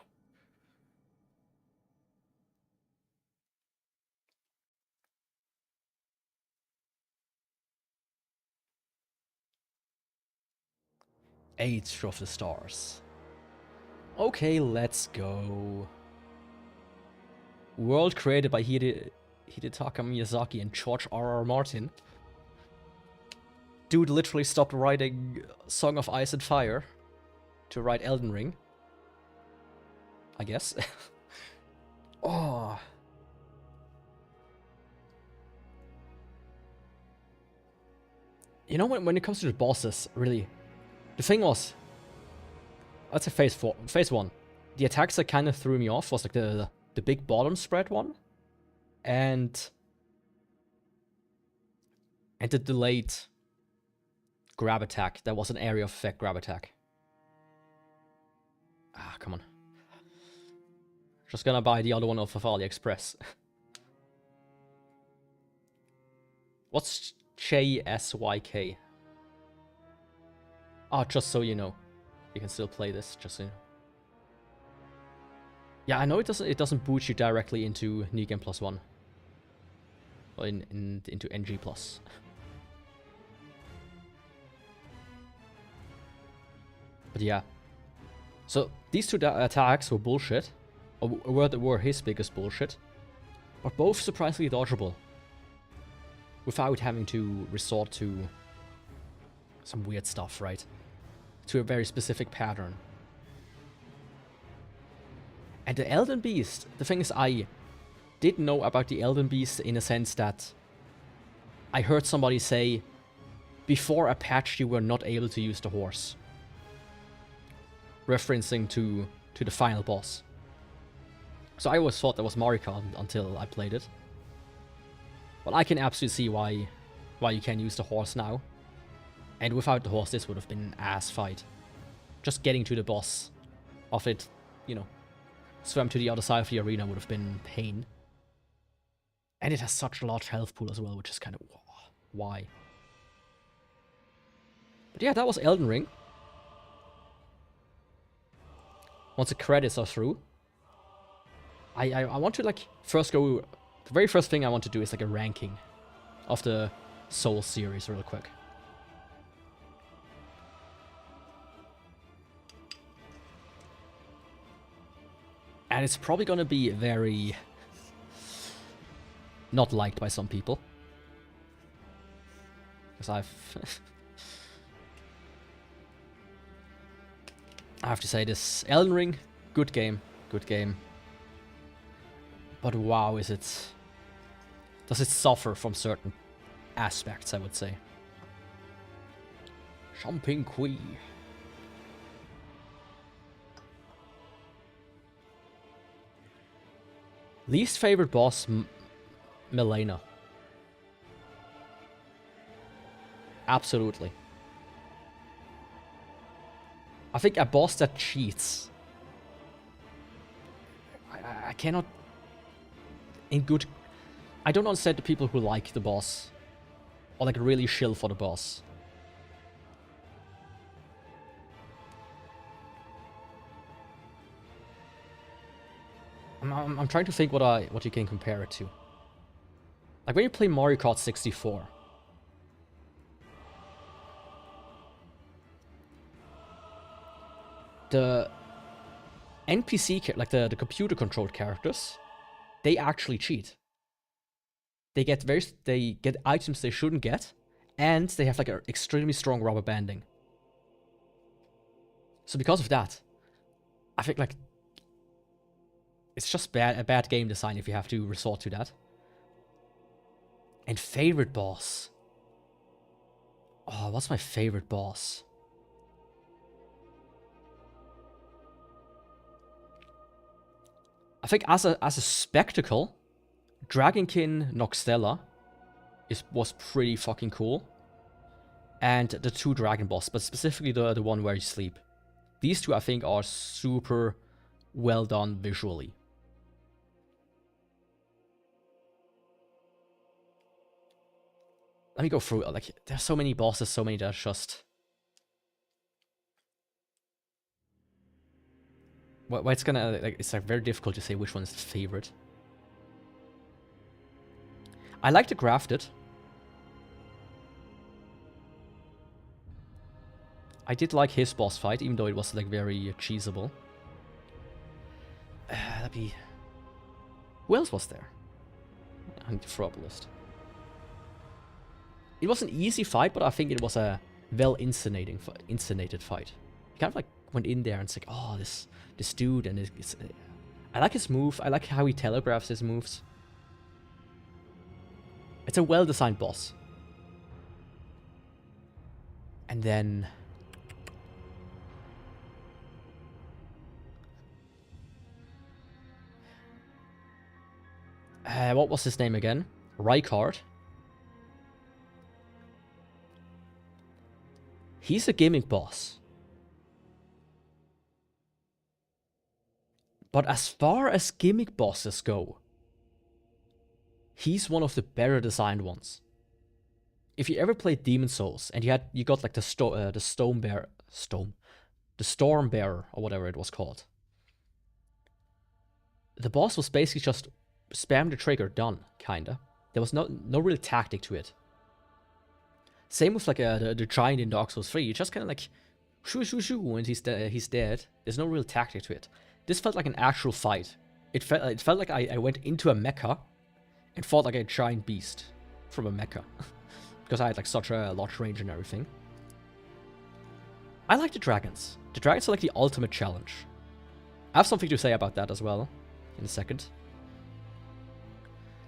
Age of the Stars. Okay, let's go. World created by Hidetaka Miyazaki and George R.R. Martin. Dude literally stopped writing Song of Ice and Fire to write Elden Ring. I guess. Oh. You know, when it comes to the bosses, really, the thing was, let's say phase 1. The attacks that kind of threw me off was like the big bottom spread one, and the delayed grab attack. That was an area of effect grab attack. Ah, come on. Just gonna buy the other one off of AliExpress. What's JSYK? Ah, just so you know. You can still play this, just so you know. Yeah, I know it doesn't boot you directly into New Game Plus 1. Or into NG Plus. But yeah. So these two attacks were bullshit. Or were his biggest bullshit. But both surprisingly dodgeable. Without having to resort to some weird stuff, right? To a very specific pattern. And the Elden Beast, the thing is, I did know about the Elden Beast in a sense that I heard somebody say, before a patch you were not able to use the horse. referencing to the final boss. So I always thought that was Mario Kart until I played it. But I can absolutely see why you can use the horse now. And without the horse, this would have been an ass fight. Just getting to the boss of it, you know, swim to the other side of the arena would have been pain. And it has such a large health pool as well, which is kind of why. But yeah, that was Elden Ring. Once the credits are through, I want to like first go. The very first thing I want to do is like a ranking of the Souls series real quick. And it's probably gonna be very not liked by some people. Because I have to say this Elden Ring, good game, good game. But wow, does it suffer from certain aspects, I would say. Jumping Kui. Least favorite boss, Milena. Absolutely. I think a boss that cheats. I cannot... I don't understand the people who like the boss. Or like really shill for the boss. I'm trying to think what you can compare it to. Like when you play Mario Kart 64. The NPC, like the computer-controlled characters, they actually cheat. They get items they shouldn't get, and they have like an extremely strong rubber banding. So because of that, I think like it's just a bad game design if you have to resort to that. And favorite boss. Oh, what's my favorite boss? I think as a spectacle, Dragonkin Noxtella was pretty fucking cool. And the two dragon boss, but specifically the one where you sleep. These two I think are super well done visually. Let me go through it. Like, there's so many bosses, so many that are just... Well, it's gonna... Like, it's like very difficult to say which one is the favorite. I like to craft it. I did like his boss fight, even though it was like very cheesable. That'd be... Who else was there? I need to throw up a list. It was an easy fight, but I think it was a well-inscenated fight. He kind of like went in there and it's like, oh, this dude, and I like his move. I like how he telegraphs his moves. It's a well-designed boss. And then... what was his name again? Rykard. He's a gimmick boss. But as far as gimmick bosses go, he's one of the better designed ones. If you ever played Demon Souls and you got like the Storm Bearer, or whatever it was called. The boss was basically just spam the trigger, done, kinda. There was no real tactic to it. Same with like the giant in Dark Souls 3. You just kind of like shoo shoo shoo and he's dead. There's no real tactic to it. This felt like an actual fight. It felt like I went into a mecha and fought like a giant beast from a mecha. Because I had like such a large range and everything. I like the dragons. The dragons are like the ultimate challenge. I have something to say about that as well in a second.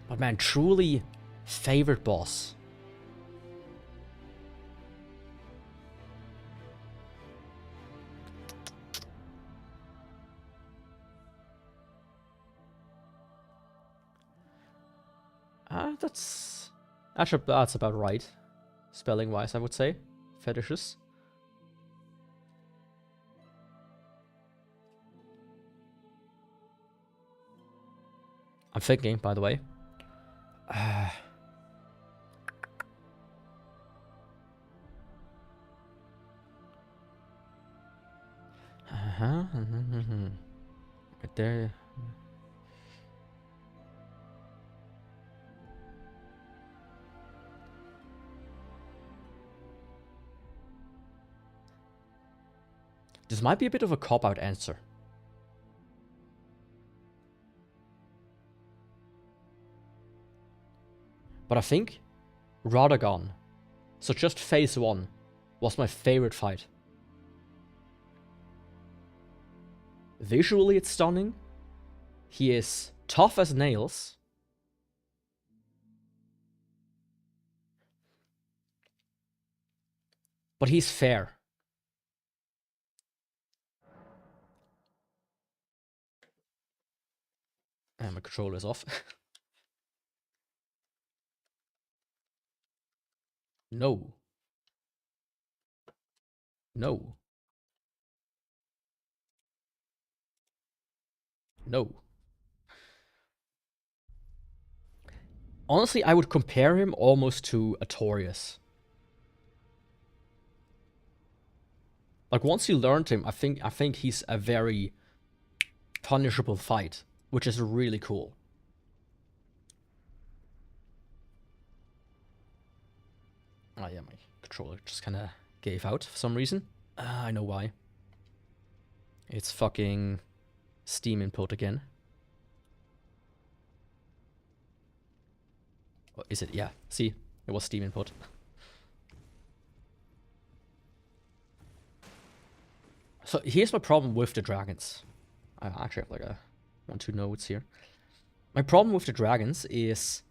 But man, truly favorite boss. that's actually that's about right, spelling wise, I would say. Fetishes. I'm thinking, by the way. Right there. This might be a bit of a cop-out answer. But I think Radagon, so just phase 1, was my favorite fight. Visually it's stunning. He is tough as nails. But he's fair. And my controller is off. No. No. No. Honestly, I would compare him almost to Artorias. Like, once you learned him, I think he's a very punishable fight, which is really cool. Oh yeah, my controller just kind of gave out for some reason. I know why. It's fucking Steam input again. Oh, is it? Yeah, see? It was Steam input. So here's my problem with the dragons. I actually have like 1-2 notes here. My problem with the dragons is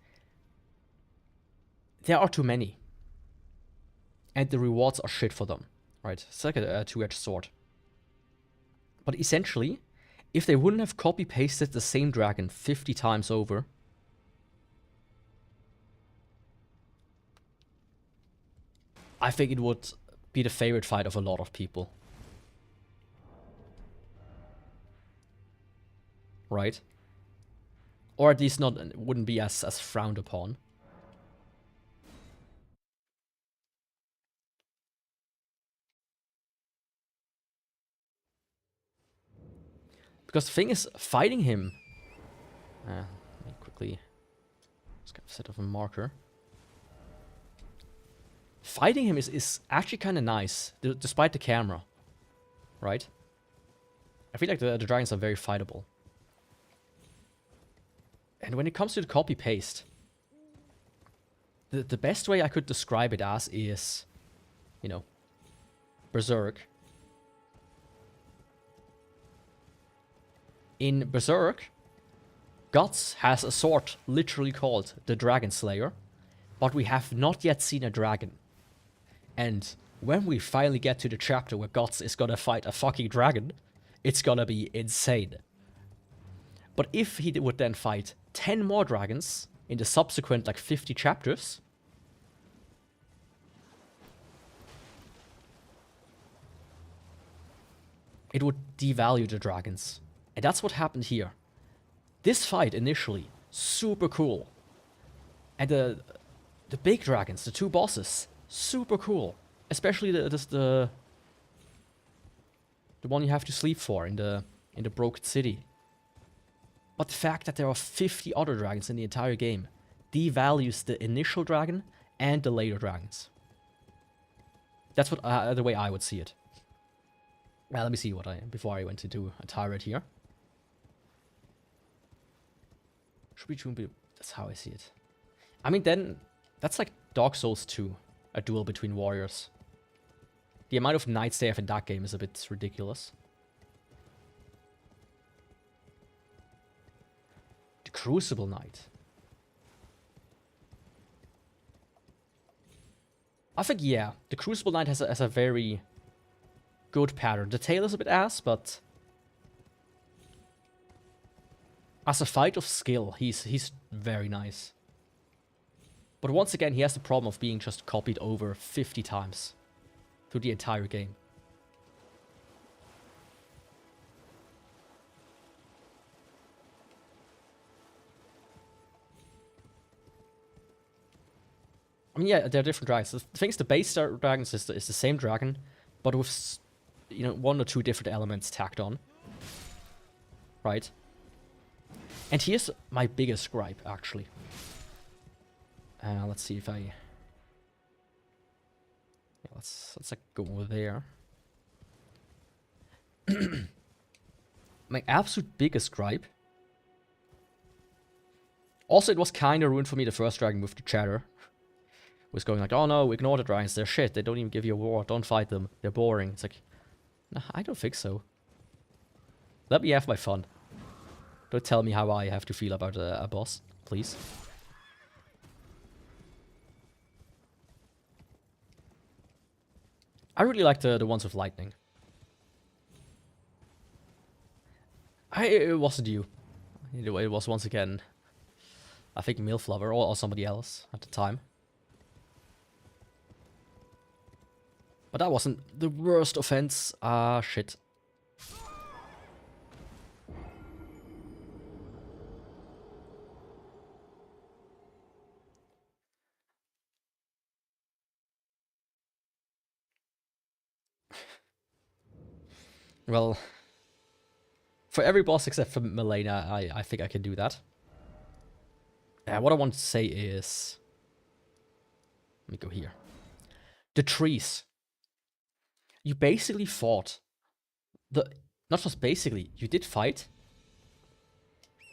there are too many. And the rewards are shit for them, right? It's like a two-edged sword. But essentially, if they wouldn't have copy-pasted the same dragon 50 times over, I think it would be the favorite fight of a lot of people. Right? Or at least wouldn't be as frowned upon. Because the thing is, fighting him... let me quickly just kind of set up a marker. Fighting him is actually kind of nice, despite the camera. Right? I feel like the dragons are very fightable. And when it comes to the copy-paste, the best way I could describe it as is, you know, Berserk. In Berserk, Guts has a sword literally called the Dragon Slayer, but we have not yet seen a dragon. And when we finally get to the chapter where Guts is gonna fight a fucking dragon, it's gonna be insane. But if he would then fight 10 more dragons in the subsequent like 50 chapters, it would devalue the dragons. And that's what happened here. This fight initially, super cool. And the big dragons, the two bosses, super cool. Especially the one you have to sleep for in the broken city. But the fact that there are 50 other dragons in the entire game devalues the initial dragon and the later dragons. That's what the way I would see it. Well, let me see before I went into a tirade here. Should be that's how I see it. I mean, then that's like Dark Souls 2, a duel between warriors. The amount of knights they have in that game is a bit ridiculous. The Crucible Knight. I think, yeah, the Crucible Knight has a very good pattern. The tail is a bit ass, but as a fight of skill, he's very nice. But once again, he has the problem of being just copied over 50 times through the entire game. I mean, yeah, they're different dragons. The thing is, the base dragon is the same dragon, but with, you know, 1 or 2 different elements tacked on. Right? And here's my biggest gripe, actually. Let's see if I... Yeah, let's like, go over there. My absolute biggest gripe... Also, it was kind of ruined for me, the first dragon with the chatter. Was going like, oh no, ignore the dragons, they're shit, they don't even give you a war, don't fight them, they're boring. It's like, nah, I don't think so. Let me have my fun. Don't tell me how I have to feel about a boss, please. I really like the ones with lightning. It wasn't you. It was once again, I think MILF Lover or somebody else at the time. But that wasn't the worst offense. Ah, shit. Well, for every boss except for Milena, I think I can do that. What I want to say is... Let me go here. The trees. You basically fought the... Not just basically, you did fight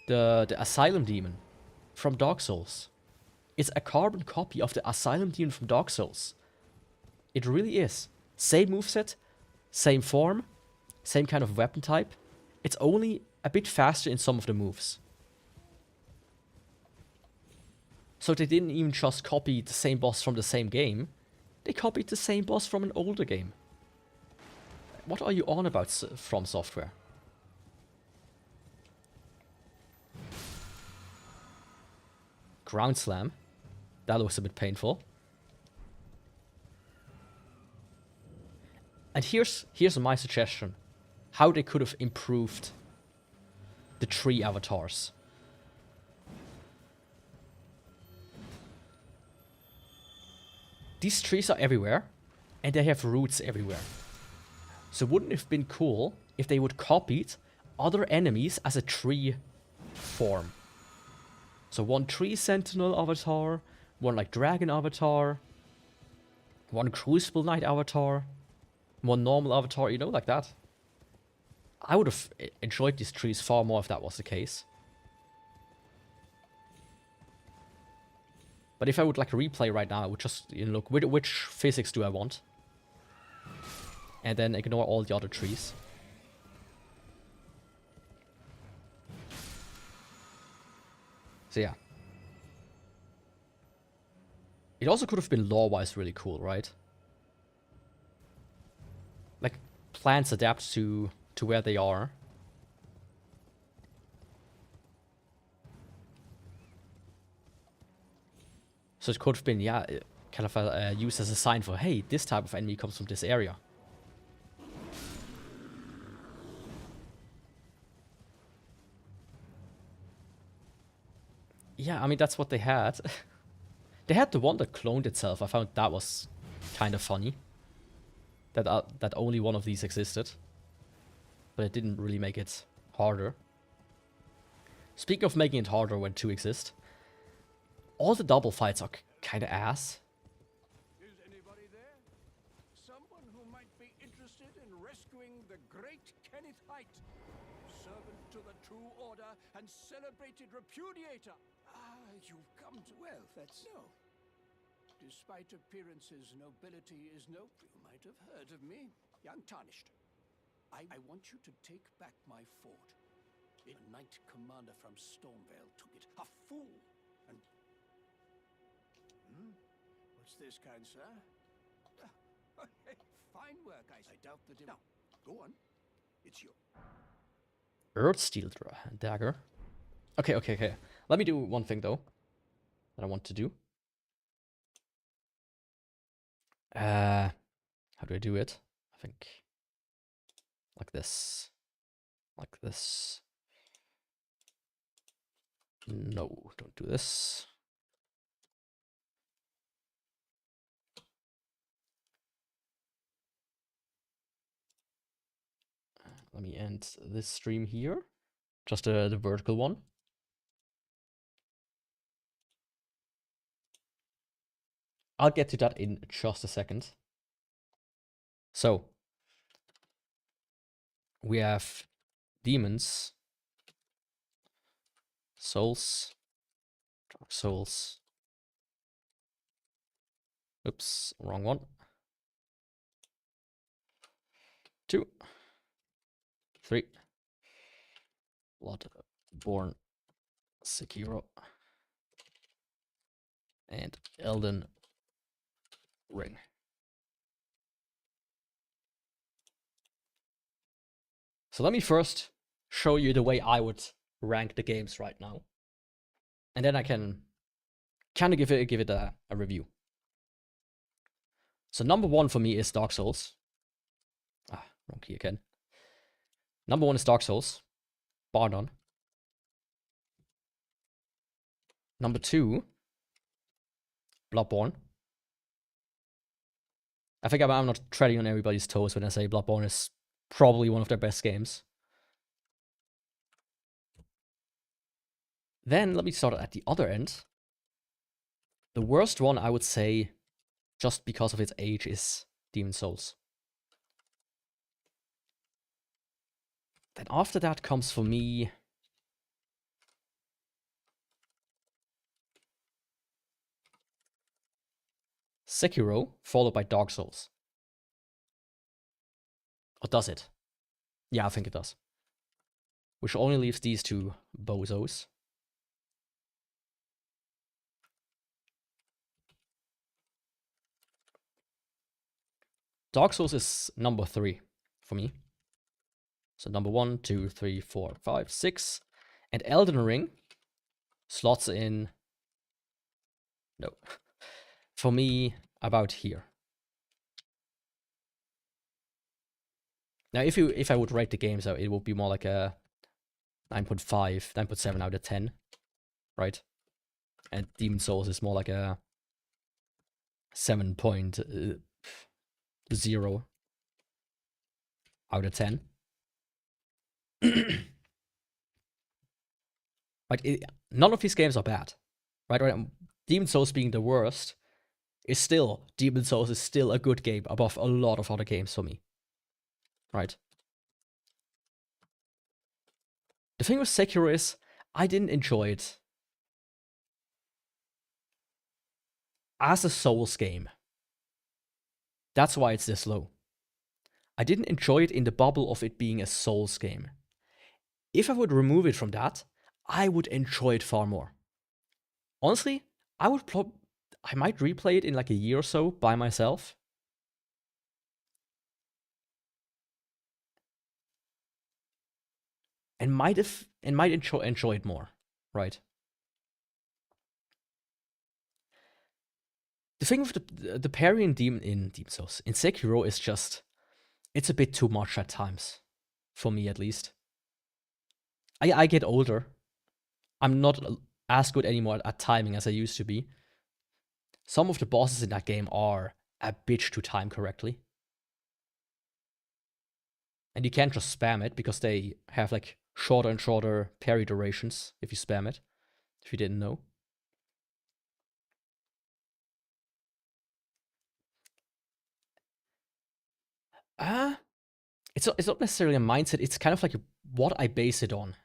the Asylum Demon from Dark Souls. It's a carbon copy of the Asylum Demon from Dark Souls. It really is. Same moveset, same form, same kind of weapon type. It's only a bit faster in some of the moves. So they didn't even just copy the same boss from the same game. They copied the same boss from an older game. What are you on about, From Software? Ground Slam. That looks a bit painful. And here's my suggestion. How they could have improved the tree avatars. These trees are everywhere, and they have roots everywhere. So wouldn't it have been cool if they would copied other enemies as a tree form? So one tree sentinel avatar, one like dragon avatar, one crucible knight avatar, one normal avatar, you know, like that. I would have enjoyed these trees far more if that was the case. But if I would like to replay right now, I would just, you know, look, which physics do I want? And then ignore all the other trees. So yeah. It also could have been lore-wise really cool, right? Like, plants adapt to where they are. So it could have been, yeah, kind of used as a sign for, hey, this type of enemy comes from this area. Yeah, I mean, that's what they had. They had the one that cloned itself. I found that was kind of funny. That only one of these existed. But it didn't really make it harder. Speaking of making it harder when 2 exist, all the double fights are kind of ass. Is anybody there? Someone who might be interested in rescuing the great Kenneth Height, servant to the true order and celebrated repudiator. Ah, you've come to... Well, that's... No. Despite appearances, nobility is no... You might have heard of me. Young Tarnished. I want you to take back my fort. A knight commander from Stormvale took it. A fool! And... What's this, kind sir? Fine work, I doubt that it... Now, go on. It's you. Earthsteel dagger. Okay. Let me do one thing, though, that I want to do. How do I do it? I think like this. Like this. No, don't do this. Let me end this stream here. Just the vertical one. I'll get to that in just a second. So, we have demons, souls, dark souls. Oops, wrong one. 2, 3. Bloodborne, Sekiro, and Elden Ring. So let me first show you the way I would rank the games right now. And then I can kind of give it a review. So number 1 for me is Dark Souls. Wrong key again. Number 1 is Dark Souls. Bar none. Number 2, Bloodborne. I think I'm not treading on everybody's toes when I say Bloodborne is probably one of their best games. Then let me start at the other end. The worst one, I would say, just because of its age, is Demon's Souls. Then after that comes for me Sekiro, followed by Dark Souls. Or does it? Yeah, I think it does. Which only leaves these two bozos. Dark Souls is number 3 for me. So number 1, 2, 3, 4, 5, 6. And Elden Ring slots in... No. For me, about here. Now, if I would rate the games out, it would be more like a 9.5, 9.7 out of 10, right? And Demon Souls is more like a 7.0 out of 10. Like, none of these games are bad, right? Demon Souls being the worst is still, Demon Souls is still a good game above a lot of other games for me. Right. The thing with Sekiro is, I didn't enjoy it as a Souls game. That's why it's this low. I didn't enjoy it in the bubble of it being a Souls game. If I would remove it from that, I would enjoy it far more. Honestly, I might replay it in like a year or so by myself. And might enjoy it more, right? The thing with the parry in Demon Souls, in Sekiro, is just, it's a bit too much at times, for me at least. I get older. I'm not as good anymore at timing as I used to be. Some of the bosses in that game are a bitch to time correctly. And you can't just spam it, because they have like shorter and shorter parry durations if you spam it, if you didn't know. It's not necessarily a mindset, it's kind of like what I base it on.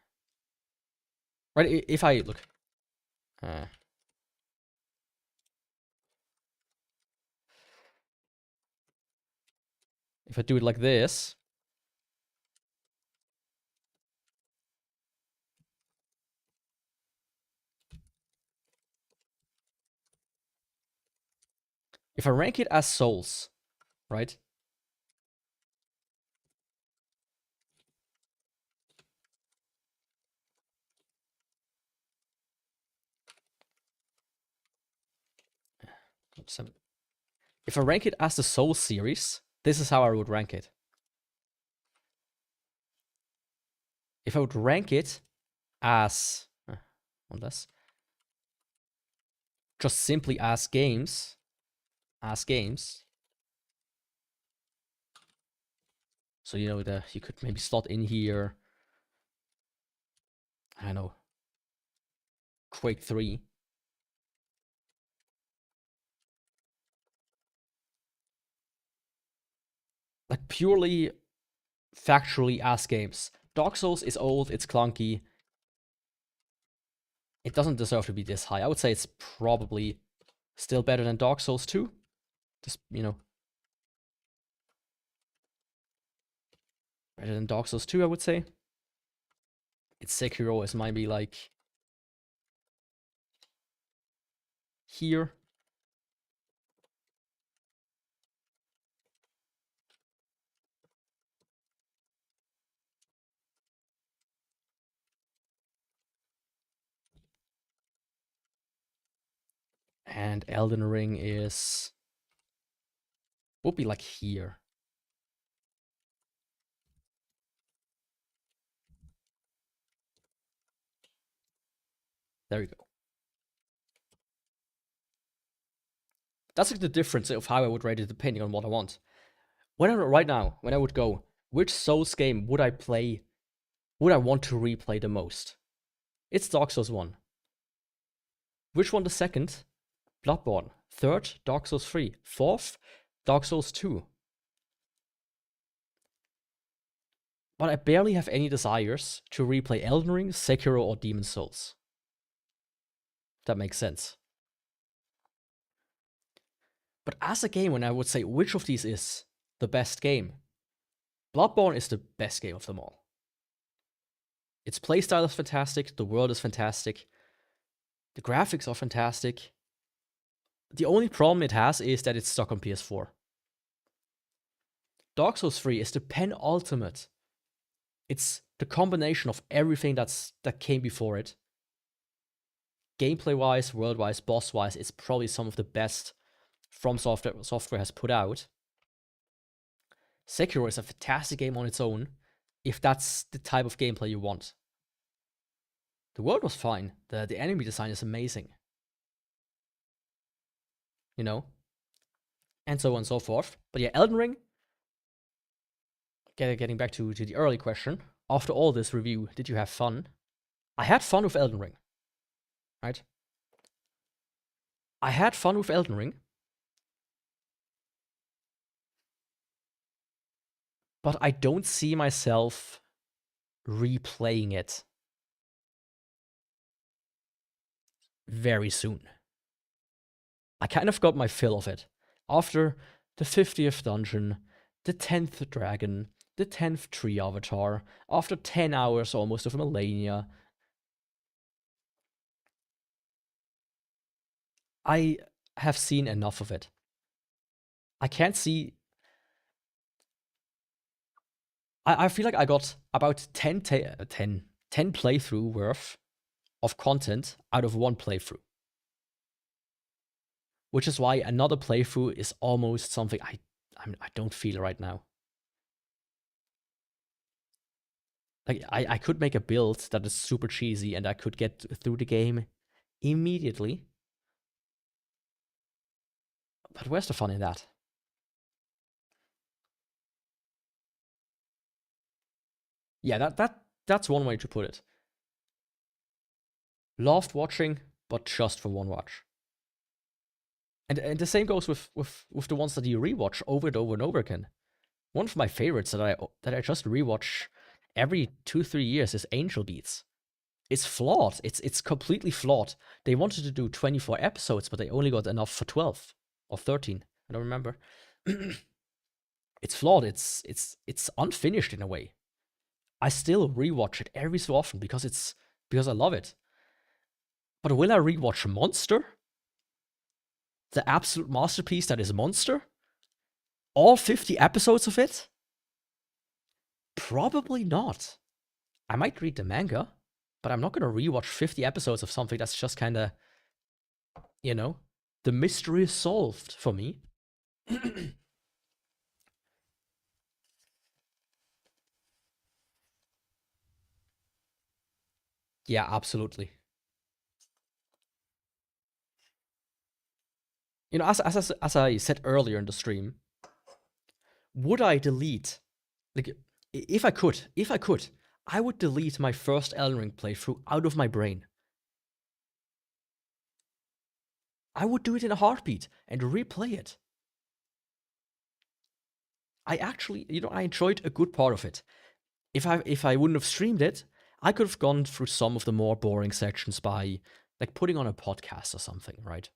Right, if I look. If I do it like this. If I rank it as Souls, right? If I rank it as the Souls series, this is how I would rank it. If I would rank it as one less, just simply as games, so you know you could maybe slot in here, I don't know, Quake 3. Like purely factually as games. Dark Souls is old, it's clunky. It doesn't deserve to be this high. I would say it's probably still better than Dark Souls 2. Just, you know. Better than Dark Souls 2, I would say. It's Sekiro is might be like here. And Elden Ring would be like here. There you go. That's like the difference of how I would rate it depending on what I want. Right now, when I would go, which Souls game would I play, would I want to replay the most? It's Dark Souls 1. Which one the second? Bloodborne. Third, Dark Souls 3. Fourth, Dark Souls 2. But I barely have any desires to replay Elden Ring, Sekiro, or Demon's Souls. That makes sense. But as a game, when I would say which of these is the best game, Bloodborne is the best game of them all. Its playstyle is fantastic, the world is fantastic, the graphics are fantastic. The only problem it has is that it's stuck on PS4. Dark Souls 3 is the penultimate. It's the combination of everything that came before it. Gameplay-wise, world-wise, boss-wise, it's probably some of the best From Software has put out. Sekiro is a fantastic game on its own, if that's the type of gameplay you want. The world was fine. The enemy design is amazing. You know? And so on and so forth. But yeah, Elden Ring, getting back to the early question, after all this review, did you have fun? I had fun with Elden Ring. Right? I had fun with Elden Ring. But I don't see myself replaying it very soon. I kind of got my fill of it. After the 50th dungeon, the 10th dragon, the 10th tree avatar, after 10 hours almost of Millennia, I have seen enough of it. I can't see... I feel like I got about 10 playthrough worth of content out of one playthrough. Which is why another playthrough is almost something I don't feel right now. Like, I could make a build that is super cheesy and I could get through the game immediately. But where's the fun in that? Yeah, that's one way to put it. Loved watching, but just for one watch. And the same goes with the ones that you rewatch over and over and over again. One of my favorites that I just rewatch every 2-3 years is Angel Beats. It's flawed. It's completely flawed. They wanted to do 24 episodes, but they only got enough for 12 or 13. I don't remember. It's flawed. It's unfinished in a way. I still rewatch it every so often because I love it. But will I rewatch Monster? The absolute masterpiece that is Monster? All 50 episodes of it? Probably not. I might read the manga, but I'm not going to rewatch 50 episodes of something that's just kind of, you know, the mystery is solved for me. Yeah, absolutely. You know, as I said earlier in the stream, would I delete, like, if I could, I would delete my first Elden Ring playthrough out of my brain. I would do it in a heartbeat and replay it. I actually, you know, I enjoyed a good part of it. If I wouldn't have streamed it, I could have gone through some of the more boring sections by, like, putting on a podcast or something, right?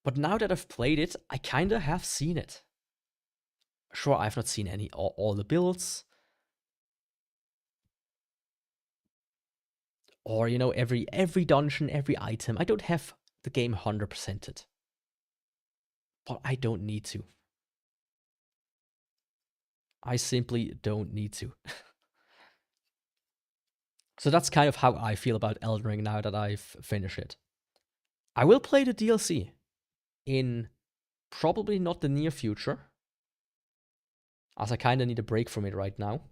But now that I've played it, I kinda have seen it. Sure, I've not seen all the builds, or, you know, every dungeon, every item. I don't have the game 100%ed, but I don't need to. I simply don't need to. So that's kind of how I feel about Elden Ring now that I've finished it. I will play the DLC in probably not the near future, as I kind of need a break from it right now.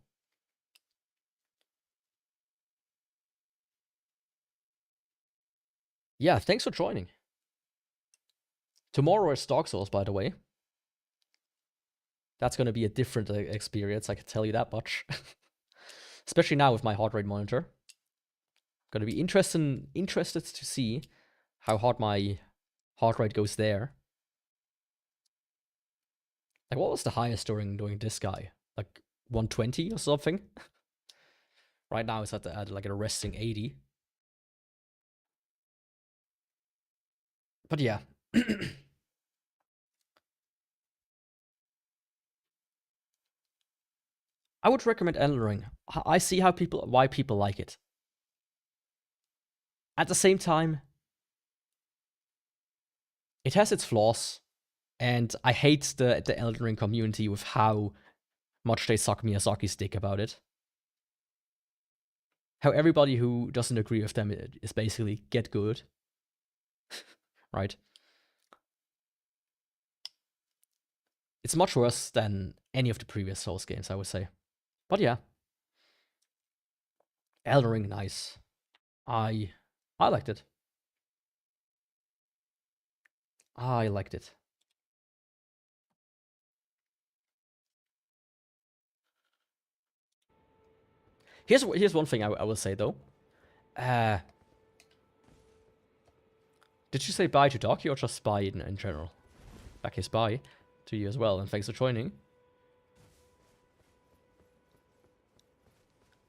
Yeah, thanks for joining. Tomorrow is Dark Souls, by the way. That's going to be a different experience, I can tell you that much. Especially now with my heart rate monitor. Going to be interested to see how hard my heart rate goes there. Like, what was the highest during this guy? Like 120 or something? Right now it's at like a resting 80. But yeah. I would recommend Elden Ring. I see why people like it. At the same time, it has its flaws, and I hate the Elden Ring community with how much they suck Miyazaki's dick about it. How everybody who doesn't agree with them is basically get good. Right? It's much worse than any of the previous Souls games, I would say. But yeah. Elden Ring, nice. I liked it. I liked it. Here's one thing I will say though. Did you say bye to Doki or just bye in general? Okay, bye to you as well, and thanks for joining.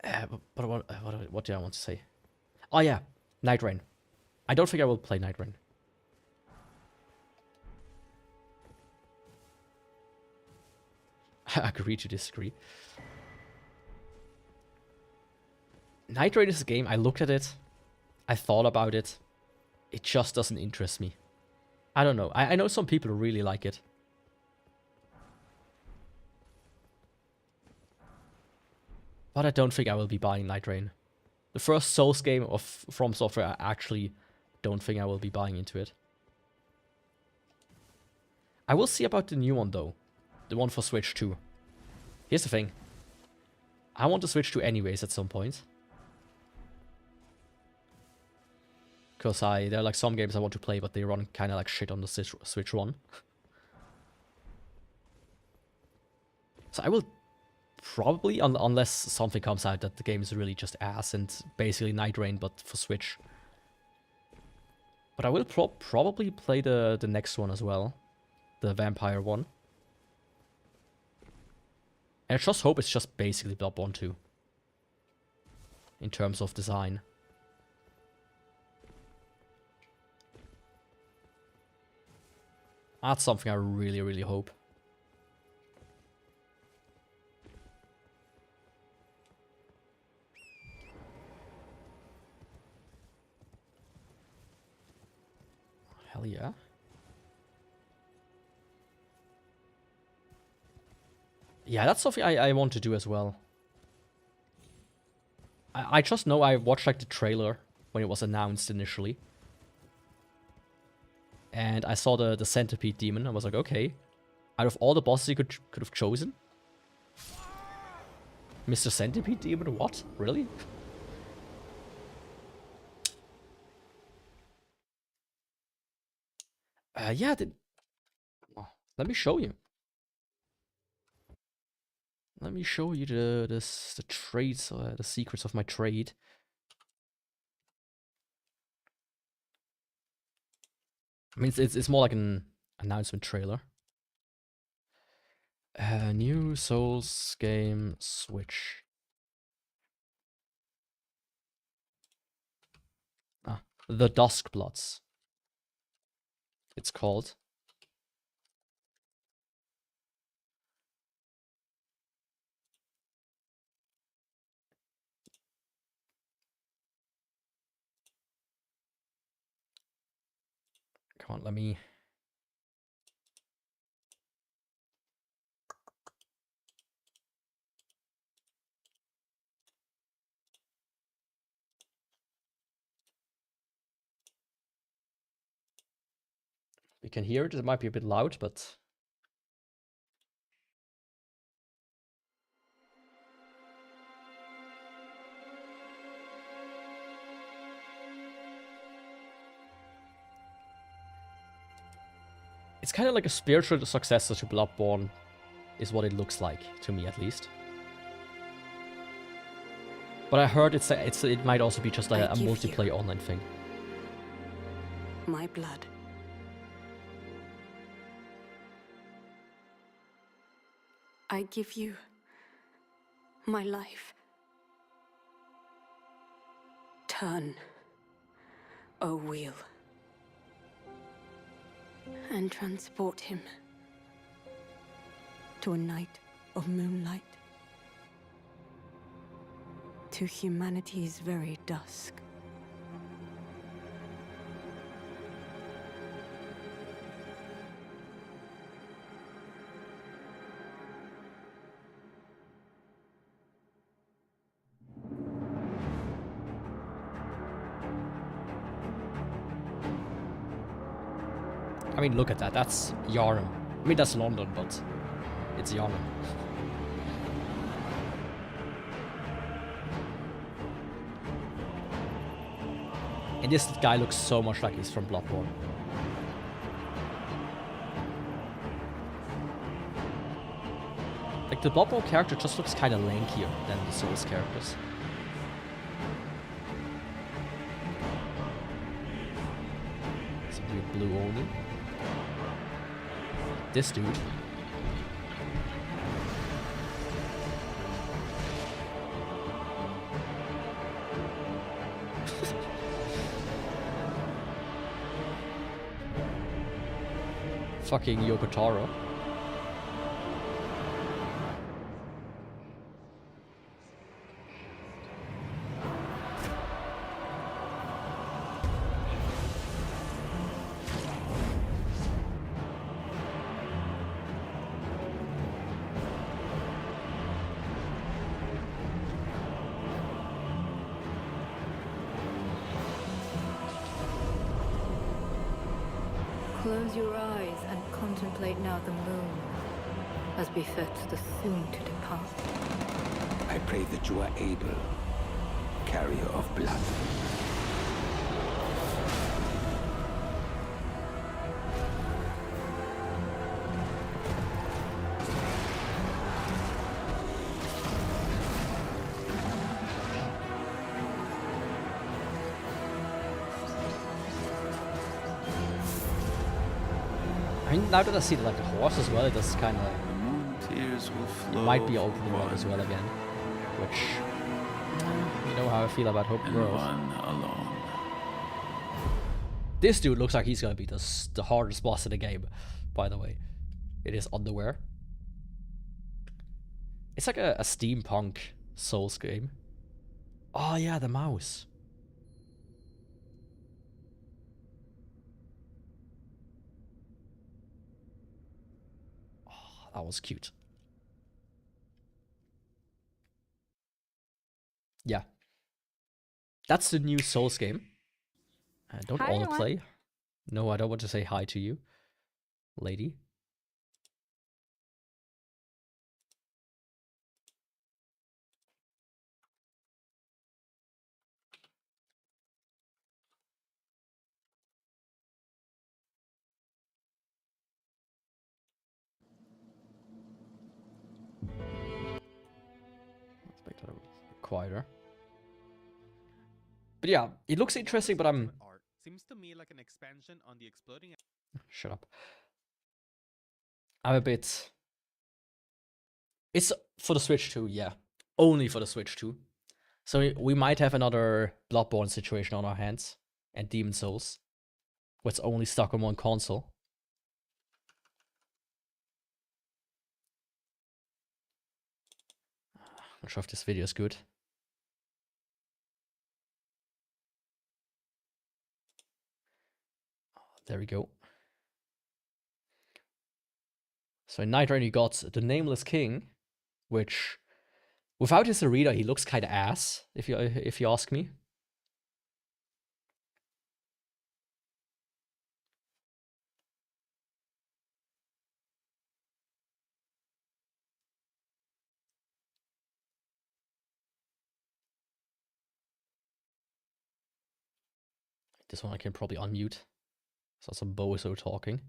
But what do I want to say? Oh yeah, Night Rain. I don't think I will play Night Rain. I agree to disagree. Night Rain is a game, I looked at it, I thought about it, it just doesn't interest me. I don't know, I know some people really like it. But I don't think I will be buying Night Rain. The first Souls game from Software, I actually don't think I will be buying into it. I will see about the new one though. The one for Switch 2. Here's the thing. I want to Switch 2 anyways at some point. Because there are like some games I want to play, but they run kind of like shit on the Switch 1. So I will probably, unless something comes out that the game is really just ass and basically Night Rain but for Switch. But I will probably play the next one as well. The vampire one. And I just hope it's just basically Bloodborne 2. In terms of design. That's something I really, really hope. Hell yeah. Yeah, that's something I want to do as well. I just know I watched like the trailer when it was announced initially. And I saw the centipede demon. I was like, okay. Out of all the bosses you could have chosen, Mr. Centipede Demon, what? Really? Yeah, let me show you. Let me show you the traits, the secrets of my trade. I mean, it's more like an announcement trailer. New Souls game Switch. The Duskbloods. It's called. Come on, let me... You can hear it. It might be a bit loud, but... It's kind of like a spiritual successor to Bloodborne, is what it looks like, to me at least. But I heard it might also be just like a multiplayer online thing. My blood. I give you my life. Turn, O wheel, and transport him to a night of moonlight, to humanity's very dusk. I mean, look at that. That's Yarnum. I mean, that's London, but it's Yarnum. And this guy looks so much like he's from Bloodborne. Like, the Bloodborne character just looks kind of lankier than the Souls characters. Some weird blue only. This dude. Fucking Yoko Taro. Close your eyes and contemplate now the moon, as befits the soon to depart. I pray that you are able, carrier of blood. I mean, now that I see like the horse as well, it does kind of... The moon tears will flow. Might be opening one as well again. Which... You know how I feel about Hope World. One alone. This dude looks like he's gonna be the hardest boss in the game, by the way. It is underwear. It's like a steampunk Souls game. Oh yeah, the mouse. Oh, that was cute. Yeah. That's the new Souls game. Don't Hi, everyone. autoplay. No, I don't want to say hi to you, lady. Let's make that a bit quieter. But yeah, it looks interesting, but I'm... Art seems to me like an expansion on the exploding... Shut up. I'm a bit... It's for the Switch too, yeah. Only for the Switch too. So we might have another Bloodborne situation on our hands. And Demon Souls. Where it's only stuck on one console. I'm not sure if this video is good. There we go. So in Night Rain you got the Nameless King, which without his arena he looks kinda ass, if you ask me. This one I can probably unmute. Saw some bozo talking.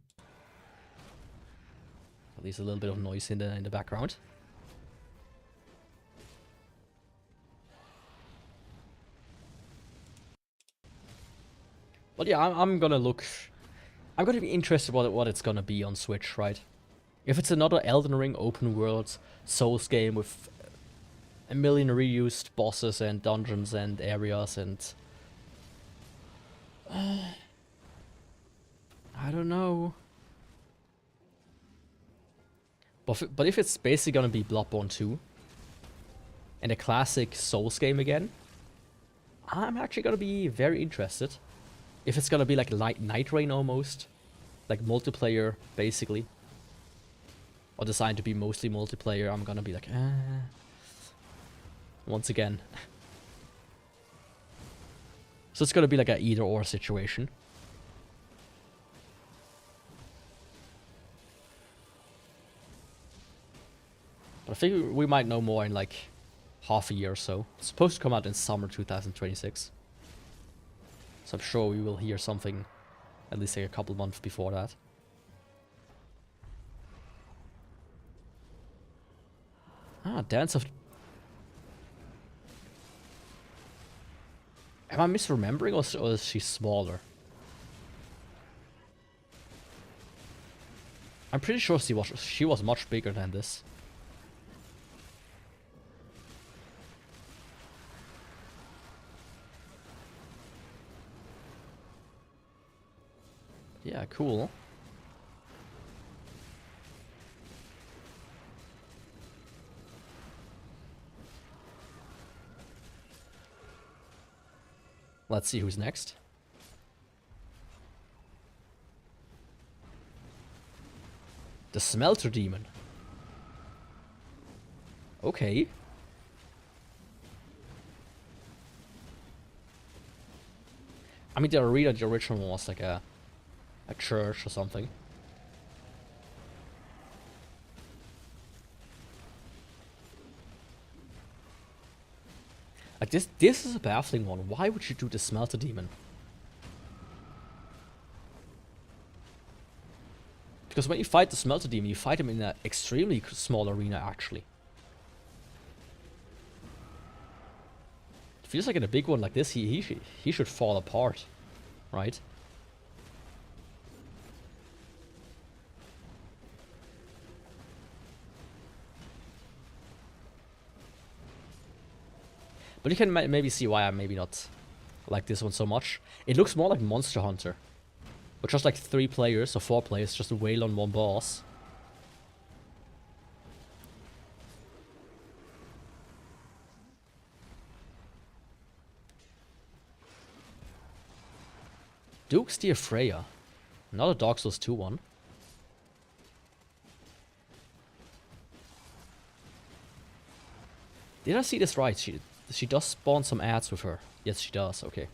At least a little bit of noise in the background. But yeah, I'm gonna look. I'm gonna be interested what it's gonna be on Switch, right? If it's another Elden Ring open world Souls game with a million reused bosses and dungeons and areas and I don't know. But if it's basically gonna be Bloodborne 2 and a classic Souls game again, I'm actually gonna be very interested. If it's gonna be like light Night Rain almost, like multiplayer basically, or designed to be mostly multiplayer, I'm gonna be like, once again. So it's gonna be like a either or situation. But I think we might know more in like half a year or so. It's supposed to come out in summer 2026. So I'm sure we will hear something at least like a couple months before that. Ah, Dance of... Am I misremembering or is she smaller? I'm pretty sure she was much bigger than this. Yeah, cool. Let's see who's next. The Smelter Demon. Okay. I mean, the arena, the original one was like a church or something. Like this is a baffling one. Why would you do the Smelter Demon? Because when you fight the Smelter Demon, you fight him in an extremely small arena, actually. It feels like in a big one like this, he should fall apart, right? But you can maybe see why I maybe not like this one so much. It looks more like Monster Hunter. With just like 3 players or 4 players just to wail on one boss. Duke's Dear Freya. Another Dark Souls 2 one. Did I see this right? She does spawn some ads with her. Yes, she does. Okay.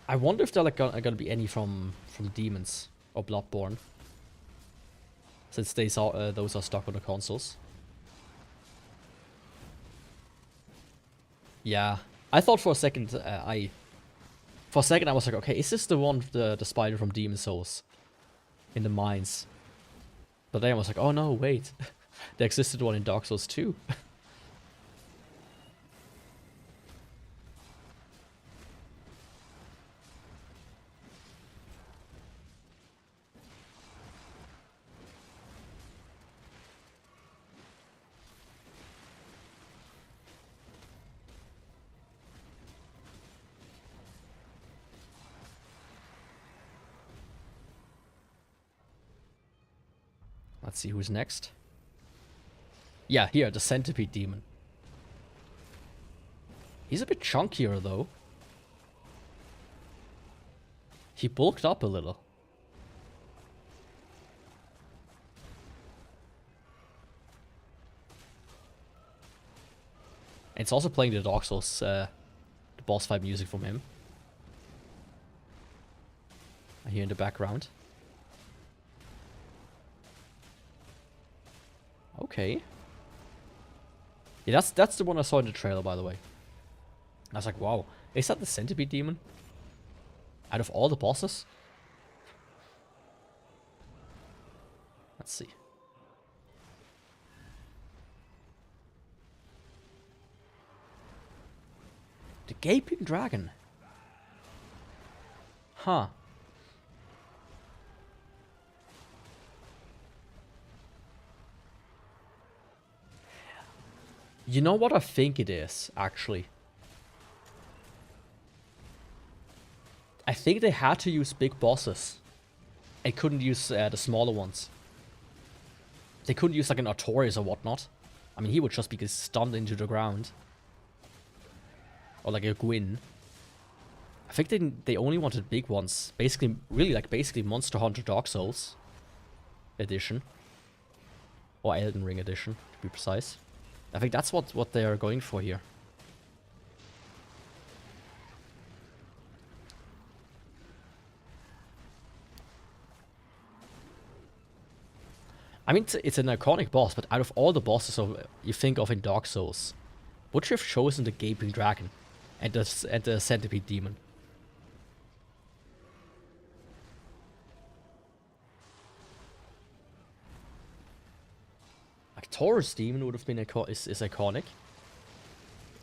I wonder if there are like gonna be any from Demons or Bloodborne, since those are stuck on the consoles. Yeah, I thought for a second I was like, okay, is this the one the spider from Demon Souls in the mines? But then I was like, oh no, wait, there existed one in Dark Souls 2. Let's see who's next. Yeah, here, the Centipede Demon. He's a bit chunkier, though. He bulked up a little. And it's also playing the Dark Souls, the boss fight music from him. I hear in the background. Okay. Yeah, that's the one I saw in the trailer, by the way. I was like, wow, is that the Centipede Demon? Out of all the bosses? Let's see. The Gaping Dragon. Huh. You know what I think it is, actually? I think they had to use big bosses. And couldn't use the smaller ones. They couldn't use like an Artorias or whatnot. I mean, he would just be stunned into the ground. Or like a Gwyn. I think they only wanted big ones. Basically, really like basically Monster Hunter Dark Souls edition. Or Elden Ring edition, to be precise. I think that's what they are going for here. I mean, it's an iconic boss, but out of all the bosses you think of in Dark Souls, would you have chosen the Gaping Dragon and the Centipede Demon? Like Taurus Demon would have been is iconic.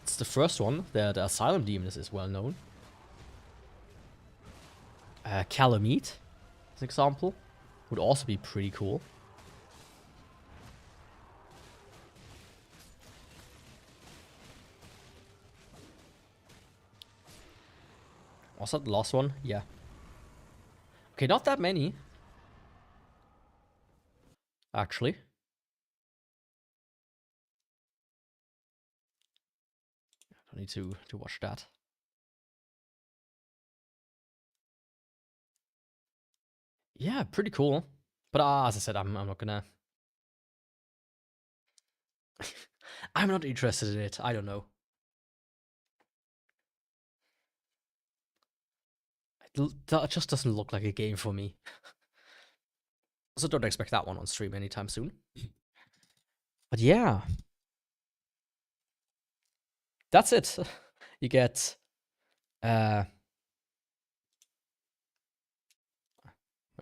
It's the first one. The Asylum Demon is well known. Calamite, as an example, would also be pretty cool. Was that the last one? Yeah. Okay, not that many. Actually. I don't need to watch that. Yeah, pretty cool. But as I said, I'm not gonna... I'm not interested in it. I don't know. That just doesn't look like a game for me. So don't expect that one on stream anytime soon. But yeah. That's it. You get... wait a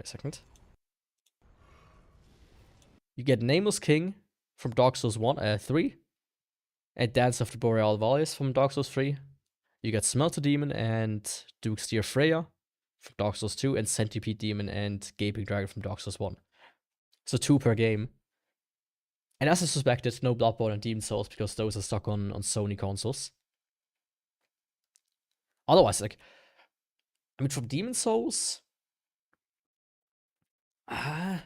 second. You get Nameless King from Dark Souls 3. And Dance of the Boreal Valleys from Dark Souls 3. You get Smelter Demon and Duke's Dear Freya from Dark Souls 2, and Centipede Demon and Gaping Dragon from Dark Souls 1. So 2 per game. And as I suspected, no Bloodborne and Demon Souls because those are stuck on Sony consoles. Otherwise, like, I mean, from Demon Souls, I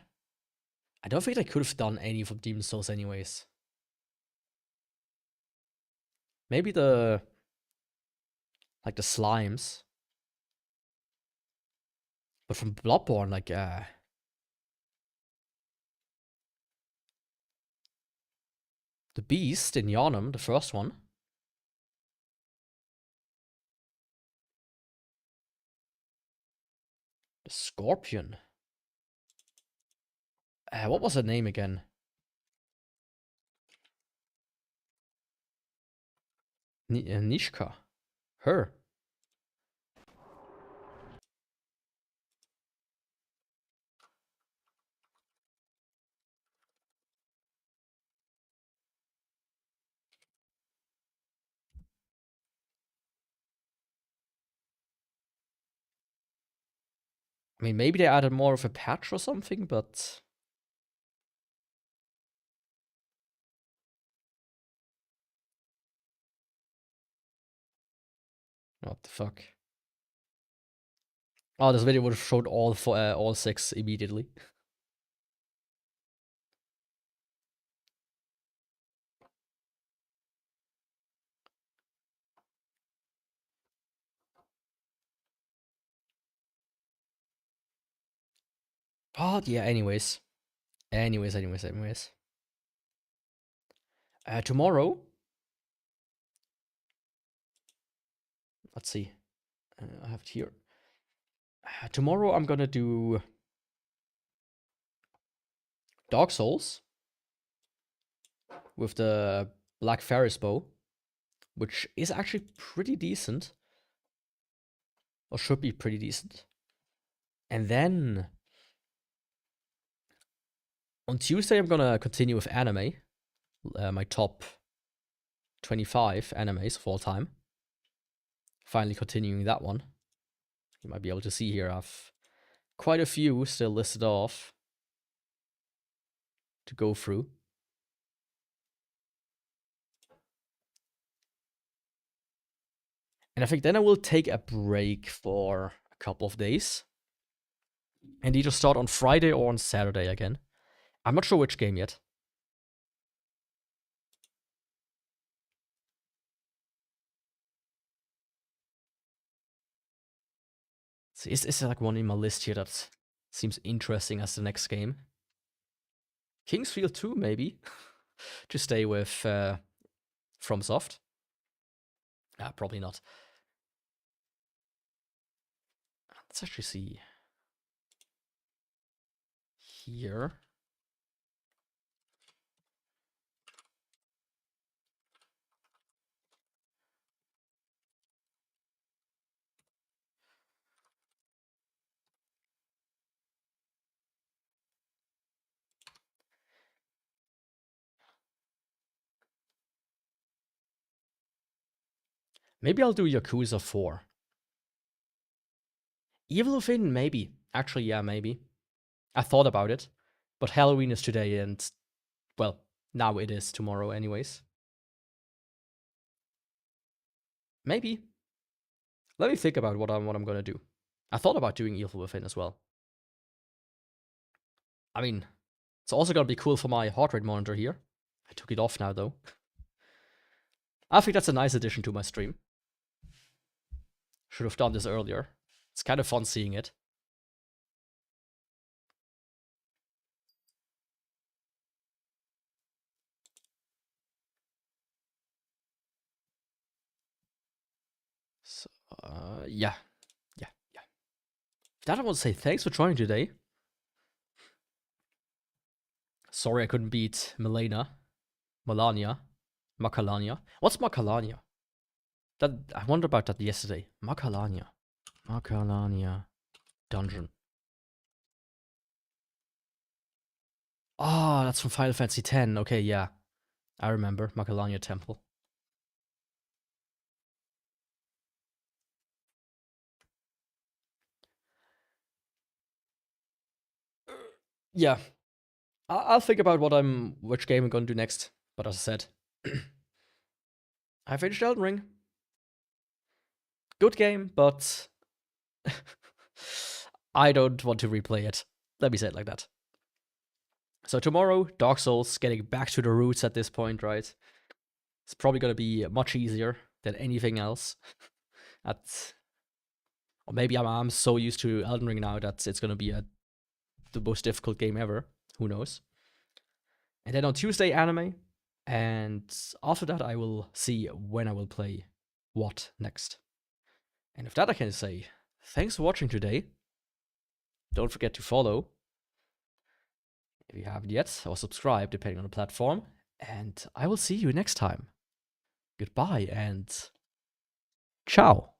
don't think I could have done any from Demon Souls anyways. Maybe the slimes. But from Bloodborne, like, the Beast in Yharnam, the first one. The Scorpion. What was her name again? Nishka. Her. I mean, maybe they added more of a patch or something, but... What the fuck? Oh, this video would have showed all 6 immediately. But yeah, anyways. Tomorrow... Let's see. I have it here. Tomorrow I'm gonna do... Dark Souls. With the Black Ferris bow. Which is actually pretty decent. Or should be pretty decent. And then... On Tuesday I'm gonna continue with anime. My top 25 animes of all time. Finally continuing that one. You might be able to see here I've quite a few still listed off to go through. And I think then I will take a break for a couple of days. And either start on Friday or on Saturday again. I'm not sure which game yet. So is there like one in my list here that seems interesting as the next game? Kingsfield 2, maybe? To stay with FromSoft. Probably not. Let's actually see. Here. Maybe I'll do Yakuza 4. Evil Within, maybe. Actually, yeah, maybe. I thought about it. But Halloween is today and... Well, now it is tomorrow anyways. Maybe. Let me think about what I'm gonna do. I thought about doing Evil Within as well. I mean, it's also gonna be cool for my heart rate monitor here. I took it off now, though. I think that's a nice addition to my stream. Should have done this earlier. It's kind of fun seeing it. So, yeah. That I want to say thanks for joining today. Sorry I couldn't beat Melania. Macalania. What's Macalania? That I wondered about that yesterday. Macalania dungeon. Ah, that's from Final Fantasy X. Okay, yeah. I remember Macalania Temple. Yeah. I'll think about which game I'm gonna do next. But as I said, I finished Elden Ring. Good game, but I don't want to replay it. Let me say it like that. So tomorrow, Dark Souls, getting back to the roots at this point, right? It's probably gonna be much easier than anything else. Or maybe I'm so used to Elden Ring now that it's gonna be the most difficult game ever. Who knows? And then on Tuesday, anime. And after that, I will see when I will play what next. And with that, I can say, thanks for watching today. Don't forget to follow if you haven't yet, or subscribe depending on the platform. And I will see you next time. Goodbye and ciao.